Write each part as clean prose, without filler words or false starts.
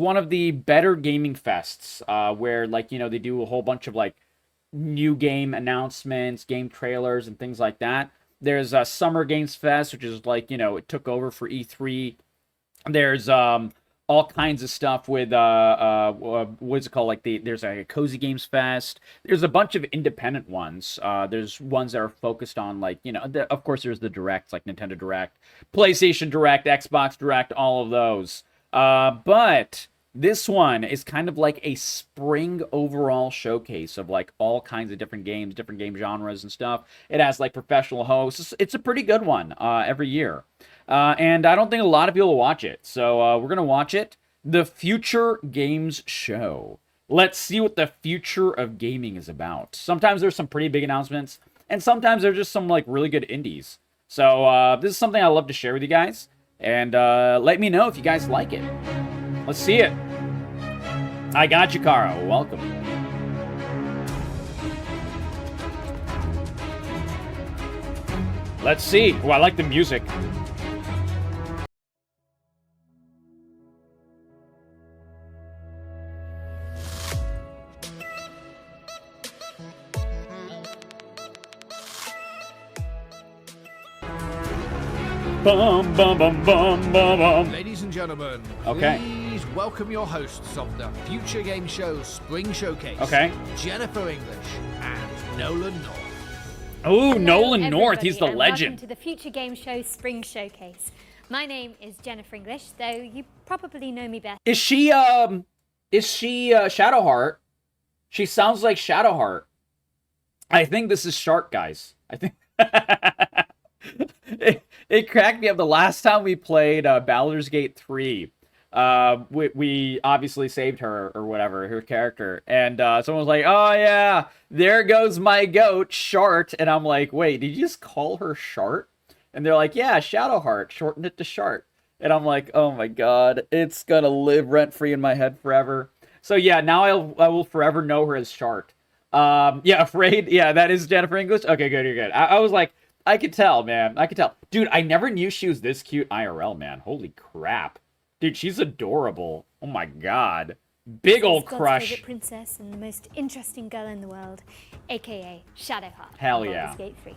One of the better gaming fests, where, like, you know, they do a whole bunch of, like, new game announcements, game trailers, and things like that. There's a Summer Games Fest, which is, like, you know, it took over for E3. There's all kinds of stuff with what's it called? Like there's a Cozy Games Fest. There's a bunch of independent ones. There's ones that are focused on, like, you know, of course there's the directs, like Nintendo Direct, PlayStation Direct, Xbox Direct, all of those. But this one is kind of like a spring overall showcase of, like, all kinds of different games, different game genres and stuff. It has, like, professional hosts. It's a pretty good one every year. And I don't think a lot of people will watch it. So we're going to watch it. The Future Games Show. Let's see what the future of gaming is about. Sometimes there's some pretty big announcements, and sometimes there's just some, like, really good indies. So this is something I love to share with you guys. And let me know if you guys like it. Let's see it. I got you, Kara. Welcome. Let's see. Oh, I like the music. Bum, bum, bum, bum, bum, bum. Ladies and gentlemen, okay, please welcome your hosts of the Future Game Show Spring Showcase. Okay. Jennifer English and Nolan North. Oh, Nolan North, he's the legend. Welcome to the Future Game Show Spring Showcase. My name is Jennifer English, though you probably know me best. Is she Shadowheart? She sounds like Shadowheart. I think this is Shark, guys. I think it cracked me up the last time we played Baldur's Gate 3. We obviously saved her or whatever, her character, and someone was like, "Oh yeah, there goes my goat, Shart," and I'm like, "Wait, did you just call her Shart?" And they're like, "Yeah, Shadowheart, shortened it to Shart," and I'm like, "Oh my god, it's gonna live rent free in my head forever." So yeah, now I will forever know her as Shart. Yeah, Afraid. Yeah, that is Jennifer English. Okay, good, you're good. I was like, I could tell, man. I could tell. Dude, I never knew she was this cute IRL, man. Holy crap. Dude, she's adorable. Oh my god. Big old crush. Favorite princess and the most interesting girl in the world, aka Shadowheart. Hell yeah. Baldur's Gate 3.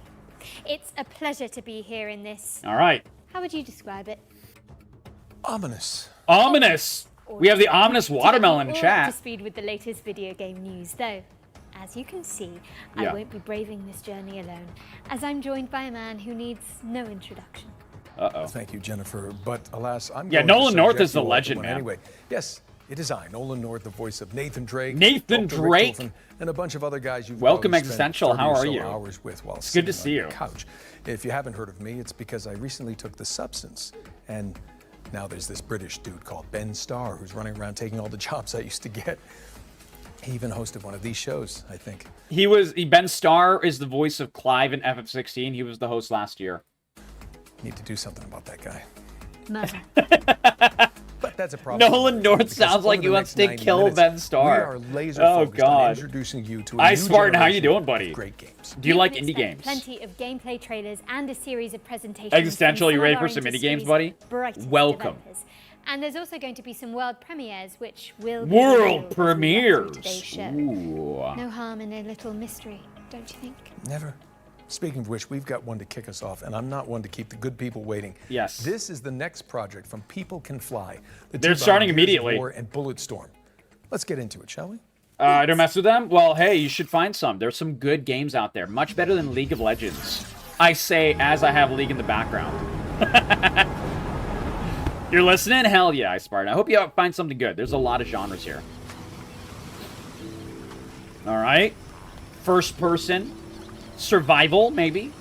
It's a pleasure to be here in this. All right. How would you describe it? Ominous. Ominous. We have the ominous watermelon in chat. To speed with the latest video game news, though. As you can see, Yeah. I won't be braving this journey alone, as I'm joined by a man who needs no introduction. Uh-oh. Thank you, Jennifer. But alas, I'm Yeah, going to Nolan North subject is the you all to legend, one man. Anyway, yes, it is I, Nolan North, the voice of Nathan Drake. Nathan Dr. Drake. Rick Tolfin, and a bunch of other guys you've Welcome, probably spent Existential. 30 How or are so you? hours with while It's good to sitting see on you. the couch. If you haven't heard of me, it's because I recently took the substance, and now there's this British dude called Ben Starr who's running around taking all the jobs I used to get. He even hosted one of these shows, I think. Ben Starr is the voice of Clive in FF16. He was the host last year. Need to do something about that guy. Mother. But that's a problem. Nolan North because sounds like over he the wants next to 90 kill minutes, Ben Starr. We are laser Oh, focused on God. introducing you to a Ice new Spartan, how you generation doing, of buddy? Great games. Do you like can indie expect games? Plenty of gameplay trailers and a series of presentations. Existential, from you some ready of for our some indie industry's games, buddy? brightest Welcome. developers. And there's also going to be some world premieres, which will be World revealed as we get through premieres. today's show. Ooh. No harm in a little mystery, don't you think? Never. Speaking of which, we've got one to kick us off, and I'm not one to keep the good people waiting. Yes. This is the next project from People Can Fly. The They're team starting behind Gears of immediately. War and Bulletstorm. Let's get into it, shall we? Don't mess with them? Well, hey, you should find some. There's some good games out there. Much better than League of Legends. I say as I have League in the background. You're listening? Hell yeah, Spartan. I hope you find something good. There's a lot of genres here. All right. First person. Survival, maybe.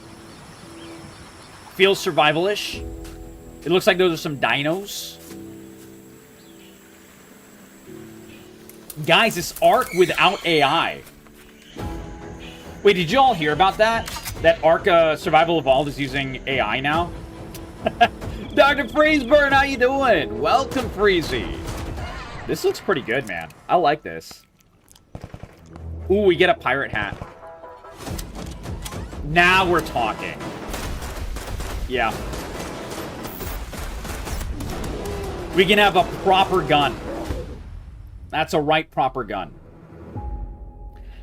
Feels survival-ish. It looks like those are some dinos. Guys, it's Ark without AI. Wait, did you all hear about that? That Ark Survival Evolved is using AI now? Dr. Freezeburn, how you doing? Welcome, Freezy. This looks pretty good, man. I like this. Ooh, we get a pirate hat. Now we're talking. Yeah. We can have a proper gun. That's a right proper gun.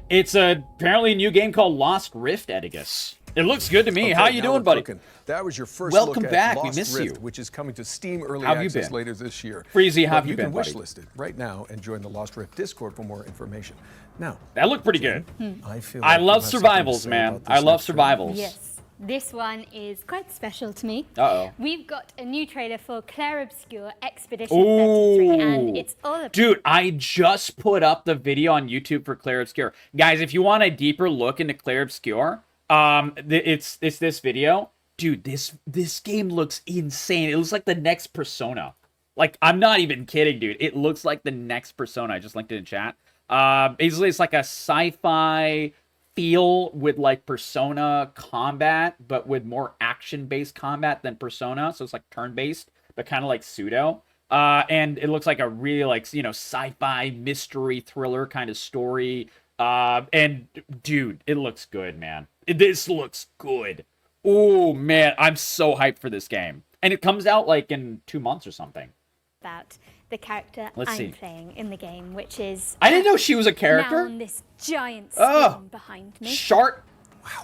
It's apparently a new game called Lost Rift, Eddigus. It looks good to me. Okay, How you now doing, we're buddy? cooking. That was your first Welcome look back. at We Lost miss Rift, you. which is coming to Steam Early How have you Access been? later this year. Freezy, how have you You been, can buddy? wishlist it right now and join the Lost Rift Discord for more information. Now, That looked pretty good. I feel I like you love have something to survivals, say man. about this I love next trailer. survivals. Yes. This one is quite special to me. Uh-oh. We've got a new trailer for Claire Obscure Expedition 33, and it's all about... Dude, I just put up the video on YouTube for Claire Obscure. Guys, if you want a deeper look into Claire Obscure, it's this video. Dude, this game looks insane. It looks like the next Persona. Like, I'm not even kidding, dude. It looks like the next Persona. I just linked it in chat. Basically, it's like a sci-fi feel with like Persona combat, but with more action-based combat than Persona. So it's like turn-based, but kind of like pseudo. And it looks like a really like, you know, sci-fi mystery thriller kind of story. And dude, it looks good, man. This looks good. Oh man, I'm so hyped for this game. And it comes out like in 2 months or something. about the character Let's I'm see. playing in the game, which is I didn't know she was a now character. on this giant Oh. screen behind me. Shark,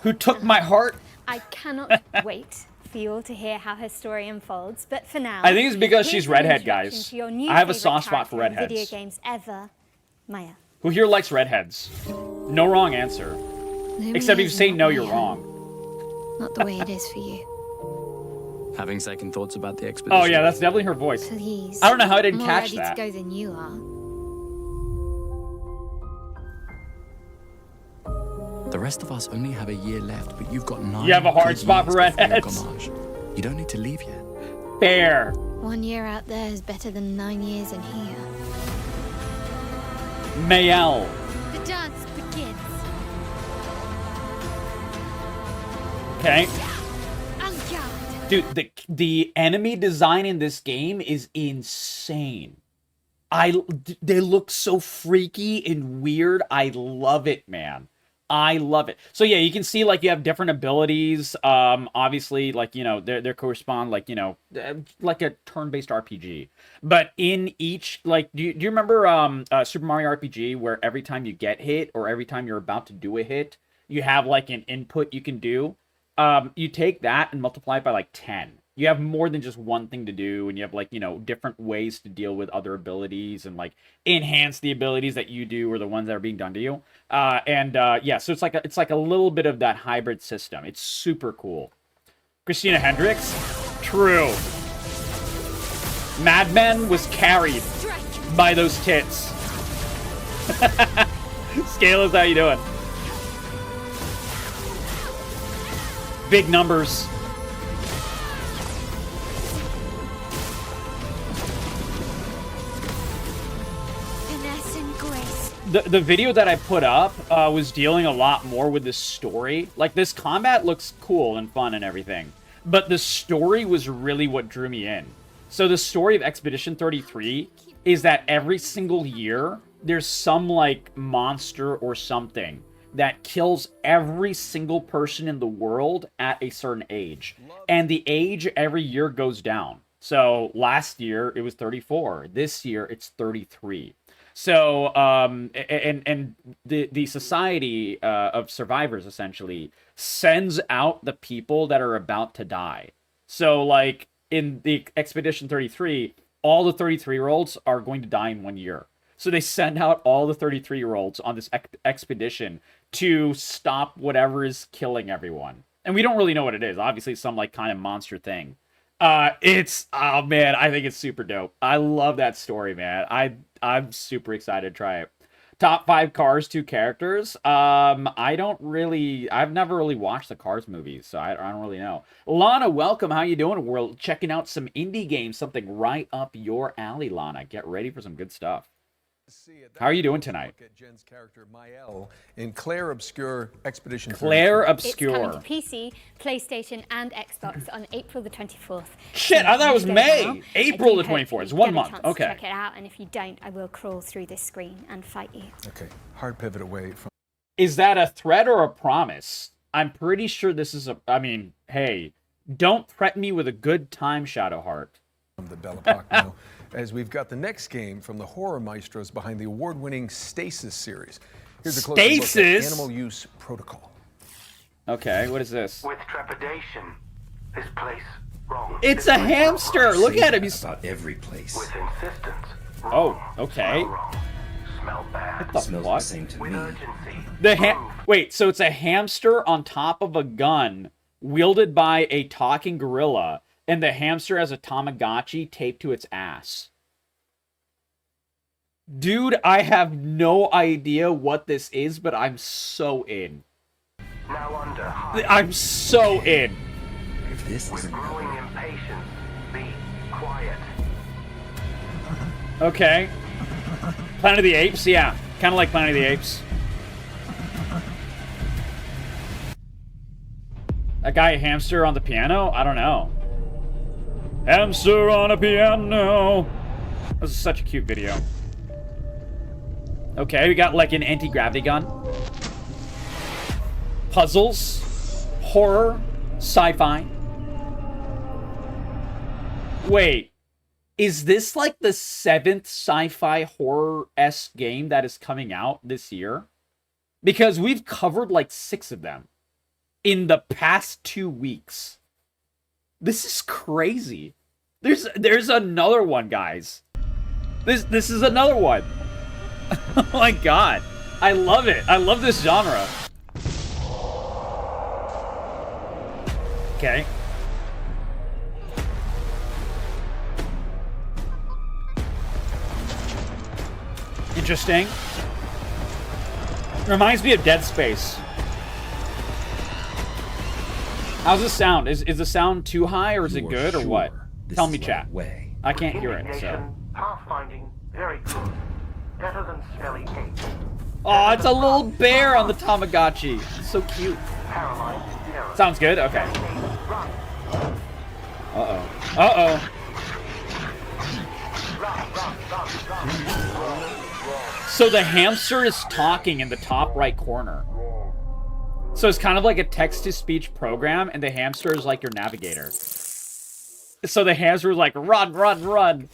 who took my heart. I cannot wait for you all to hear how her story unfolds. But for now, I think it's because here's she's an redhead, introduction guys. to your new I have a favorite soft spot for character in redheads. Video games ever, Maya. Who here likes redheads? No wrong answer. Except if you say no, you're wrong. Not the way it is for you. Having second thoughts about the expedition. Oh yeah, that's definitely her voice. Please. I don't know how I didn't more catch ready that. to go than you are. The rest of us only have a year left, but you've got 9. You have a hard good spot for years before your redheads. Gomage. You don't need to leave yet. Fair. 1 year out there is better than 9 years in here. Mayel. The dance begins. Okay. En garde. Dude, the enemy design in this game is insane. They look so freaky and weird. I love it, man. I love it. So yeah, you can see like you have different abilities. Obviously, like, you know, they correspond like, you know, like a turn-based RPG. But in each, like, do you remember Super Mario RPG where every time you get hit or every time you're about to do a hit, you have like an input you can do? You take that and multiply it by like 10. You have more than just one thing to do, and you have like, you know, different ways to deal with other abilities and like enhance the abilities that you do or the ones that are being done to you. Yeah, so it's like a little bit of that hybrid system. It's super cool. Christina Hendricks, true. Mad Men was carried by those tits. Scalers, how you doing? Big numbers. Finesse and grace. The video that I put up was dealing a lot more with the story. Like, this combat looks cool and fun and everything, but the story was really what drew me in. So the story of Expedition 33 is that every single year there's some like monster or something that kills every single person in the world at a certain age. And the age every year goes down. So last year it was 34. This year it's 33. So and the society of survivors essentially sends out the people that are about to die. So like in the Expedition 33, all the 33-year-olds are going to die in 1 year. So they send out all the 33-year-olds on this expedition to stop whatever is killing everyone. And we don't really know what it is. Obviously, some like kind of monster thing. Oh man, I think it's super dope. I love that story, man. I'm super excited to try it. Top 5 Cars 2 characters. I've never really watched the Cars movies, so I don't really know. Lana, welcome. How you doing? We're checking out some indie games, something right up your alley, Lana. Get ready for some good stuff. How are you doing tonight? Look at Jen's character Mayel in Claire Obscure Expedition. Claire 33. It's coming Obscure. to PC, PlayStation, and Xbox on April the 24th. Shit, I thought it was Go May. now. April I the do hope 24th. It's you 1 get a month. chance to Okay. Check it out, and if you don't, I will crawl through this screen and fight you. Okay, hard pivot away from Is that a threat or a promise? I'm pretty sure this is I mean, hey, don't threaten me with a good time, Shadowheart. the Belle Epoque now. as we've got the next game from the horror maestros behind the award-winning Stasis series. Here's a closer look at Stasis? Animal Use Protocol. Okay, what is this? With trepidation, this place wrong. It's a hamster! Look at him, he's... About every place. With insistence. Oh, okay. Smell wrong. Smell bad. What the Smells fuck? the same to With me. urgency. Wait, so it's a hamster on top of a gun wielded by a talking gorilla, and the hamster has a Tamagotchi taped to its ass. Dude, I have no idea what this is, but I'm so in. Now under high. I'm so in. If this With isn't growing impatience, be quiet. Okay. Planet of the Apes? Yeah. Kind of like Planet of the Apes. A guy, a hamster on the piano? I don't know. Hamster on a piano. This is such a cute video. Okay, we got like an anti-gravity gun. Puzzles. Horror. Sci-fi. Wait. Is this like the 7th sci-fi horror-esque game that is coming out this year? Because we've covered like 6 of them in the past 2 weeks. This is crazy. There's another one, guys. This is another one. Oh my god. I love it. I love this genre. Okay. Interesting. Reminds me of Dead Space. How's the sound? Is the sound too high or is it good or what? Tell me, chat. Way. I can't hear it, so. Indignation, pathfinding, very good. Better than smelly cake. Oh, it's a little bear on the Tamagotchi. It's so cute. Paralyzed terror. Sounds good? Okay. Run. Uh-oh. Uh-oh. So the hamster is talking in the top right corner. So it's kind of like a text-to-speech program, and the hamster is like your navigator. So the hamster is like, run, run, run.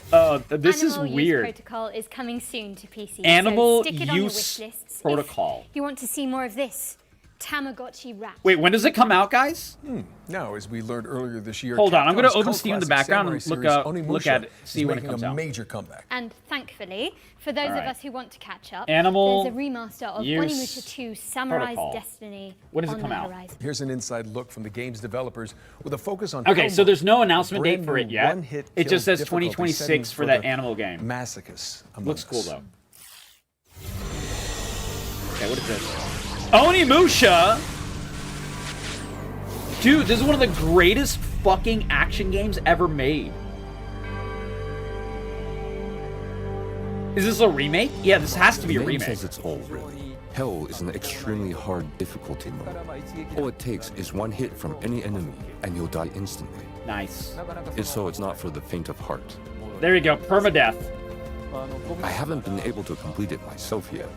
This is Animal weird. Use Protocol is coming soon to PC. Animal so stick it on your Use wish lists Protocol. if you want to see more of this. Tamagotchi rat. Wait, when does it come out, guys? Now, as we learned earlier this year, Hold on, I'm gonna Capcom's open cult Steam in the classic background samurai and look series up- Onimusha look at it, is see when it making comes a out. major comeback. And thankfully, for those of Alright. us who want to catch up, Animal there's a remaster of Use Onimusha 2 Samurai's Protocol. Destiny When does it on come the out? horizon. Here's an inside look from the game's developers with a focus on Okay, so Hellboy, there's no a announcement date brand for it new yet. one-hit It kill just says difficulty 2026 setting for that the animal game. Masochists among Looks cool us. though. Okay, what is this? Onimusha! Dude, this is one of the greatest fucking action games ever made. Is this a remake? Yeah, this has to be a The name remake. says it's all really. Hell is an extremely hard difficulty mode. All it takes is one hit from any enemy, and you'll die instantly. Nice. It's not for the faint of heart. There you go, permadeath. I haven't been able to complete it myself yet.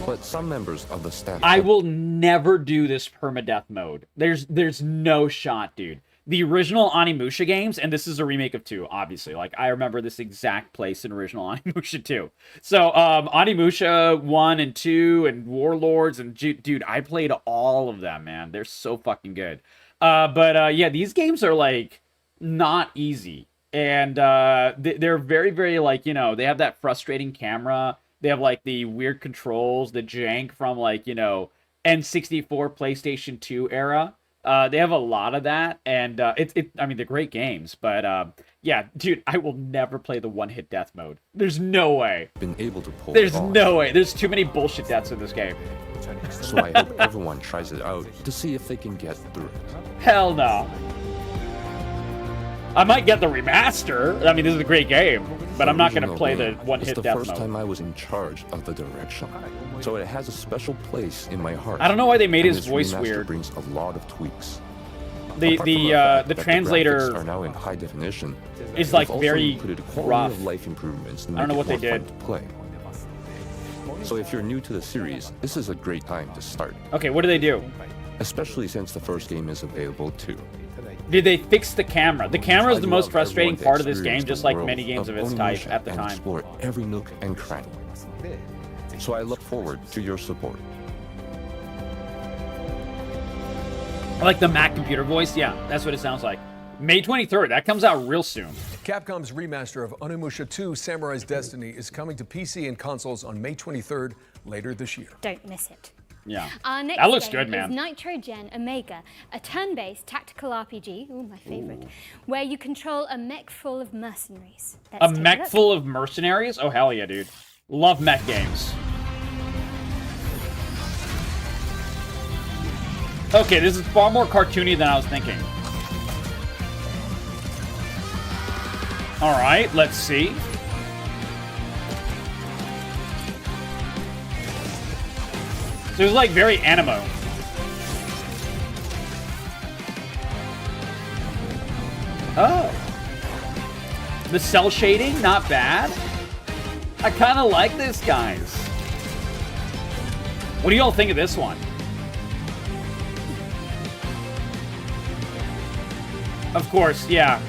But some members of the staff... I will never do this permadeath mode. There's no shot, dude. The original Onimusha games, and this is a remake of 2, obviously. Like, I remember this exact place in original Onimusha 2. So, Onimusha 1 and 2 and Warlords, and dude, I played all of them, man. They're so fucking good. Yeah, these games are, like, not easy. And they're very, very, like, you know, they have that frustrating camera. They have, like, the weird controls, the jank from, like, you know, N64, PlayStation 2 era. They have a lot of that, and I mean, they're great games, but yeah, dude, I will never play the one-hit death mode. There's no way. Been able to pull There's it off. no way. There's too many bullshit deaths in this game. So I hope everyone tries it out to see if they can get through it. Hell no. I might get the remaster. I mean, this is a great game, but I'm not going to Original play the game one-hit was the death first mode. time I was in charge of the direction, so it has a special place in my heart. I don't know why they made and his this voice remaster weird. brings a lot of tweaks. The Apart from fact the that translator graphics are now in high definition. is like they've also very included quality rough. of life improvements to I don't know make what it they more did. fun to play. So if you're new to the series, this is a great time to start. Okay, what do they do? especially since the first game is available too. Did they fix the camera? The camera is I'd the most love frustrating everyone to part of this game, experience just the like world many games of its Onimusha type at the and time. explore every nook and cranny. So I look forward to your support. I like the Mac computer voice. Yeah, that's what it sounds like. May 23rd. That comes out real soon. Capcom's remaster of Onimusha 2 Samurai's Destiny is coming to PC and consoles on May 23rd, later this year. Don't miss it. Yeah. Our next That looks game good, man. is Nitrogen Omega, a turn-based tactical RPG, ooh, my favorite, where you control a mech full of mercenaries. A Let's take mech look. full of mercenaries? Oh, hell yeah, dude. Love mech games. Okay, this is far more cartoony than I was thinking. Alright, let's see. So it's like very animo. Oh. The cell shading, not bad. I kind of like this, guys. What do y'all think of this one? Of course, yeah.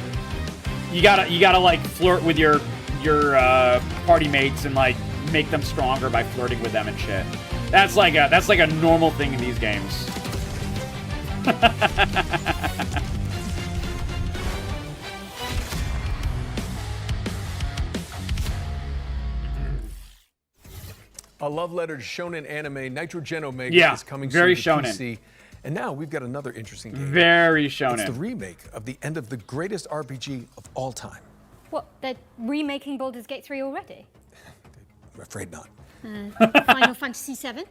You gotta like flirt with your party mates and like make them stronger by flirting with them and shit. That's like a normal thing in these games. A love letter to shonen anime, Nitrogen Omega Yeah, is coming very soon to shonen. PC. And now we've got another interesting game. Very It's the shonen. remake of the end of the greatest RPG of all time. What, they're remaking Baldur's Gate 3 already? I'm afraid not. Final Fantasy VII?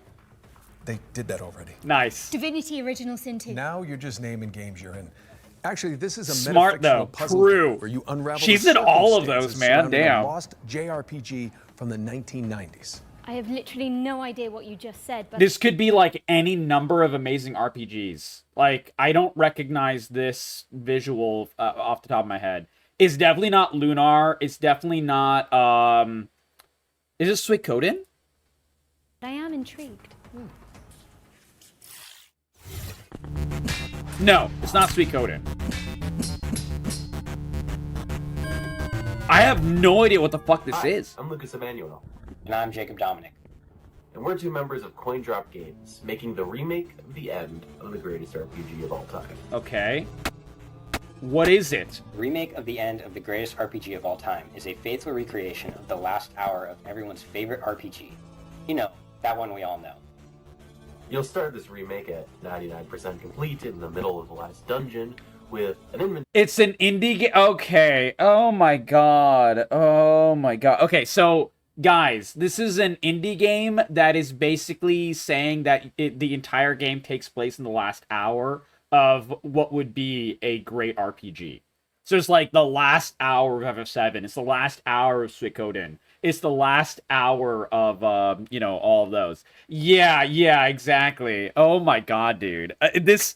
They did that already. Nice. Divinity Original Sin 2? Now you're just naming games you're in. Actually, this is a Smart, though. metafictional puzzle True. game where you unravel She's the in all of circumstances those, man. surrounding Damn. a lost JRPG from the 1990s. I have literally no idea what you just said, but This could be like any number of amazing RPGs. Like, I don't recognize this visual off the top of my head. It's definitely not Lunar. It's definitely not, is it Suikoden? I am intrigued. No, it's not Suikoden. I have no idea what the fuck this Hi, is. I'm Lucas Emmanuel, And I'm Jacob Dominic. and we're two members of Coin Drop Games, making the remake of the end of the greatest RPG of all time. Okay. What is it? The remake of the end of the greatest RPG of all time is a faithful recreation of the last hour of everyone's favorite RPG. You know, that one we all know. You'll start this remake at 99% complete in the middle of the last dungeon with an inventory. It's an indie game. Okay. Oh my god. Oh my god. Okay, so guys, this is an indie game that is basically saying that the entire game takes place in the last hour of what would be a great RPG. So it's like the last hour of FF7. It's the last hour of Suikoden. It's the last hour of, all of those. Yeah, exactly. Oh my god, dude. This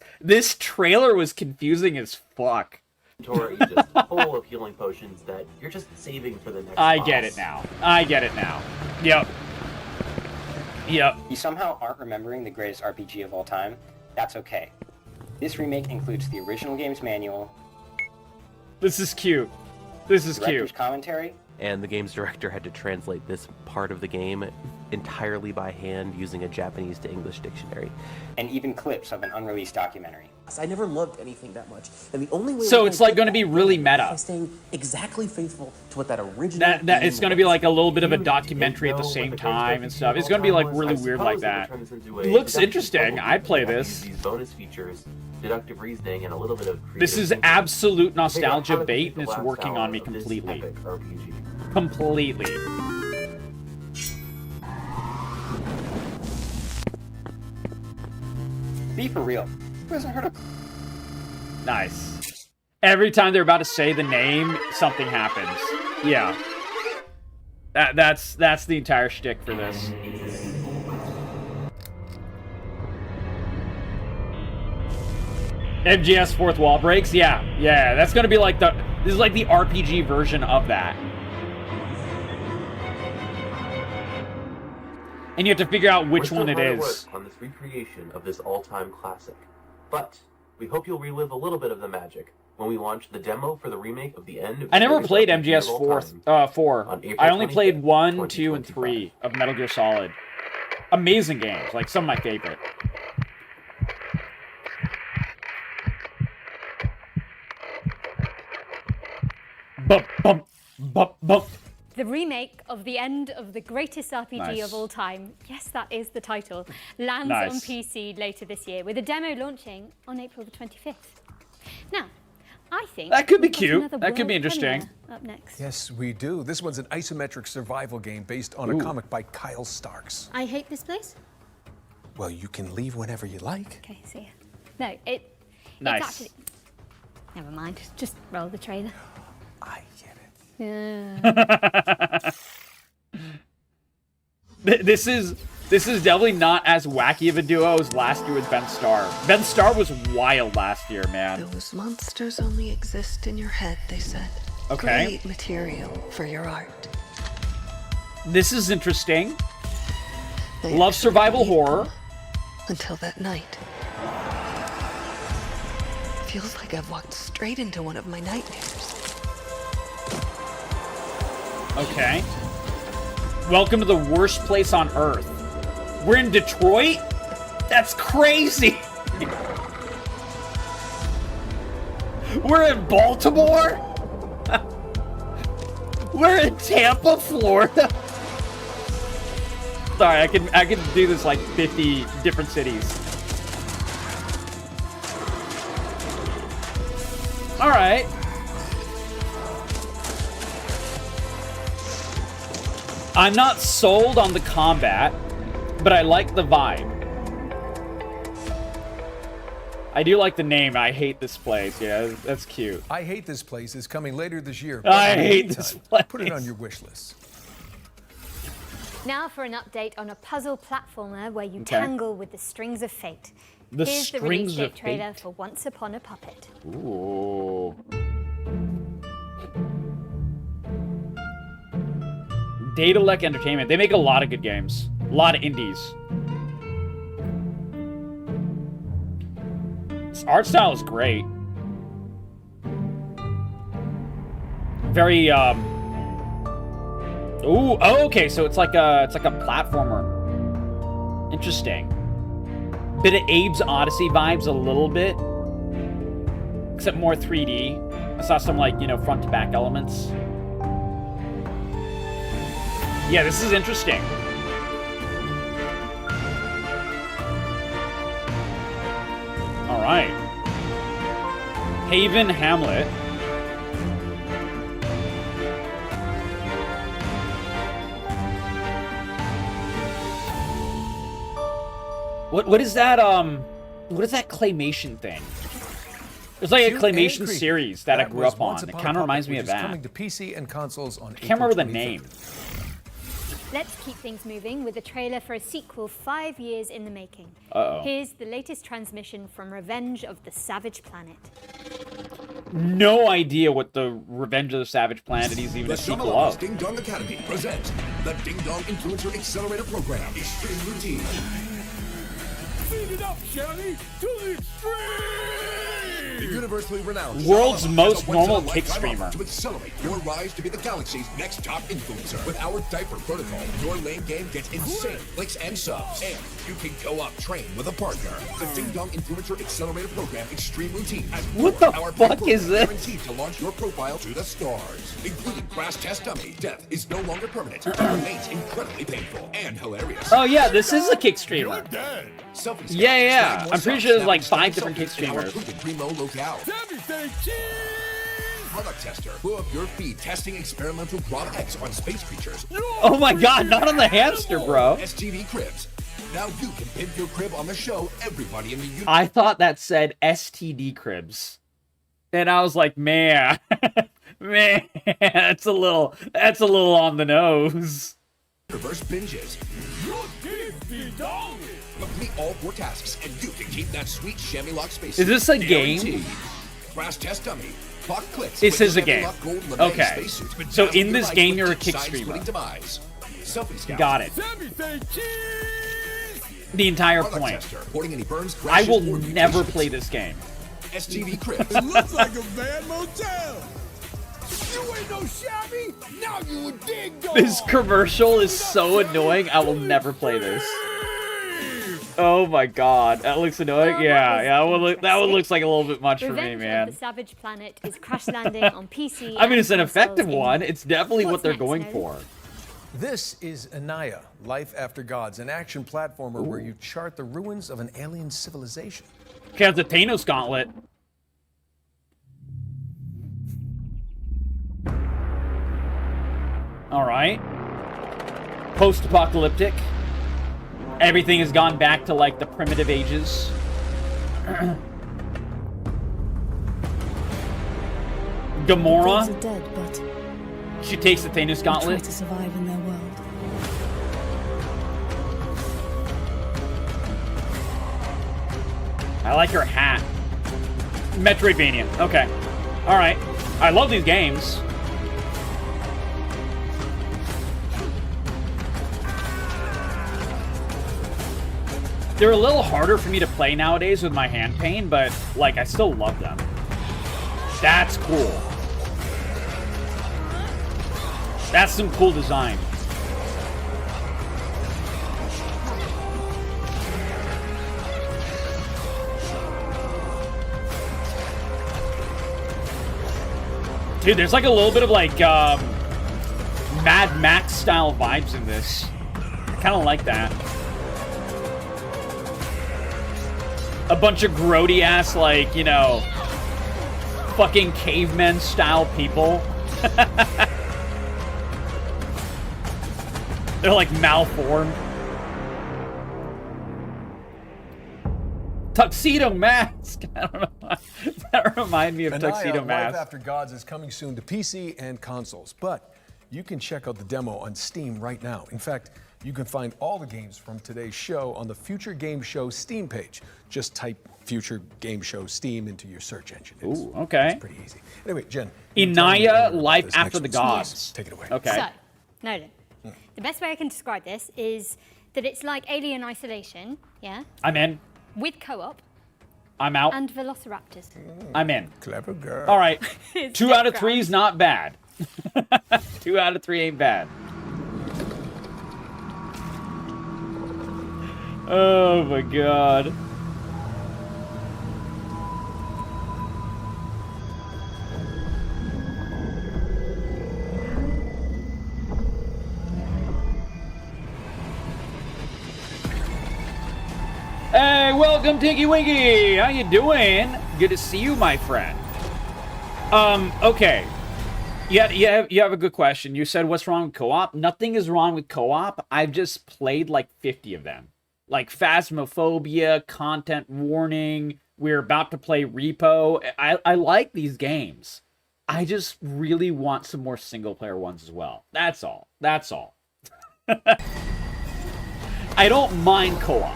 trailer was confusing as fuck. Inventory just full of healing potions that you're just saving for the next I boss. get it now. Yep. If you somehow aren't remembering the greatest RPG of all time, that's okay. This remake includes the original game's manual, This is cute. This is director's cute. commentary, And the game's director had to translate this part of the game entirely by hand using a Japanese to English dictionary. and even clips of an unreleased documentary. I never loved anything that much, and the only way. So it's like going to be really meta. By staying exactly faithful to what that original. That it's going to be like a little bit of a documentary at the same time and stuff. It's going to be like really weird like that. Looks interesting. I'd play this. These bonus features, deductive reasoning, and a little bit of This is creative absolute thinking. Figure out how nostalgia to bait, take the and it's last working hour on me of this completely. epic RPG. Completely. Be for real. Who hasn't heard of... Nice. Every time they're about to say the name, something happens. Yeah. That's the entire shtick for this. MGS fourth wall breaks? Yeah. That's gonna be like this is like the RPG version of that. And you have to figure out which one it We're still hard at is. work on this recreation of this all-time classic. But we hope you'll relive a little bit of the magic when we launch the demo for the remake of the end of I never played greatest RPG MGS of all time 4. on April I only 25th, played 1, 2, and 2025. 3 of Metal Gear Solid. Amazing games, like some of my favorite. Bump, bump, bump, bump. The remake of the end of the greatest RPG Nice. of all time, yes, that is the title, lands Nice. on PC later this year, with a demo launching on April the 25th. Now, I think That could be we've got cute. another That could be world interesting. premiere up next. Yes, we do. This one's an isometric survival game based on Ooh. a comic by Kyle Starks. I hate this place. Well, you can leave whenever you like. Okay, see ya. No, it's Nice. actually... Never mind, just roll the trailer. I get it. Yeah. This is definitely not as wacky of a duo as last year with Ben Starr. Ben Starr was wild last year, man. Those monsters only exist in your head, they said. Okay. Great material for your art. This is interesting. They Love actually survival believed horror. them until that night. Feels like I've walked straight into one of my nightmares. Okay. Welcome to the worst place on Earth. We're in Detroit? That's crazy. We're in Baltimore? We're in Tampa, Florida? Sorry, I could do this like 50 different cities. All right. I'm not sold on the combat, but I like the vibe. I do like the name. I hate this place. Yeah, that's cute. I Hate This Place is coming later this year. I In the hate this place. Put it on your wish list. Now for an update on a puzzle platformer where you Okay. tangle with the strings of fate. The Here's the release strings date of trailer fate. for Once Upon a Puppet. Ooh. Datalek Entertainment. They make a lot of good games. A lot of indies. This art style is great. Very Ooh, oh, okay, so it's like a platformer. Interesting. Bit of Abe's Odyssey vibes a little bit. Except more 3D. I saw some like, front to back elements. Yeah, this is interesting. All right. Haven Hamlet. What is that what is that claymation thing? There's like a Cute and claymation creepy. series that I grew was up Once on. It Upon a kind of Puppet, reminds me which of is that. coming to PC and consoles on Can't remember the April 23rd. name. Let's keep things moving with a trailer for a sequel 5 years in the making. Uh-oh. Here's the latest transmission from Revenge of the Savage Planet. No idea what the Revenge of the Savage Planet is even a sequel of. Ding Dong Academy presents the Ding Dong Influencer Accelerator Program, Extreme Routine. Speed it up, Shelly, to the extreme! The universally renowned World's Shalom most has a normal once-in-a-lifetime kick offer streamer. to accelerate your rise to be the galaxy's next top influencer. With our diaper protocol, your lane game gets insane clicks and subs, and you can go up train with a partner. The Ding Dong Influencer Accelerator Program Extreme Routine has What the our fuck is this? guaranteed to launch your profile to the stars, including crash test dummy. Death is no longer permanent. It remains incredibly painful and hilarious. Oh yeah, this is a kick streamer. Selfie scam. Yeah. Snag more I'm pretty subs, sure there's snap like and 5 snap different kick selfies in our streamers. proven Primo locale. Product tester. Blow up your feed testing experimental Grok X on space creatures. Oh my god, not on the hamster, bro. STV cribs. Now you can pimp your crib on the show. Everybody in the universe. I thought that said STD cribs. And I was like, man, that's a little on the nose. Reverse binges. Complete all 4 tasks, and you can keep that sweet chamois lock space. Is this a game? Guaranteed. Crash test dummy. Clock clicks. This with is a the game. Lock Gold LeMay Okay. spacesuit. So Dazzle in your this life game, with you're a kick kick size streamer. splitting demise. Selfie scout. Got it. the entire Product point. tester, reporting any burns, I crashes, will or never mutations. play this game. STV Cribs. It looks like a bad motel. You ain't no shabby. Now you a dig dog. This commercial is so annoying. I will never play this. Oh my god, that looks annoying. Yeah, that one looks like a little bit much for me, Revenge man. of the Savage Planet is crash landing on PC. I mean, it's an and effective consoles in- one. It's definitely what What's they're next, going Nolan? for. This is Anaya, Life After Gods, an action platformer where you chart the ruins of an alien civilization. Okay, it's a Thanos gauntlet. All right. Post-apocalyptic. Everything has gone back to like the primitive ages. Gamora. Gods are dead, but She takes the Thanos they try gauntlet. to survive in their world. I like her hat. Metroidvania. Okay. All right. I love these games. They're a little harder for me to play nowadays with my hand pain, but like I still love them. That's cool. That's some cool design. Dude, there's like a little bit of like Mad Max style vibes in this. I kind of like that. A bunch of grody ass, like, you know, fucking cavemen style people. They're like malformed. Tuxedo Mask. I don't know why. That reminded me of Anaya, Tuxedo Life Mask. After Gods is coming soon to PC and consoles, but you can check out the demo on Steam right now. In fact, you can find all the games from today's show on the Future Game Show Steam page. Just type Future Game Show Steam into your search engine. Ooh, okay. It's pretty easy. Anyway, Jen. Inaya, Life this After next the one. Gods. Take it away. Okay. So, Nolan, the best way I can describe this is that it's like Alien Isolation, yeah, I'm in. with co-op I'm out. and Velociraptors. I'm in. Clever girl. All right. It's 2 out of Death 3 is not bad. 2 out of 3 ain't bad. Oh my god. Hey, welcome Tinky Winky. How you doing? Good to see you, my friend. Okay. You have a good question. You said, what's wrong with co-op? Nothing is wrong with co-op. I've just played like 50 of them. Like Phasmophobia, Content Warning. We're about to play Repo. I like these games. I just really want some more single-player ones as well. That's all. That's all. I don't mind co-op.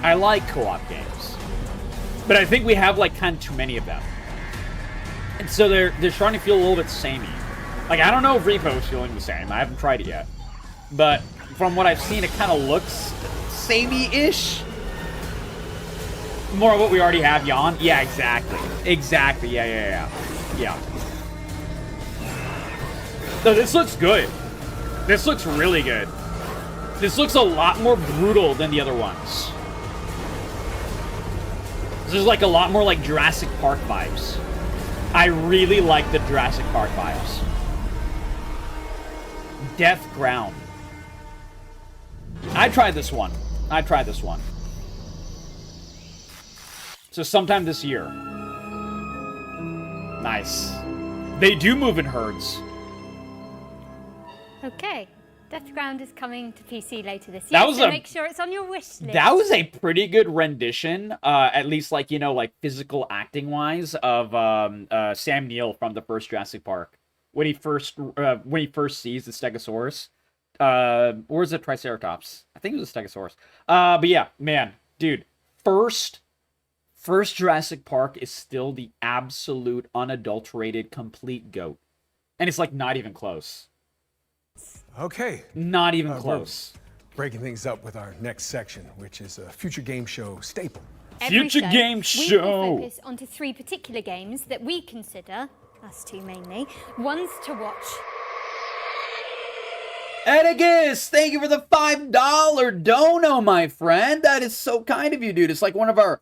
I like co-op games. But I think we have like kind of too many of them. And so they're starting to feel a little bit samey. Like, I don't know if Repo is feeling the same. I haven't tried it yet. But from what I've seen, it kind of looks samey-ish. More of what we already have, Jan. Yeah, exactly. Exactly. Yeah. No, this looks good. This looks really good. This looks a lot more brutal than the other ones. This is like a lot more like Jurassic Park vibes. I really like the Jurassic Park vibes. Death Ground. I tried this one. So sometime this year. Nice. They do move in herds. Okay. Death Ground is coming to PC later this year, so make sure it's on your wish list. That was a pretty good rendition, at least like, you know, like physical acting wise, of Sam Neill from the first Jurassic Park. When he first sees the Stegosaurus. Or is it Triceratops? I think it was a Stegosaurus. But yeah, man, dude, first Jurassic Park is still the absolute unadulterated complete GOAT. And it's like not even close. Okay. Not even close. Breaking things up with our next section, which is a future game show staple. Every Future game We show. will focus onto 3 particular games that we consider, us two mainly, ones to watch. Edigus, thank you for the $5 dono, my friend. That is so kind of you, dude. It's like one of our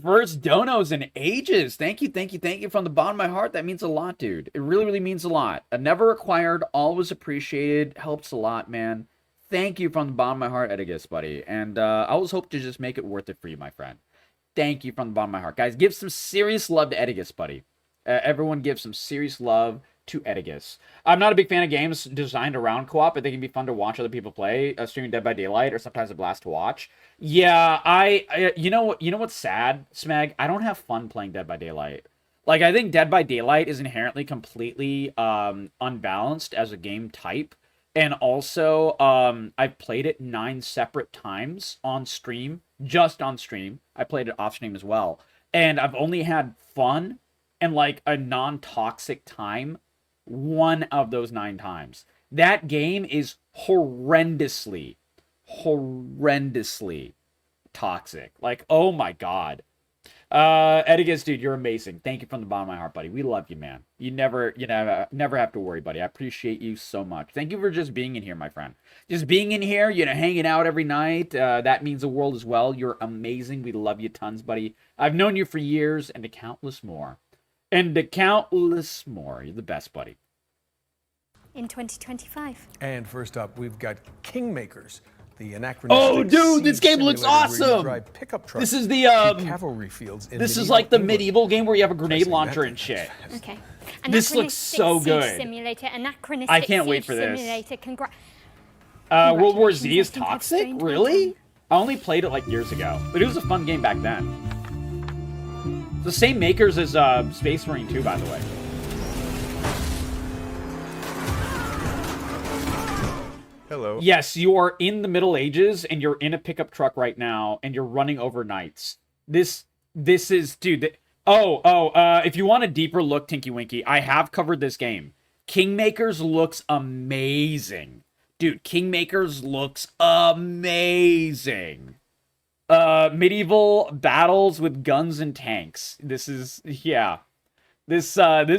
first donos in ages. Thank you, thank you, thank you from the bottom of my heart. That means a lot, dude. It really, really means a lot. Never required, always appreciated. Helps a lot, man. Thank you from the bottom of my heart, Edigus, buddy. And I always hope to just make it worth it for you, my friend. Thank you from the bottom of my heart. Guys, give some serious love to Edigus, buddy. Everyone give some serious love to Edigus. I'm not a big fan of games designed around co-op, but they can be fun to watch other people play. Streaming Dead by Daylight or sometimes a blast to watch. Yeah, I you know what's sad, Smeg? I don't have fun playing Dead by Daylight. Like, I think Dead by Daylight is inherently completely unbalanced as a game type. And also, I've played it 9 separate times on stream, just on stream. I played it off stream as well. And I've only had fun and like a non-toxic time 1 of those 9 times. That game is horrendously toxic. Like, oh my god. Edigus, dude, you're amazing. Thank you from the bottom of my heart, buddy. We love you, man. You never have to worry, buddy. I appreciate you so much. Thank you for just being in here, my friend. Just being in here, hanging out every night. That means the world as well. You're amazing. We love you tons, buddy. I've known you for years and to countless more. You're the best, buddy. In 2025. And first up, we've got Kingmakers. The anachronistic. Oh, dude, this game looks awesome. This is the cavalry fields. This is like the medieval game where you have a grenade launcher and shit. Okay. This looks so good. Simulator, anachronistic I can't wait for siege this. simulator. World War Z is toxic? Really? I only played it like years ago, but it was a fun game back then. The same makers as Space Marine 2, by the way. Hello. Yes, you are in the Middle Ages, and you're in a pickup truck right now, and you're running over knights. This is, dude. If you want a deeper look, Tinky Winky, I have covered this game. Kingmakers looks amazing. Dude, Kingmakers looks amazing. Medieval battles with guns and tanks. This is, yeah. This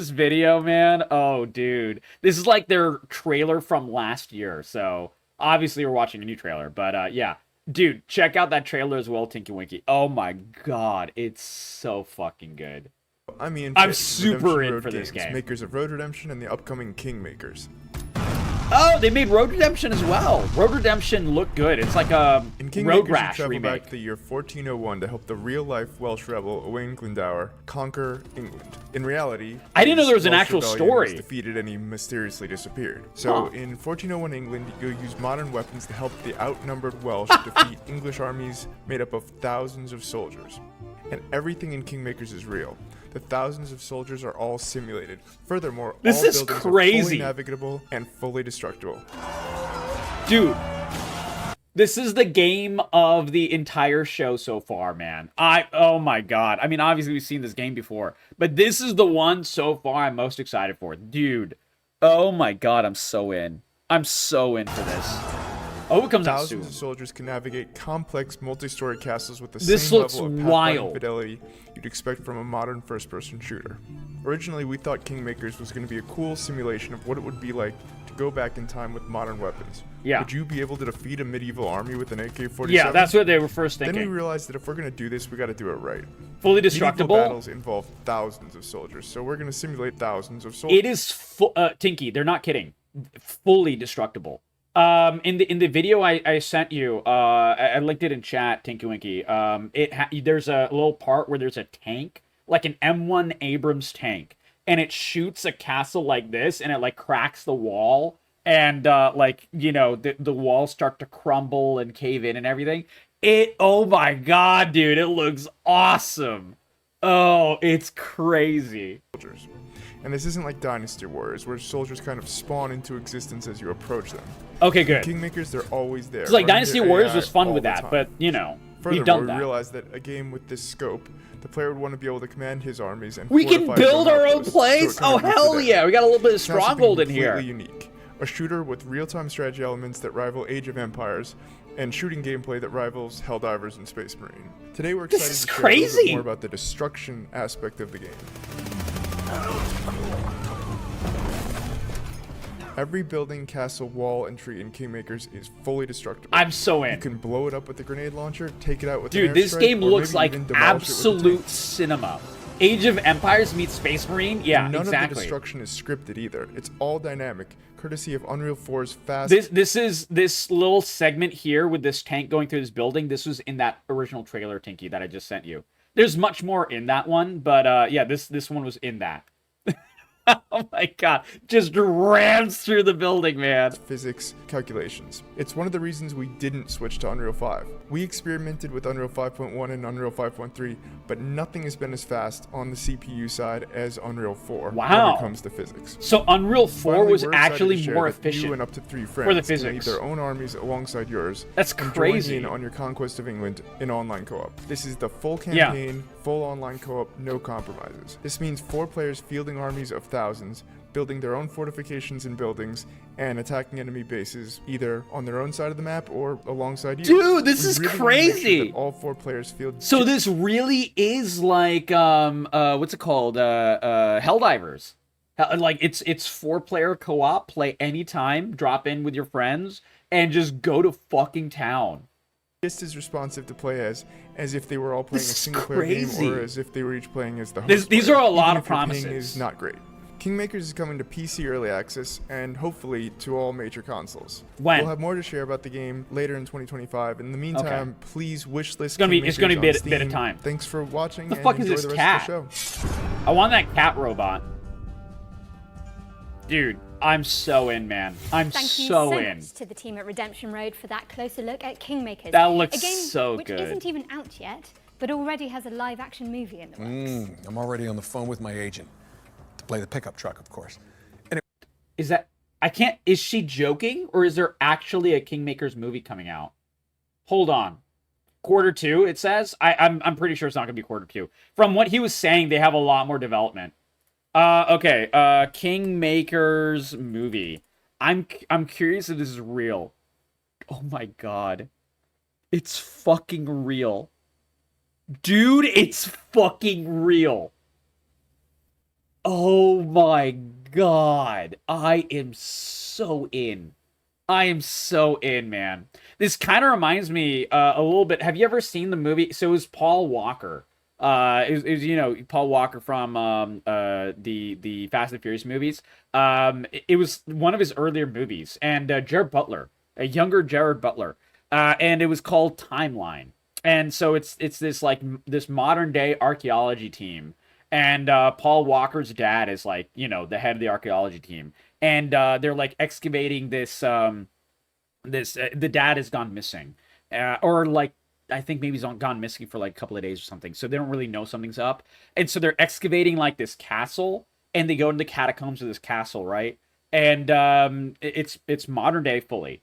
video, man, oh, dude. This is like their trailer from last year, so obviously we're watching a new trailer, but yeah. Dude, check out that trailer as well, Tinky Winky. Oh my god, it's so fucking good. I'm super in for this game. Makers of Road Redemption and the upcoming Kingmakers. Oh, they made Road Redemption as well. Road Redemption looked good. It's like a Road Rash travel remake. Back to the year 1401 to help the real-life Welsh rebel Owain Glendower conquer England. In reality, I didn't know there was an Welsh actual rebellion story. Was defeated and he mysteriously disappeared. So in 1401 England, you use modern weapons to help the outnumbered Welsh defeat English armies made up of thousands of soldiers. And everything in Kingmakers is real. The thousands of soldiers are all simulated. Furthermore, this all is buildings crazy. Are fully navigable and fully destructible. Dude, this is the game of the entire show so far, man. Oh my god. I mean, obviously we've seen this game before, but this is the one so far I'm most excited for. Dude, oh my god, I'm so in. I'm so in for this. Oh, it comes out soon. Thousands of soldiers can navigate complex multi-story castles with the This same looks level of wild. fidelity you'd expect from a modern first-person shooter. Originally, we thought Kingmakers was going to be a cool simulation of what it would be like to go back in time with modern weapons. Yeah. Would you be able to defeat a medieval army with an AK-47? Yeah, that's what they were first thinking. Then we realized that if we're going to do this, we got to do it right. Fully destructible. Medieval battles involve thousands of soldiers, so we're going to simulate thousands of soldiers. It is Tinky, they're not kidding. Fully destructible. In the video I sent you, I linked it in chat, Tinky Winky. There's a little part where there's a tank, like an M1 Abrams tank, and it shoots a castle like this, and it like cracks the wall, and the walls start to crumble and cave in and everything. Oh my god, dude, it looks awesome. Oh, it's crazy. And this isn't like Dynasty Warriors, where soldiers kind of spawn into existence as you approach them. Okay, good. In Kingmakers, they're always there. It's like Dynasty Warriors was fun with that, but, we've done Furthermore, that. we realized that a game with this scope, the player would want to be able to command his armies and we can build our own place? So oh, hell yeah. We got a little bit of Stronghold in here. Unique. a shooter with real-time strategy elements that rival Age of Empires, and shooting gameplay that rivals Helldivers and Space Marine. Today we're excited to share a little bit more about the destruction aspect of the game. Every building, castle, wall, and tree in Kingmakers is fully destructible. I'm so in. You can blow it up with a grenade launcher, take it out with an Dude, this airstrike, game or looks maybe like even demolish it with a absolute tank. cinema. Age of Empires meets Space Marine? Yeah, And none of the exactly. destruction is scripted either. It's all dynamic, courtesy of Unreal 4's fast... This little segment here with this tank going through this building, this was in that original trailer, Tinky, that I just sent you. There's much more in that one, but yeah, this one was in that. Oh my god, just rams through the building, man. Physics calculations. It's one of the reasons we didn't switch to Unreal 5. We experimented with Unreal 5.1 and Unreal 5.3, but nothing has been as fast on the CPU side as Unreal 4 Wow. when it comes to physics. So Unreal 4 Finally, was we're excited actually to share more that efficient you and up to 3 for the friends can lead physics. their own armies alongside yours. That's and crazy. join in on your conquest of England in online co-op. This is the full campaign, full online co-op, no compromises. This means 4 players fielding armies of thousands, building their own fortifications and buildings, and attacking enemy bases either on their own side of the map or alongside you. Dude, this is really wanna make sure crazy. that all 4 players field. So this really is like what's it called? Helldivers. Like it's 4-player co-op, play anytime, drop in with your friends, and just go to fucking town. Just as responsive to play as if they were all playing a single player crazy. game, or as if they were each playing as the host. These player, are a lot even of if your ping promises. is not great. Kingmakers is coming to PC Early Access and hopefully to all major consoles. When? We'll have more to share about the game later in 2025. In the meantime, please wishlist It's gonna be a Kingmakers bit on of Steam. time. Thanks for watching. What the and fuck is enjoy this the cat? rest of the show. I want that cat robot. Dude, I'm so in, man. I'm Thank you so so in. much to the team at Redemption Road for that closer look at Kingmakers. That looks a game so which good. isn't even out yet, but already has a live-action movie in the works. I'm already on the phone with my agent to play the pickup truck, of course. Is that... I can't... Is she joking? Or is there actually a Kingmakers movie coming out? Hold on. Q2, it says? I'm pretty sure it's not going to be Q2. From what he was saying, they have a lot more development. Okay. Kingmakers movie. I'm curious if this is real. Oh my god. It's fucking real. Dude, it's fucking real. Oh my god. I am so in. I am so in, man. This kind of reminds me a little bit. Have you ever seen the movie? So it was Paul Walker. It was you know, Paul Walker from the Fast and Furious movies. It was one of his earlier movies, and Jared Butler, a younger Jared Butler, and it was called Timeline. And so it's this like this modern day archaeology team, and Paul Walker's dad is like, you know, the head of the archaeology team, and they're like excavating this the dad has gone missing, or like I think maybe he's gone missing for like a couple of days or something, so they don't really know something's up, and so they're excavating like this castle, and they go into the catacombs of this castle, right? And it's modern day fully.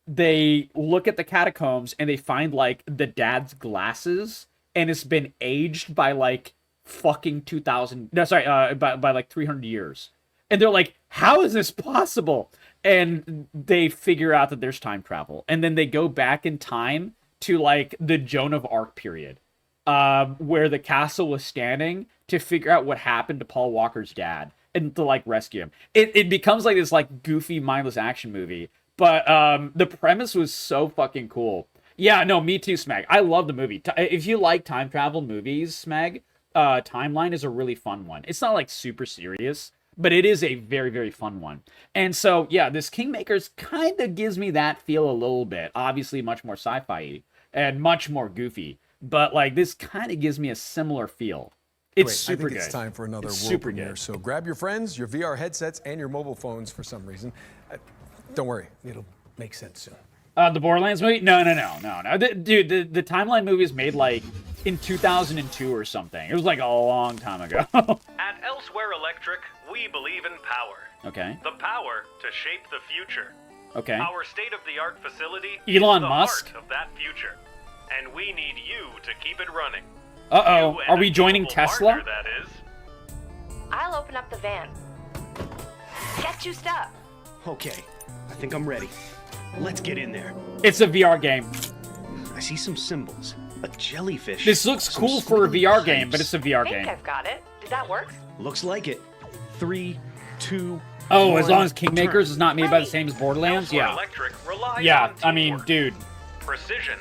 They look at the catacombs and they find like the dad's glasses, and it's been aged by like fucking 2000 no sorry by like 300 years, and they're like, how is this possible? And they figure out that there's time travel, and then they go back in time to like the Joan of Arc period, where the castle was standing, to figure out what happened to Paul Walker's dad and to like rescue him. It becomes like this like goofy mindless action movie, but the premise was so fucking cool. Yeah, no, me too, Smeg. I love the movie. If you like time travel movies, Smeg, Timeline is a really fun one. It's not like super serious, but it is a very, very fun one. And so, yeah, this Kingmakers kind of gives me that feel a little bit. Obviously, much more sci-fi and much more goofy, but like this kind of gives me a similar feel. It's super good. I think it's time for another world super premiere. good. So grab your friends, your VR headsets, and your mobile phones for some reason. Don't worry, it'll make sense soon. The Borderlands movie? No. Dude, the Timeline movie was made like in 2002 or something. It was like a long time ago. At Elsewhere Electric, we believe in power. Okay. The power to shape the future. Okay. Our state-of-the-art facility Elon is the Musk? heart of that future. And we need you to keep it running. Uh-oh. You Are and we a joining capable Tesla? partner, that is. I'll open up the van. Get juiced up. Okay, I think I'm ready. Let's get in there. It's a VR game. I see some symbols. A jellyfish. This looks cool for a VR game, but it's a VR game. I've got it. Did that work? Looks like it. 3, 2. Oh, 1, as long as Kingmakers turn. is not made by the same as Borderlands, yeah. Yeah, I mean, dude. Precision.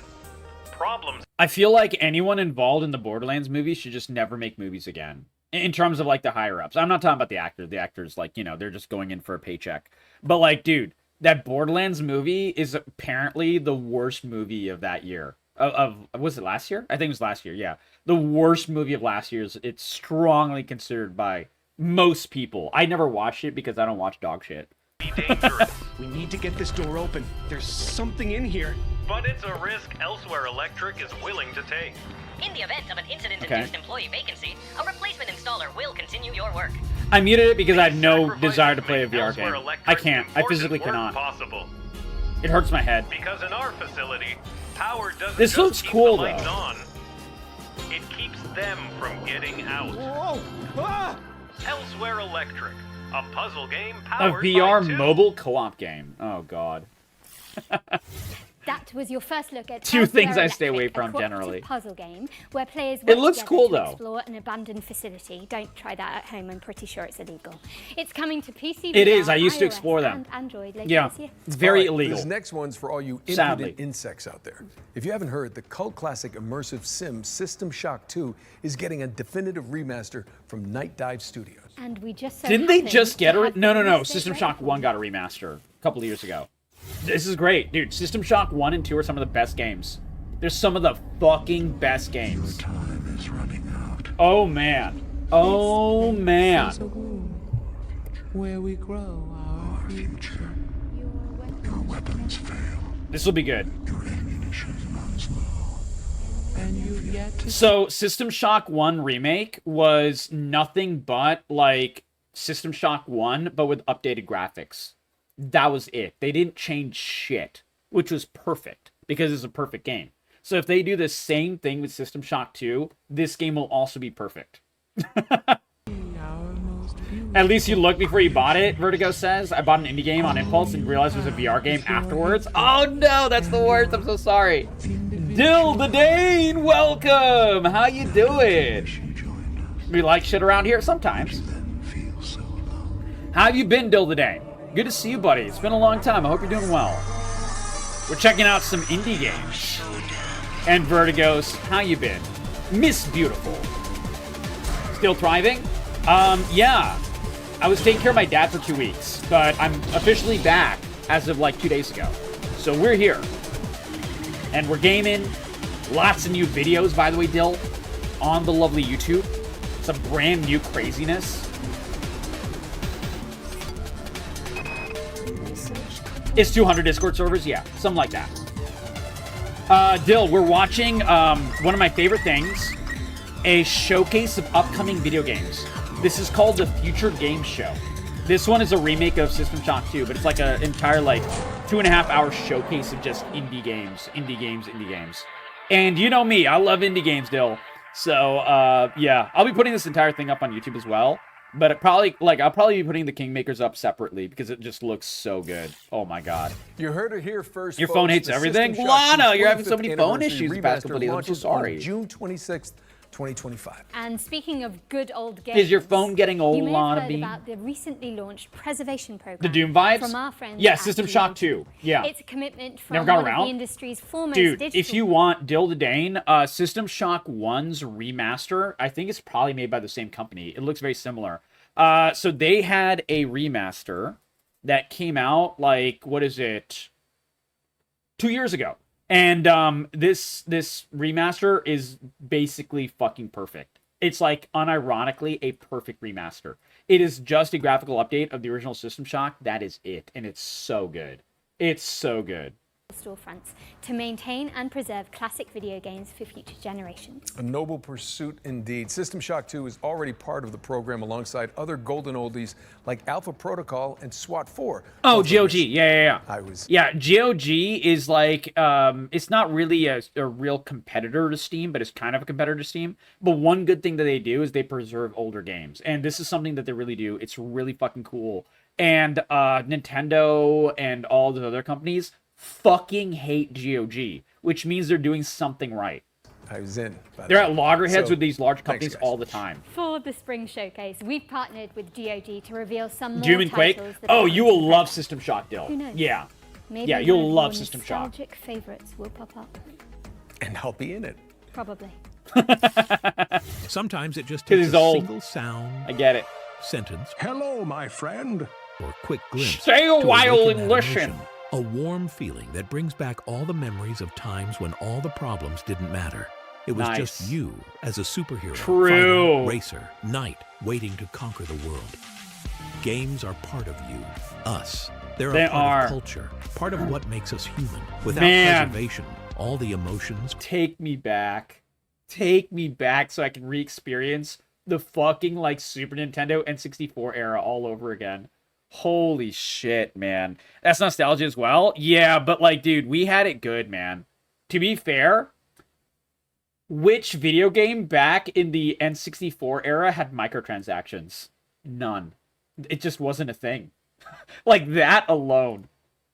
Problems. I feel like anyone involved in the Borderlands movies should just never make movies again. In terms of, like, the higher-ups. I'm not talking about the actor. The actors, like, you know, they're just going in for a paycheck. But, like, dude, that Borderlands movie is apparently the worst movie of that year. Was it last year? I think it was last year, yeah. The worst movie of last year. It's strongly considered by most people. I never watched it because I don't watch dog shit. We need to get this door open. There's something in here. But it's a risk Elsewhere Electric is willing to take. In the event of an incident-induced employee vacancy, a replacement installer will continue your work. I muted it because I have no desire to play a VR game. I can't. I physically cannot. Possible. It hurts my head. Because in our facility, power doesn't This just looks keep cool, the lights though. on. It keeps them from getting out. Whoa! Ah! Elsewhere Electric, a puzzle game A powered VR by two. mobile co-op game. Oh, God. That was your first look at Two things Elsewhere I stay away Electric, from a cooperative generally. puzzle game where players It work looks together cool, to though. explore an abandoned facility. Don't try that at home. I'm pretty sure it's illegal. It's coming to PC. It is. VR, I used to iOS, explore them. And Android later Yeah, this year. it's very All right, illegal. This next one's for all you Sadly. impudent insects out there. If you haven't heard, the cult classic immersive sim System Shock 2 is getting a definitive remaster from Night Dive Studios. And we just Didn't they just get a... No. System Shock 1 got a remaster a couple of years ago. This is great. Dude, System Shock 1 and 2 are some of the best games. They're some of the fucking best games. Time is running out. Oh, man. Oh, man. Where we grow our future. Your weapons fail. This will be good. Your ammunition runs low. And you've yet to... So, System Shock 1 Remake was nothing but, like, System Shock 1, but with updated graphics. That was it. They didn't change shit, which was perfect, because it's a perfect game. So if they do the same thing with System Shock 2, this game will also be perfect. At least you looked before you bought it, Vertigo says. I bought an indie game on impulse and realized it was a VR game afterwards. Oh no, that's the worst. I'm so sorry. Dill the Dane, welcome. How you doing? We like shit around here sometimes. How have you been, Dill the Dane? Good to see you, buddy. It's been a long time. I hope you're doing well. We're checking out some indie games. And Vertigo's, how you been? Miss Beautiful. Still thriving? Yeah. I was taking care of my dad for 2 weeks, but I'm officially back as of like 2 days ago. So we're here. And we're gaming. Lots of new videos, by the way, Dill, on the lovely YouTube. Some brand new craziness. It's 200 Discord servers? Yeah, something like that. Dill, we're watching one of my favorite things, a showcase of upcoming video games. This is called the Future Games Show. This one is a remake of System Shock 2, but it's like an entire, like, 2.5 hour showcase of just indie games. And you know me, I love indie games, Dill. So, yeah, I'll be putting this entire thing up on YouTube as well. But I'll probably be putting the Kingmakers up separately because it just looks so good. Oh my god. You heard it here first. Your folks. phone hates The everything? System Shock Lana, you're 25th having so many phone anniversary issues the past couple of days. I'm so launches sorry. on June 26th, 2025. And speaking of good old games, Is your phone getting old, you may Lana have B? heard about the recently launched preservation program. The Doom vibes? From our friends Yeah, at System Doom. Shock 2. Yeah. It's a commitment from Never got one around? of the industry's foremost Dude, digital... if you want Dill the Dane, System Shock 1's remaster, I think it's probably made by the same company. It looks very similar. So they had a remaster that came out, like, what is it? 2 years ago. And this remaster is basically fucking perfect. It's like unironically a perfect remaster. It is just a graphical update of the original System Shock. That is it. And it's so good. It's so good. storefronts to maintain and preserve classic video games for future generations. A noble pursuit indeed. System Shock 2 is already part of the program alongside other golden oldies like Alpha Protocol and SWAT 4. Oh, GOG. Yeah. I was... Yeah, GOG is like, it's not really a real competitor to Steam, but it's kind of a competitor to Steam. But one good thing that they do is they preserve older games. And this is something that they really do. It's really fucking cool. And Nintendo and all the other companies fucking hate GOG, which means they're doing something right. I was in. They're at loggerheads with these large companies all the time. For the Spring Showcase, we've partnered with GOG to reveal some more Doom and Quake. titles that Oh, are you will love System Shock, Dill. Who knows? Yeah. Maybe Yeah, one you'll of love your System Shock. nostalgic favorites will pop up. And I'll be in it. Probably. Sometimes it just 'Cause takes he's a old. single sound, I get it. sentence, Hello, my friend. or quick glimpse. Stay a to while awaken and that listen. emotion. A warm feeling that brings back all the memories of times when all the problems didn't matter. It was Nice. just you as a superhero, True. fighter, racer, knight, waiting to conquer the world. Games are part of you, us. They're They a part are. of culture, part of what makes us human. Without Man. preservation, all the emotions. Take me back. Take me back so I can re-experience the fucking, like, Super Nintendo N64 era all over again. Holy shit, man. That's nostalgia as well? Yeah, but, like, dude, we had it good, man. To be fair, which video game back in the N64 era had microtransactions? None. It just wasn't a thing. Like, that alone.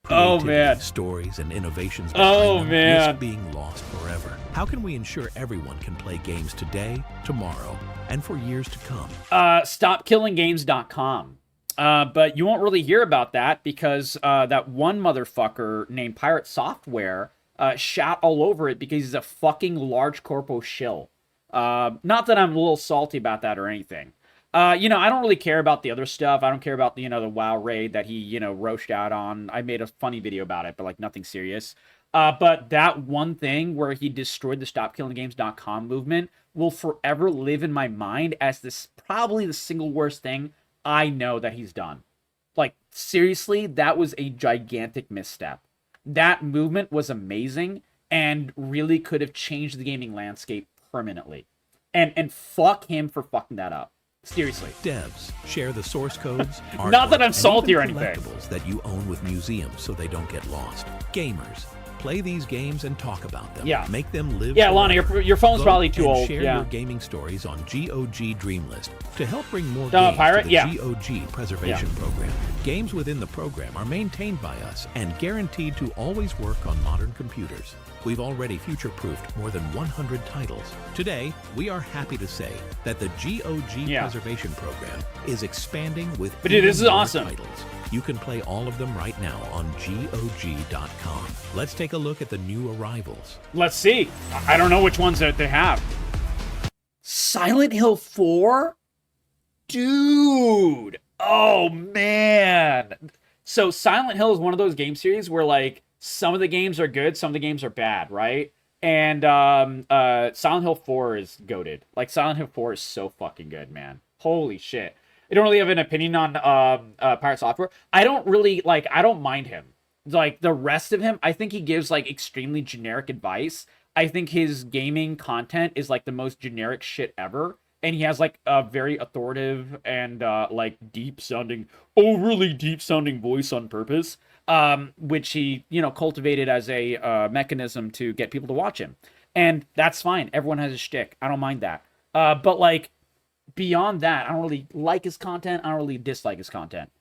Oh, Creativity, man. stories and innovations Oh, behind them man. risk being lost forever. How can we ensure everyone can play games today, tomorrow, and for years to come? StopKillingGames.com. But you won't really hear about that because that one motherfucker named Pirate Software shot all over it because he's a fucking large corpo shill. Not that I'm a little salty about that or anything. I don't really care about the other stuff. I don't care about the WoW raid that he, roached out on. I made a funny video about it, but like nothing serious. But that one thing where he destroyed the StopKillingGames.com movement will forever live in my mind as this probably the single worst thing I know that he's done. Like, seriously, that was a gigantic misstep. That movement was amazing and really could have changed the gaming landscape permanently. And fuck him for fucking that up. Seriously. Devs, share the source codes, Not that I'm artwork, salty or and even anything. collectibles that you own with museums so they don't get lost. Gamers, play these games and talk about them. Yeah. Make them live. Yeah, Lana, forever. your phone's Vote probably too and old. Share Yeah. your gaming stories on GOG Dreamlist to help bring more Dumb games Pirate? to the Yeah. GOG Preservation Program. Games within the program are maintained by us and guaranteed to always work on modern computers. We've already future-proofed more than 100 titles. Today, we are happy to say that the GOG Preservation Program is expanding with But dude, this even is more awesome. titles. You can play all of them right now on GOG.com. Let's take a look at the new arrivals. Let's see. I don't know which ones that they have. Silent Hill 4? Dude. Oh, man. So Silent Hill is one of those game series where, like, some of the games are good, some of the games are bad, right? And Silent Hill 4 is goated. Like, Silent Hill 4 is so fucking good, man. Holy shit. I don't really have an opinion on Pirate Software. I don't mind him. Like, the rest of him, I think he gives, like, extremely generic advice. I think his gaming content is, like, the most generic shit ever. And he has, like, a very authoritative and, like, overly deep-sounding voice on purpose. Which he, cultivated as a mechanism to get people to watch him. And that's fine. Everyone has a shtick. I don't mind that. But, like, beyond that, I don't really like his content. I don't really dislike his content.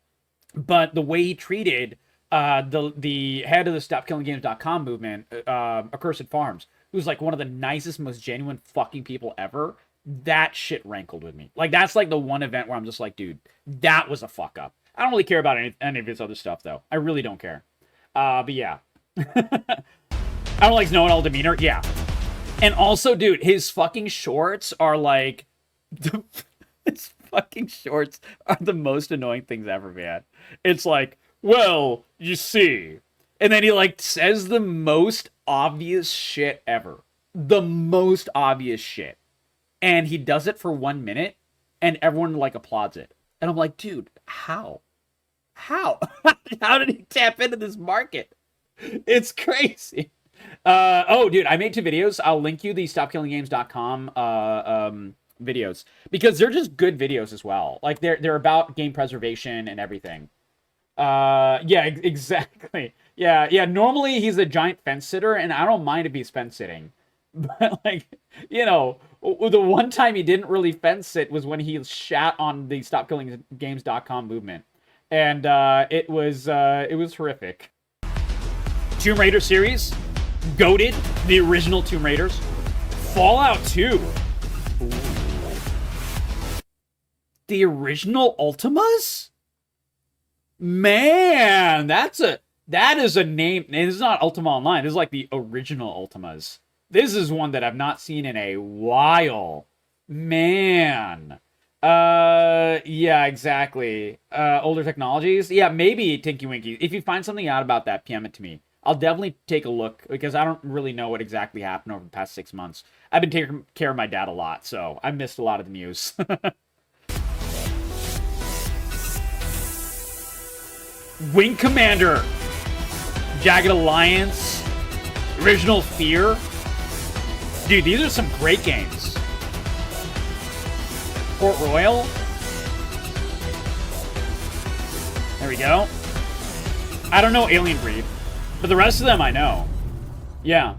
But the way he treated the head of the StopKillingGames.com movement, Accursed Farms, who's, like, one of the nicest, most genuine fucking people ever, that shit rankled with me. Like, that's, like, the one event where I'm just like, dude, that was a fuck up. I don't really care about any of his other stuff, though. I really don't care. But yeah. I don't like his know-it-all demeanor. Yeah. And also, dude, his fucking shorts are like... his fucking shorts are the most annoying things ever, man. It's like, well, you see. And then he, like, says the most obvious shit ever. The most obvious shit. And he does it for 1 minute, and everyone, like, applauds it. And I'm like, dude, how? How? How did he tap into this market? It's crazy. Dude, I made 2 videos. I'll link you the StopKillingGames.com videos because they're just good videos as well. Like they're about game preservation and everything. Exactly. Yeah. Normally he's a giant fence sitter, and I don't mind if he's fence sitting. But, like, the one time he didn't really fence sit was when he shat on the StopKillingGames.com movement. and it was horrific. Tomb Raider series, goated, the original Tomb Raiders. Fallout 2. Ooh. The original Ultimas? Man, that is a name. And it's not Ultima Online. This is like the original Ultimas. This is one that I've not seen in a while. Man. Yeah, exactly. Older technologies? Yeah, maybe Tinky Winky. If you find something out about that, PM it to me. I'll definitely take a look, because I don't really know what exactly happened over the past 6 months. I've been taking care of my dad a lot, so I missed a lot of the news. Wing Commander, Jagged Alliance, Original Fear. Dude, these are some great games. Port Royal. There we go. I don't know Alien Breed, but the rest of them I know. Yeah.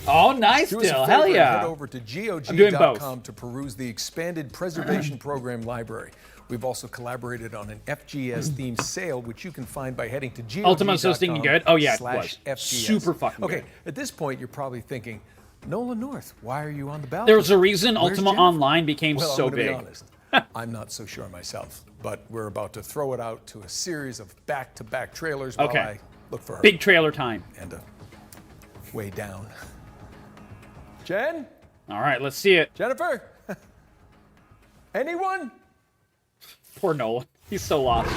Oh, nice, Dill. Hell yeah. Head over to I'm doing both. GOG.com to peruse the expanded preservation program library. We've also collaborated on an FGS-themed sale, which you can find by heading to GOG.com. Ultima so stinking good? Oh, yeah, it was. FGS. Super fucking good. Okay, at this point, you're probably thinking, Nolan North, why are you on the ballot? There was a reason Where's Ultima Jennifer? Online became well, so I'm gonna big. Be honest. I'm not so sure myself, but we're about to throw it out to a series of back-to-back trailers while I look for her. Big trailer time. And way down. Jen? All right, let's see it. Jennifer? Anyone? Poor Nolan. He's so lost.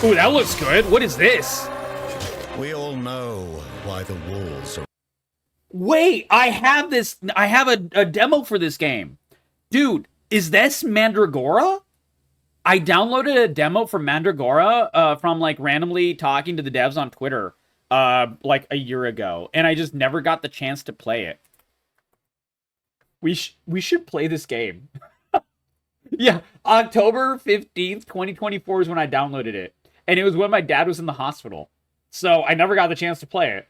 Ooh, that looks good. What is this? We all know why the walls are... Wait, I have this. I have a demo for this game. Dude, is this Mandragora? I downloaded a demo for Mandragora from like randomly talking to the devs on Twitter like a year ago, and I just never got the chance to play it. We should play this game. Yeah, October 15th, 2024 is when I downloaded it, and it was when my dad was in the hospital. So I never got the chance to play it,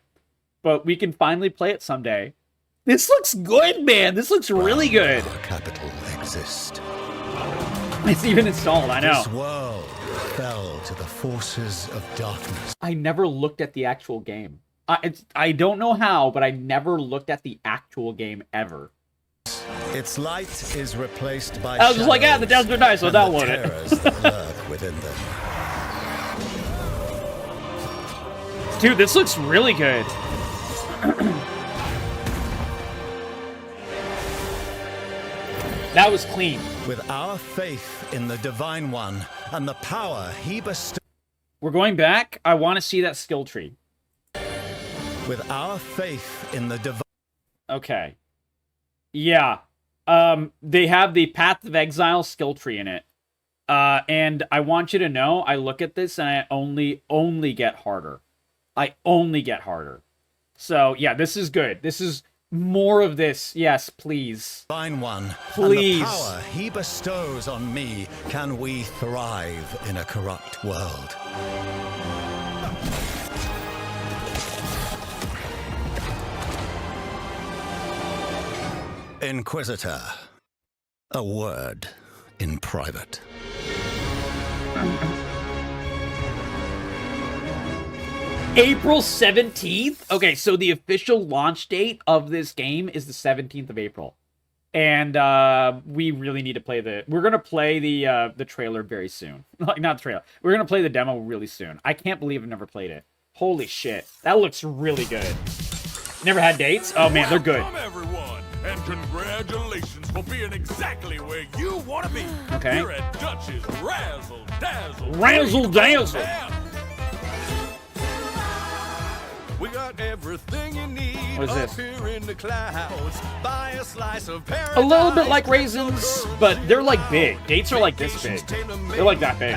but we can finally play it someday. This looks good, man. This looks really good. Capital exist. It's even installed, I know. This world fell to the forces of darkness. I never looked at the actual game. I don't know how, but I never looked at the actual game ever. Its light is replaced by I was just like, the devs are nice, I'll download it. that lurk within them. Dude, this looks really good. That was clean. With our faith in the Divine One and the power he bestows. We're going back. I want to see that skill tree. With our faith in the Divine... Okay. Yeah. They have the Path of Exile skill tree in it. And I want you to know, I look at this and I only get harder. I only get harder. So, yeah, this is good. This is more of this. Yes, please. Divine One, please. And the power he bestows on me, can we thrive in a corrupt world? Inquisitor, a word in private. April 17th? Okay, so the official launch date of this game is the 17th of April. And we really need to play we're going to play the trailer very soon. Like, not the trailer. We're going to play the demo really soon. I can't believe I've never played it. Holy shit. That looks really good. Never had dates? Oh man, they're good. Welcome everyone, and congratulations for being exactly where you want to be. Okay. Here at Dutch's Razzle Dazzle. Razzle Dazzle. We got everything you need. What is this? Up here in the clouds. Buy a slice of paradise. A little bit like raisins, but they're like big. Dates are like this big. They're like that big.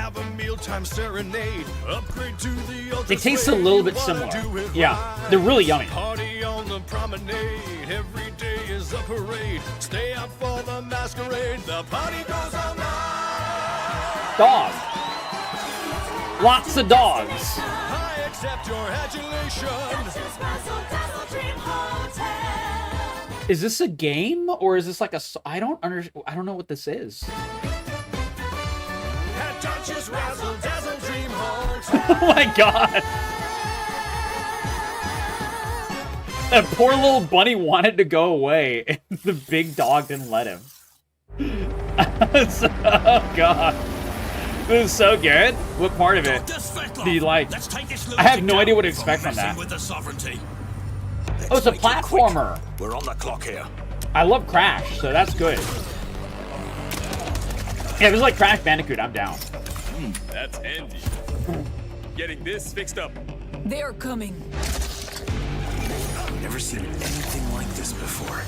They taste a little bit similar. Yeah, they're really yummy. Party on the promenade. Every day is a parade. Stay up for the masquerade. The party goes all night. Dog. Lots of dogs. I accept your adulation. Is this a game or is this like a? I don't know what this is. Oh my god! That poor little bunny wanted to go away, and the big dog didn't let him. Oh god. This is so good. What part of it do you like? I have no idea what to expect from that. Oh, it's a platformer. We're on the clock here. I love Crash, so that's good. Yeah, if it's like Crash Bandicoot, I'm down. That's handy. Getting this fixed up. They're coming. Never seen anything like this before.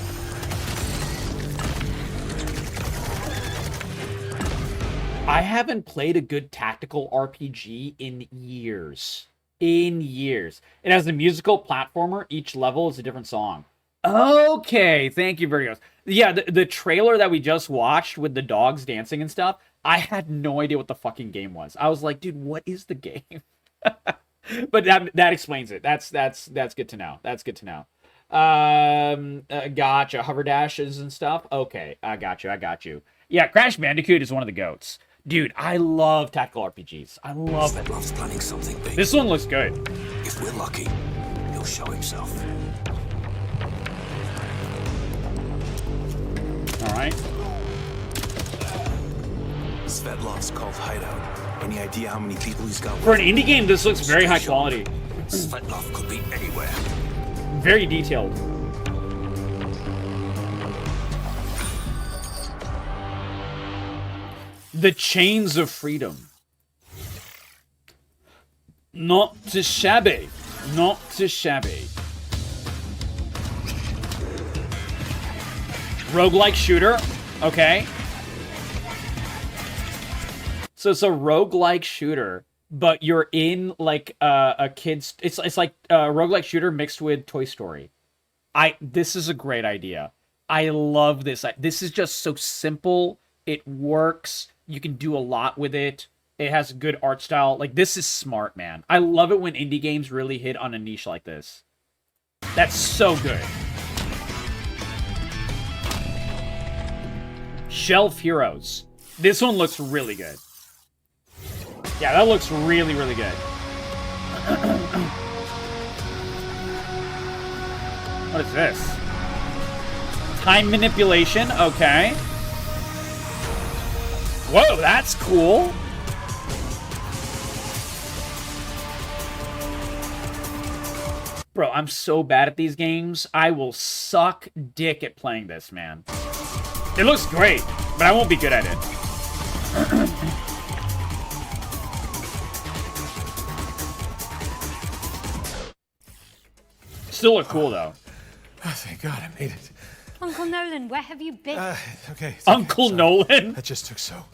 I haven't played a good tactical RPG in years. It has a musical platformer. Each level is a different song. Okay, thank you, Virgos. Yeah, the trailer that we just watched with the dogs dancing and stuff, I had no idea what the fucking game was. I was like, dude, what is the game? But that explains it. That's good to know. That's good to know. Gotcha. Hover dashes and stuff. Okay, I got you. Yeah, Crash Bandicoot is one of the goats. Dude, I love tactical RPGs. I love it. Love's planning something big. This one looks good. If we're lucky, he'll show himself. All right. Svetlov's called hideout. Any idea how many people he's got? For an indie game, this looks very high quality. Svetlov could be anywhere. Very detailed. The Chains of Freedom. Not too shabby. Not too shabby. Roguelike shooter. Okay. So it's a roguelike shooter, but you're in like a kid's... It's like a roguelike shooter mixed with Toy Story. This is a great idea. I love this. This is just so simple. It works. You can do a lot with it. It has a good art style. Like, this is smart, man. I love it when indie games really hit on a niche like this. That's so good. Shelf Heroes. This one looks really good. Yeah, that looks really, really good. What is this? Time manipulation. Okay. Whoa, that's cool. Bro, I'm so bad at these games. I will suck dick at playing this, man. It looks great, but I won't be good at it. Still look cool, though. Oh, thank God I made it. Uncle Nolan, where have you been? Okay. Uncle Nolan? That just took so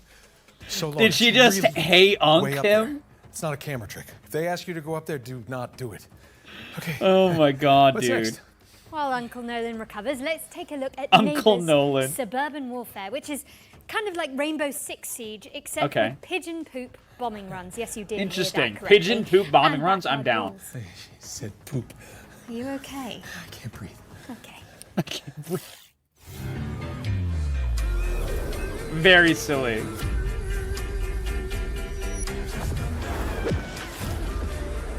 long. Did she just really hey unk way up him? there. It's not a camera trick. If they ask you to go up there, do not do it. Okay. Oh my God, What's dude. next? While Uncle Nolan recovers, let's take a look at Uncle Neighbours Nolan. Suburban Warfare, which is kind of like Rainbow Six Siege, except Okay. with pigeon poop bombing runs. Yes, you did. Interesting. Hear that correctly. Pigeon poop bombing And runs? I'm backyard down. walls. She said poop. Are you okay? I can't breathe. Okay. Very silly.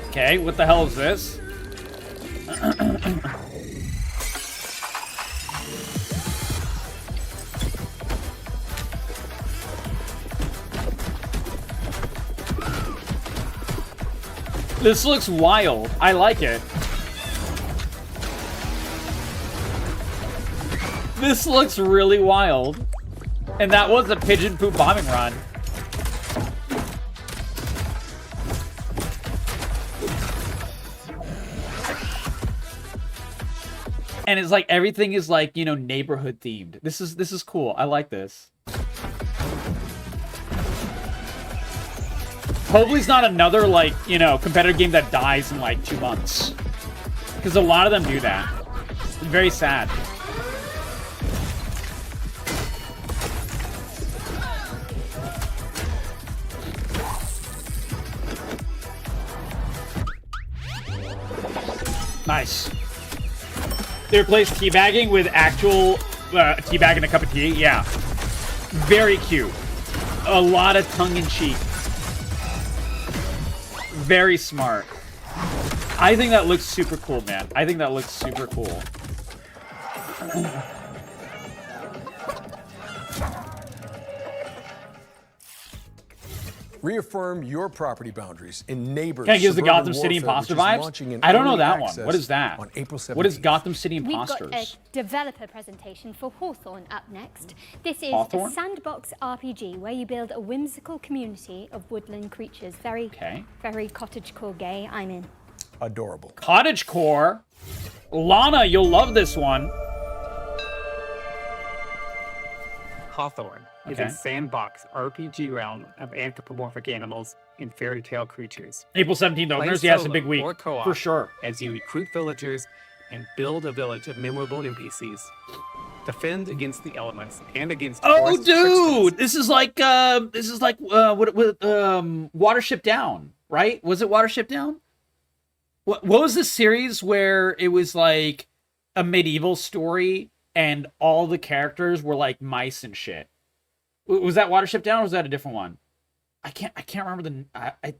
Okay, what the hell is this? This looks wild. I like it. This looks really wild. And that was a pigeon poop bombing run. And it's like everything is like, you know, neighborhood themed. This is cool. I like this. Hopefully it's not another, like, you know, competitive game that dies in like 2 months. Because a lot of them do that. It's very sad. Nice. They replaced teabagging with actual teabagging a cup of tea. Yeah. Very cute. A lot of tongue-in-cheek. Very smart. I think that looks super cool, man. I think that looks super cool. Reaffirm your property boundaries in neighbors. Kind of gives the Suburban Gotham City Warfare, Imposter which is vibes. launching in I don't know early that one. access What is that? on April 17th. What is Gotham City Imposters? We've got a developer presentation for Hawthorne up next. This is Hawthorne? a sandbox RPG where you build a whimsical community of woodland creatures. Very cottagecore gay. I'm in. Adorable. Cottagecore. Lana, you'll love this one. Hawthorne is a sandbox RPG realm of anthropomorphic animals and fairy tale creatures. April 17th openers. Play Yeah, it's a solo big week. or co-op For sure. As you recruit villagers and build a village of memorable NPCs. Defend against the elements and against Oh, forest dude! This is like Watership Down, right? Was it Watership Down? What was the series where it was like a medieval story and all the characters were like mice and shit? Was that Watership Down or was that a different one? I can't remember the. I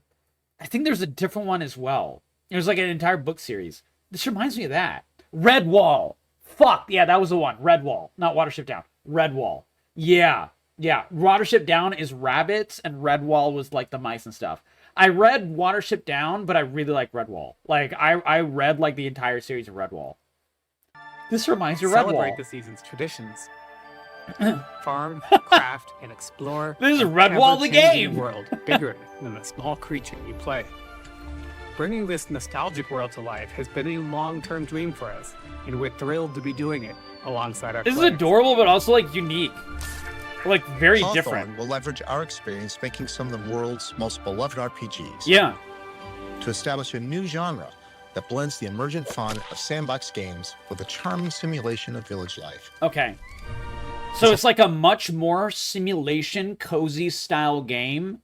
think there's a different one as well. It was like an entire book series. This reminds me of that. Redwall. Fuck yeah, that was the one. Redwall, not Watership Down. Redwall. Yeah. Watership Down is rabbits, and Redwall was like the mice and stuff. I read Watership Down, but I really like Redwall. Like I read like the entire series of Redwall. This reminds me of Redwall. Celebrate the season's traditions. Farm, craft, and explore. This is Redwall the game. World bigger than the small creature you play. Bringing this nostalgic world to life has been a long-term dream for us, and we're thrilled to be doing it alongside our This is players. adorable, but also like unique, like very Hawthorne different. will leverage our experience making some of the world's most beloved RPGs. Yeah. To establish a new genre that blends the emergent fun of sandbox games with a charming simulation of village life. Okay. So it's like a much more simulation, cozy style game,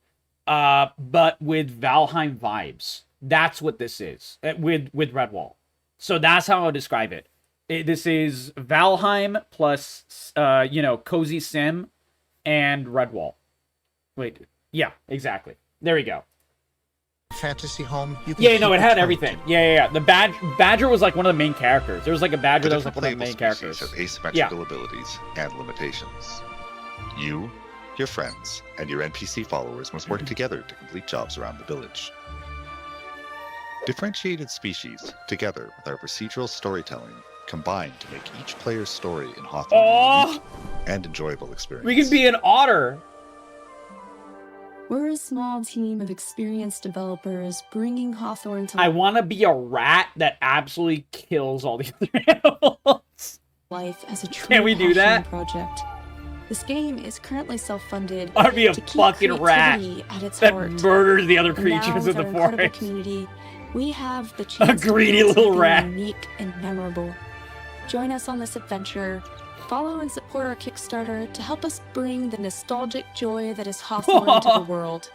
but with Valheim vibes. That's what this is with Redwall. So that's how I would describe it. This is Valheim plus, cozy sim and Redwall. Wait, yeah, exactly. There we go. Fantasy home. You can Yeah, no, it had return everything. Yeah. The Badger was like one of the main characters. There was like a Badger that was like one of the main playable characters. species have asymmetrical abilities and limitations. You, your friends, and your NPC followers must work together to complete jobs around the village. Differentiated species, together with our procedural storytelling, combine to make each player's story in Hawthorne a unique and enjoyable experience. We can be an otter. We're a small team of experienced developers bringing Hawthorne to I want to be a rat that absolutely kills all the other animals. life as a true Can we do that? project. This game is currently self-funded. I'd be a to keep fucking rat creativity at its that heart. murders the other And now, creatures with in the our incredible forest. community, we have the chance greedy to build little something rat. unique and memorable. Join us on this adventure. Follow and support our Kickstarter to help us bring the nostalgic joy that is Hawthorne to the world.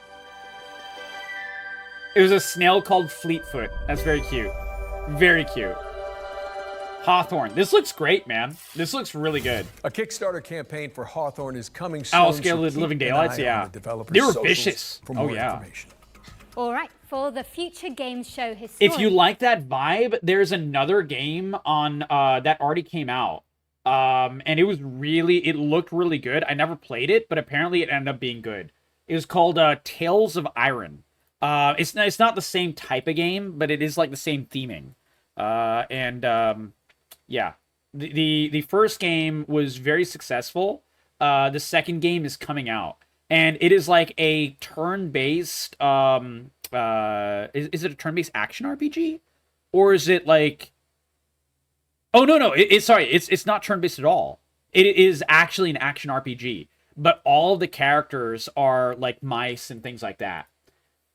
It was a snail called Fleetfoot. That's very cute. Very cute. Hawthorne. This looks great, man. This looks really good. A Kickstarter campaign for Hawthorne is coming soon. Oh, Scale of keep Living an Daylights, eye on yeah. the developers' They were socials vicious. For more Oh, yeah. information. All right, for the Future Games Show historian. If you like that vibe, there's another game on that already came out. And it looked really good. I never played it, but apparently it ended up being good. It was called Tales of Iron. It's not the same type of game, but it is like the same theming. Yeah. The first game was very successful. The second game is coming out. And it is like a turn-based, is it a turn-based action RPG? Or is it like... Oh, no, it's not turn-based at all. It is actually an action RPG. But all of the characters are like mice and things like that.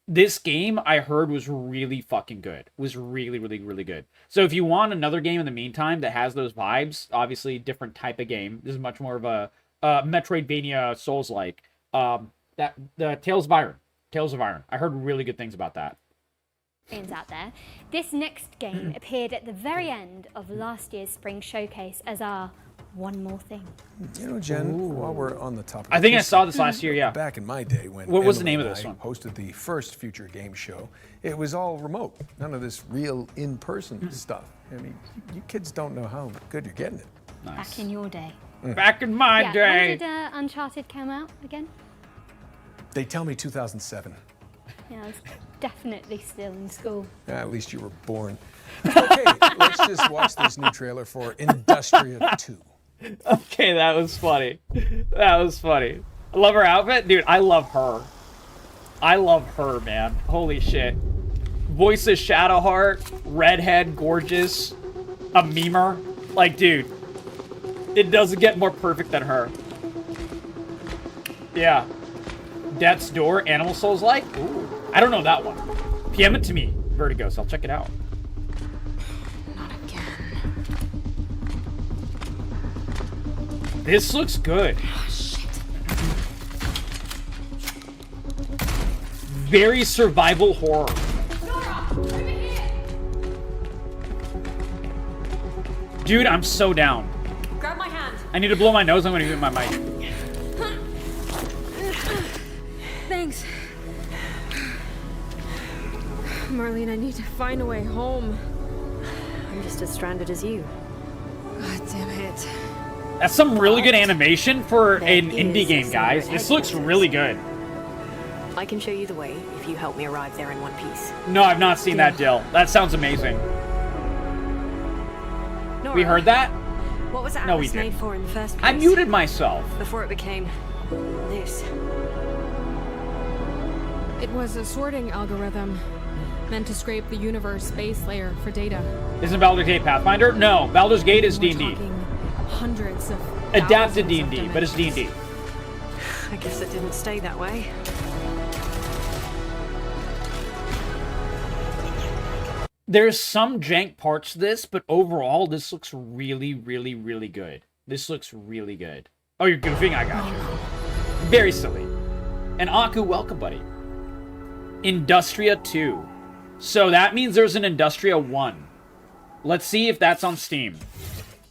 This game, I heard, was really fucking good. Was really, really, really good. So if you want another game in the meantime that has those vibes, obviously different type of game. This is much more of a Metroidvania Souls-like. The Tales of Iron. I heard really good things about that. out there, this next game appeared at the very end of last year's spring showcase as our one more thing. You know, Jen, while we're on the topic, I think I saw this last year, yeah. Back in my day when what was the Emily name of and this I one? hosted the first Future Game Show, it was all remote. None of this real in-person stuff. I mean, you kids don't know how good you're getting it. Nice. Back in your day. Back in my day. When did Uncharted come out again? They tell me 2007. Yeah, I was definitely still in school. At least you were born. Okay, let's just watch this new trailer for Industria 2. Okay, that was funny. That was funny. I love her outfit. Dude, I love her. I love her, man. Holy shit. Voice of Shadowheart, redhead, gorgeous, a memer. Like, dude, it doesn't get more perfect than her. Yeah. Death's Door, Animal Souls like? Ooh. I don't know that one. PM it to me, Vertigo, so I'll check it out. Not again. This looks good. Oh, shit. Very survival horror. Nora, over here. Dude, I'm so down. Grab my hand. I need to blow my nose. I'm gonna mute my mic. Thanks. Marlene, I need to find a way home. I'm just as stranded as you. God damn it. That's some really good animation for an indie game, guys. This looks really good. I can show you the way if you help me arrive there in one piece. No, I've not seen that, Dill. That sounds amazing. Nora, We heard that? What was No, we Atlas made didn't. for in the first place? I muted myself. Before it became this. It was a sorting algorithm meant to scrape the universe base layer for data. Isn't Baldur's Gate Pathfinder? No, Baldur's Gate is D&D. Hundreds of Adapted D&D, but it's D&D. I guess it didn't stay that way. There's some jank parts to this, but overall, this looks really, really, really good. This looks really good. Oh, you're goofing? I got you. Very silly. And Aku, welcome, buddy. Industria 2. So that means there's an Industria 1. Let's see if that's on Steam.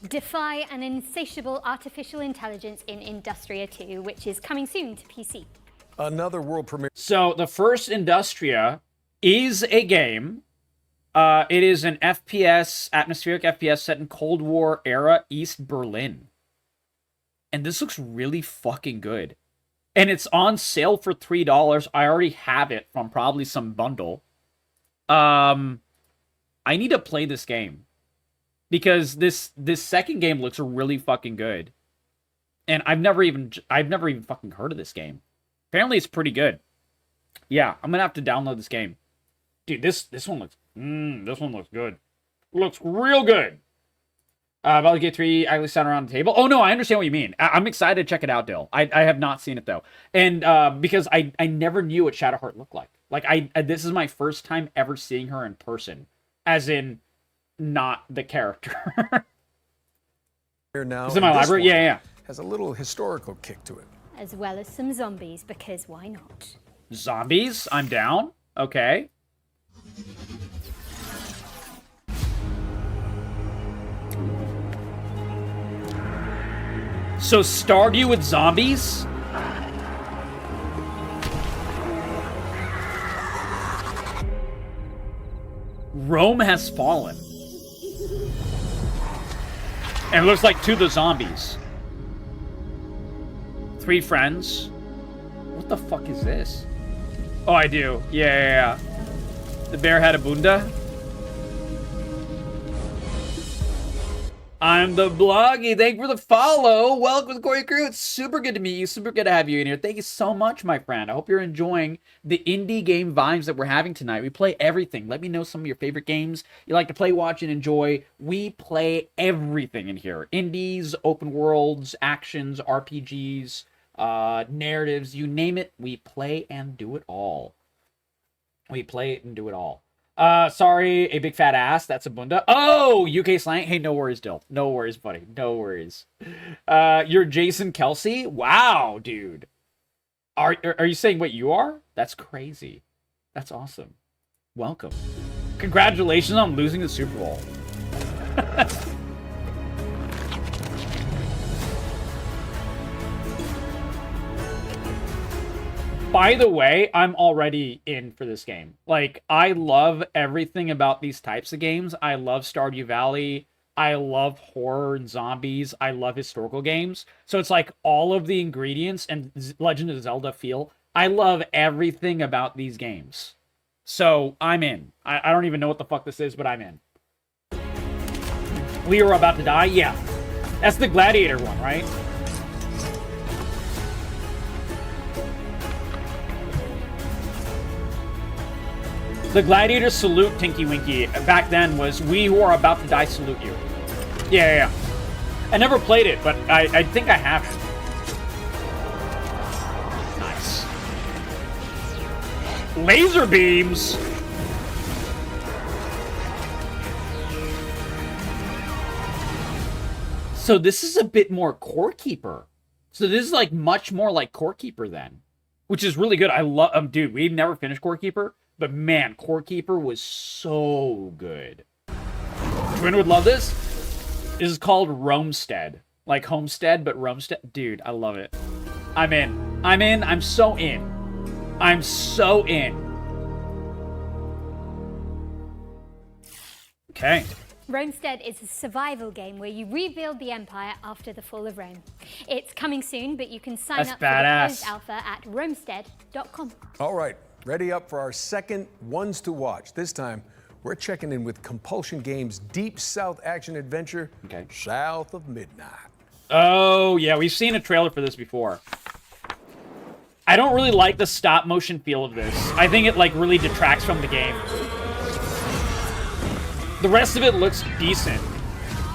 Defy an insatiable artificial intelligence in Industria 2, which is coming soon to PC. Another world premiere. So the first Industria is a game. It is an FPS, atmospheric FPS set in Cold War era East Berlin. And this looks really fucking good. And it's on sale for $3. I already have it from probably some bundle. I need to play this game. Because this second game looks really fucking good. And I've never even fucking heard of this game. Apparently it's pretty good. Yeah, I'm gonna have to download this game. Dude, this one looks good. Looks real good. Baldur's Gate 3 actually sat around the table. Oh no, I understand what you mean. I'm excited to check it out, Dill. I have not seen it though. And because I never knew what Shadowheart looked like. Like this is my first time ever seeing her in person. As in not the character. Here now, is it my library? Yeah. Has a little historical kick to it. As well as some zombies, because why not? Zombies? I'm down. Okay. So Stardew with zombies? Rome has fallen. And it looks like to the zombies. 3 friends. What the fuck is this? Oh, I do. Yeah. The bear had a bunda. I'm the Bloggy. Thank you for the follow. Welcome to the Corey Crew. It's super good to meet you. Super good to have you in here. Thank you so much, my friend. I hope you're enjoying the indie game vibes that we're having tonight. We play everything. Let me know some of your favorite games you like to play, watch, and enjoy. We play everything in here. Indies, open worlds, actions, RPGs, narratives, you name it. We play and do it all. We play it and do it all. Sorry, a big fat ass. That's a bunda. Oh, UK slang. Hey, no worries, Dill. No worries, buddy. No worries. You're Jason Kelsey? Wow, dude. Are you saying what you are? That's crazy. That's awesome. Welcome. Congratulations on losing the Super Bowl. By the way, I'm already in for this game. Like, I love everything about these types of games. I love Stardew Valley. I love horror and zombies. I love historical games. So it's like all of the ingredients and Legend of Zelda feel. I love everything about these games. So I'm in. I don't even know what the fuck this is, but I'm in. We Are About to Die? Yeah. That's the Gladiator one, right? The Gladiator salute, Tinky Winky, back then was We Who Are About to Die salute you. Yeah. I never played it, but I think I have it. Nice. Laser beams! So this is a bit more Core Keeper. So this is like much more like Core Keeper then. Which is really good. I love, dude, we've never finished Core Keeper. But man, Core Keeper was so good. Twin would love this. This is called Roamstead. Like Homestead, but Roamstead. Dude, I love it. I'm in. I'm in. I'm so in. I'm so in. Okay. Roamstead is a survival game where you rebuild the empire after the fall of Rome. It's coming soon, but you can sign up for the closed alpha at roamstead.com. All right. Ready up for our second Ones to Watch. This time, we're checking in with Compulsion Games' Deep South action adventure, South of Midnight. Oh, yeah, we've seen a trailer for this before. I don't really like the stop motion feel of this. I think it, like, really detracts from the game. The rest of it looks decent.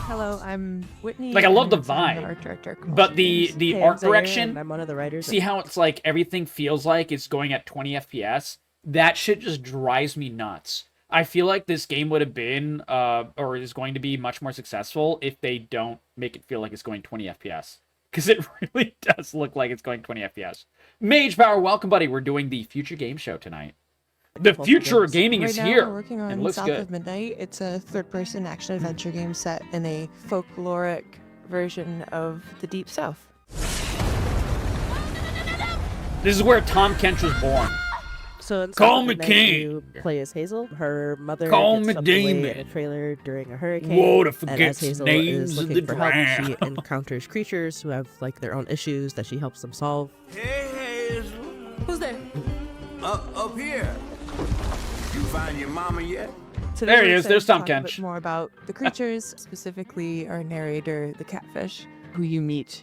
Hello, I'm Whitney. Like, I love the I'm vibe, art director, but the Hey, art I'm Zaire, direction, and I'm one of the writers. see how it's like everything feels like it's going at 20 FPS? That shit just drives me nuts. I feel like this game would have been, or is going to be much more successful if they don't make it feel like it's going 20 FPS. Because it really does look like it's going 20 FPS. Mage Power, welcome, buddy. We're doing the Future Game Show tonight. The future of gaming is right now, here. We're working on It looks South good. of Midnight. It's a third-person action-adventure game set in a folkloric version of the Deep South. This is where Tom Kench was born. So in Call South of me Midnight, king. you play as Hazel. Her mother Call gets me swept away demon. in a trailer during a hurricane. Whoa, to and forget as Hazel names is of looking the for help, she drowned. encounters creatures who have like their own issues that she helps them solve. Hey, Hazel. Who's there? Up here. You find your mama yet? So There he we're is. There's excited to Tom talk a Kench. bit more about the creatures, specifically our narrator, the catfish, who you meet,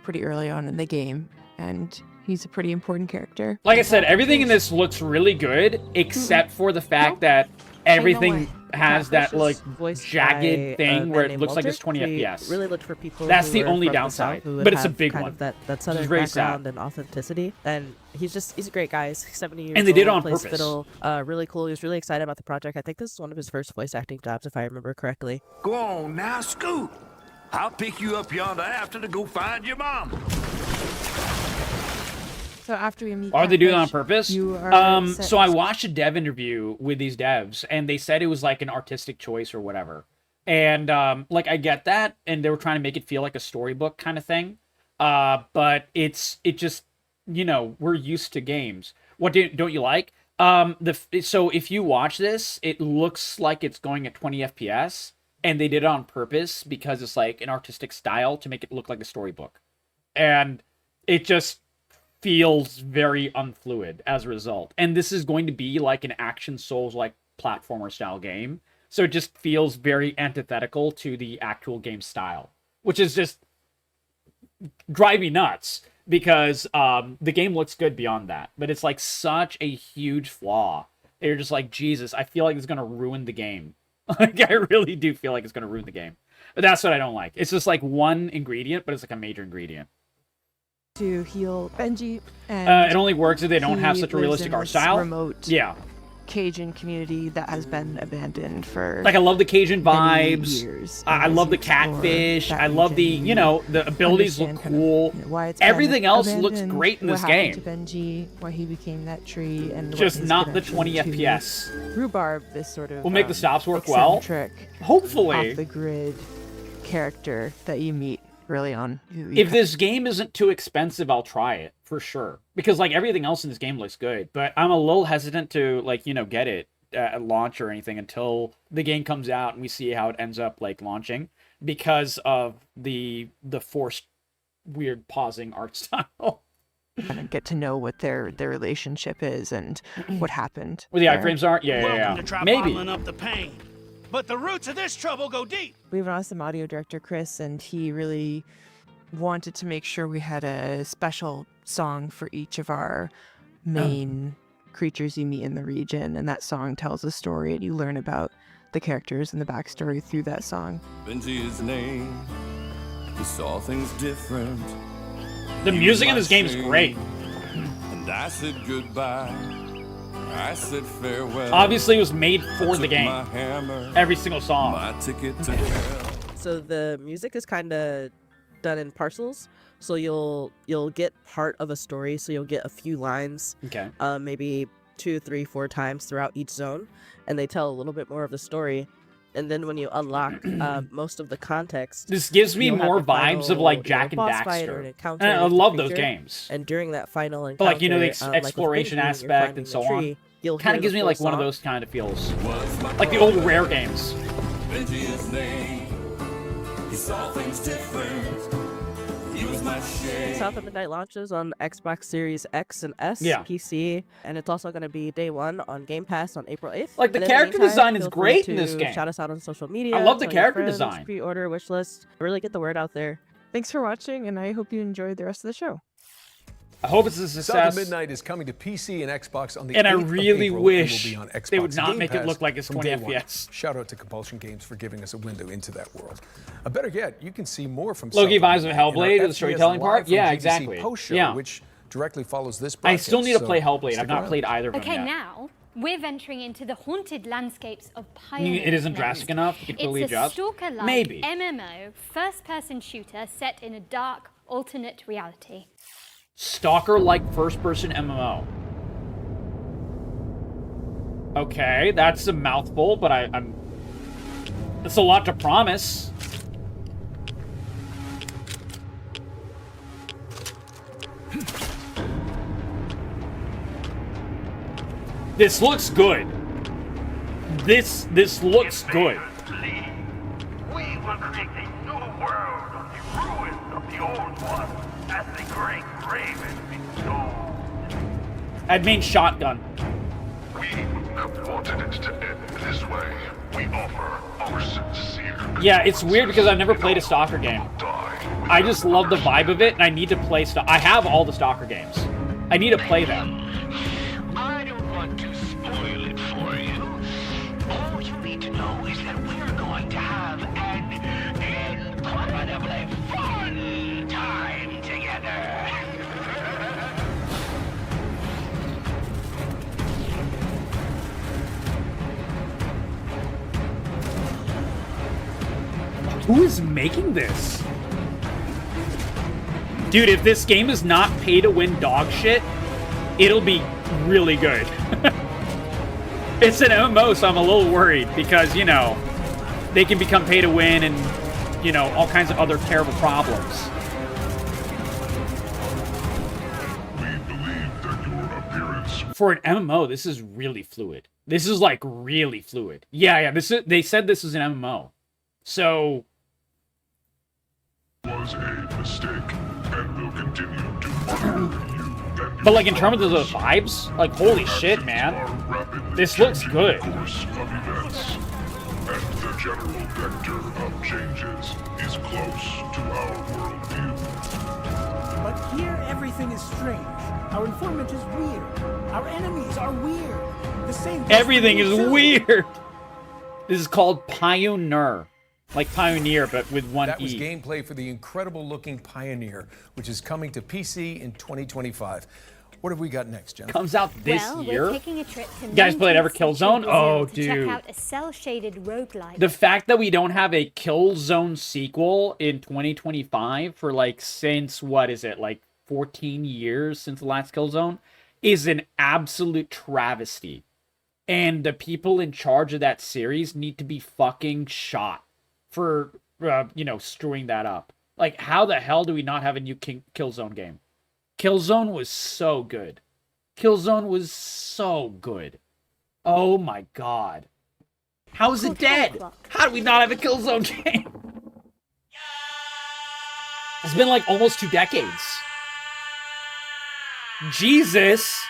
pretty early on in the game, and he's a pretty important character. Like I said, everything in this looks really good, except for the fact that everything has that like jagged thing where it looks like it's 20 FPS. Really looked for people. That's who the were only from the South downside, who would but it's a have big kind one. of that Which southern is very background sad. and authenticity, and he's a great guy. He's 70 years And they did it old, on plays purpose. Fiddle. Really cool. He was really excited about the project. I think this is one of his first voice acting jobs, if I remember correctly. Go on now, scoot. I'll pick you up yonder after to go find your mom. So after we meet, Are they doing it on Catfish, purpose? you are set So I watched a dev interview with these devs, and they said it was like an artistic choice or whatever. And like I get that, and they were trying to make it feel like a storybook kind of thing. But it just, we're used to games. What don't you like? So if you watch this, it looks like it's going at 20 FPS, and they did it on purpose because it's like an artistic style to make it look like a storybook, and it just feels very unfluid as a result. And this is going to be like an action Souls-like platformer style game. So it just feels very antithetical to the actual game style, which is just drive me nuts because the game looks good beyond that. But it's like such a huge flaw. You're just like, Jesus, I feel like it's going to ruin the game. Like, I really do feel like it's going to ruin the game. But that's what I don't like. It's just like one ingredient, but it's like a major ingredient. to heal Benji. And it only works if they don't have he such a lives realistic in art this style. Remote Cajun community that has been abandoned for Like, I love the Cajun many vibes. years. I And love as the you explore catfish. that I love the, region, the abilities look understand cool. kind of, why it's been Everything else looks abandoned, great in what this happened game. to Benji, why he became that tree, and what Just his not the connection 20 to FPS. Rhubarb, this sort of will make the stops work well. Hopefully, off the grid character that you meet early on. If this game isn't too expensive, I'll try it for sure, because like everything else in this game looks good. But I'm a little hesitant to like get it at launch or anything until the game comes out and we see how it ends up like launching, because of the forced weird pausing art style. Kind of get to know what their relationship is and what happened. Where the iframes are? Yeah. Welcome to try Maybe. bottling up the pain. But the roots of this trouble go deep. We have an awesome audio director, Chris, and he really wanted to make sure we had a special song for each of our main creatures you meet in the region, and that song tells a story, and you learn about the characters and the backstory through that song. Benji his name. He saw things different. The music in this game is great. And I said goodbye. I said farewell. Obviously, it was made for the game. Every single song. My ticket to hell. So the music is kind of done in parcels. So you'll get part of a story. So you'll get a few lines. Okay. Maybe 2, 3, 4 times throughout each zone, and they tell a little bit more of the story. And then when you unlock most of the context, this gives me more vibes of like Jack and Daxter. And I love those games. And during that final encounter, but like the exploration aspect and so on, kind of gives me like one of those kind of feels, like the old Rare games. Benji's name. He saw things different. He was my shade. South of Midnight launches on Xbox Series X and S, PC, and it's also going to be day 1 on Game Pass on April 8th. Like the character design is great in this game. Shout us out on social media. I love the character design. Pre-order, wish list. Really get the word out there. Thanks for watching, and I hope you enjoyed the rest of the show. I hope it's a success. South of Midnight is coming to PC and Xbox on the 8th and I of really April, wish and will be on Xbox they would not Game make it Pass look like it's from 20 day one. FPS. Shout out to Compulsion Games for giving us a window into that world. Better yet, you can see more from Loki South vibes of Hellblade with the storytelling part. Yeah, exactly. Post-show, which directly follows this. I still need to play Hellblade. I've not played either of them Okay, yet. now we're venturing into the haunted landscapes of Pioneer. It isn't drastic enough. You can believe It's a stalker-like Maybe. MMO, first-person shooter set in a dark, alternate reality. Stalker-like first-person MMO. Okay, that's a mouthful, but I'm. It's a lot to promise. This looks good. This looks good. We will create a new world on the ruins of the old one, as the great raven bestowed. I'd mean shotgun. We have wanted it to end this way. We offer our sincere. Yeah, it's weird because I've never played a Stalker game. I just love the vibe of it, and I need to play I have all the Stalker games. I need to play them. I don't want to spoil it for you. All you need to know is that we're going to have an incredibly fun time together. Who is making this? Dude, if this game is not pay-to-win dog shit, it'll be really good. It's an MMO, so I'm a little worried because, you know, they can become pay-to-win and, you know, all kinds of other terrible problems. For an MMO, this is really fluid. This is, like, really fluid. Yeah, they said this is an MMO. So... was a mistake and will continue to monitor you. But like in terms of the vibes, like holy shit, man. This looks good. Course of events, and the general vector of changes is close to our worldview. But here everything is strange. Our informant is weird. Our enemies are weird. The same. Everything is weird. This is called Pioneer. Like Pioneer, but with one E. That was gameplay for the incredible-looking Pioneer, which is coming to PC in 2025. What have we got next, Jennifer? Comes out this year? We're taking a trip to you guys played ever Killzone? Oh, to dude. check out a cell-shaded roguelike. The fact that we don't have a Killzone sequel in 2025 for like since, what is it, like 14 years since the last Killzone is an absolute travesty. And the people in charge of that series need to be fucking shot for, you know, screwing that up. Like, how the hell do we not have a new Killzone game? Killzone was so good. Killzone was so good. Oh my god. How is it dead? How do we not have a Killzone game? It's been like almost 2 decades. Jesus.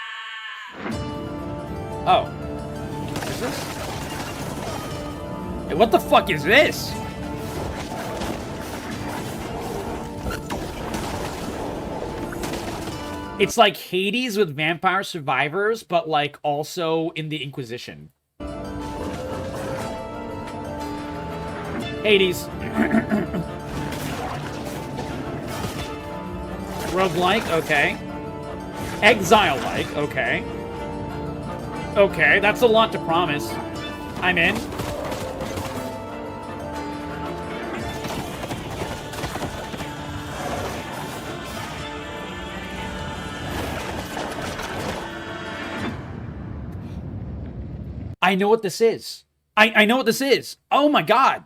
Oh. What is this? Hey, what the fuck is this? It's like Hades with vampire survivors, but like also in the Inquisition. Hades. Roguelike, okay. Exile-like, okay. Okay, that's a lot to promise. I'm in. I know what this is. I know what this is. Oh my god.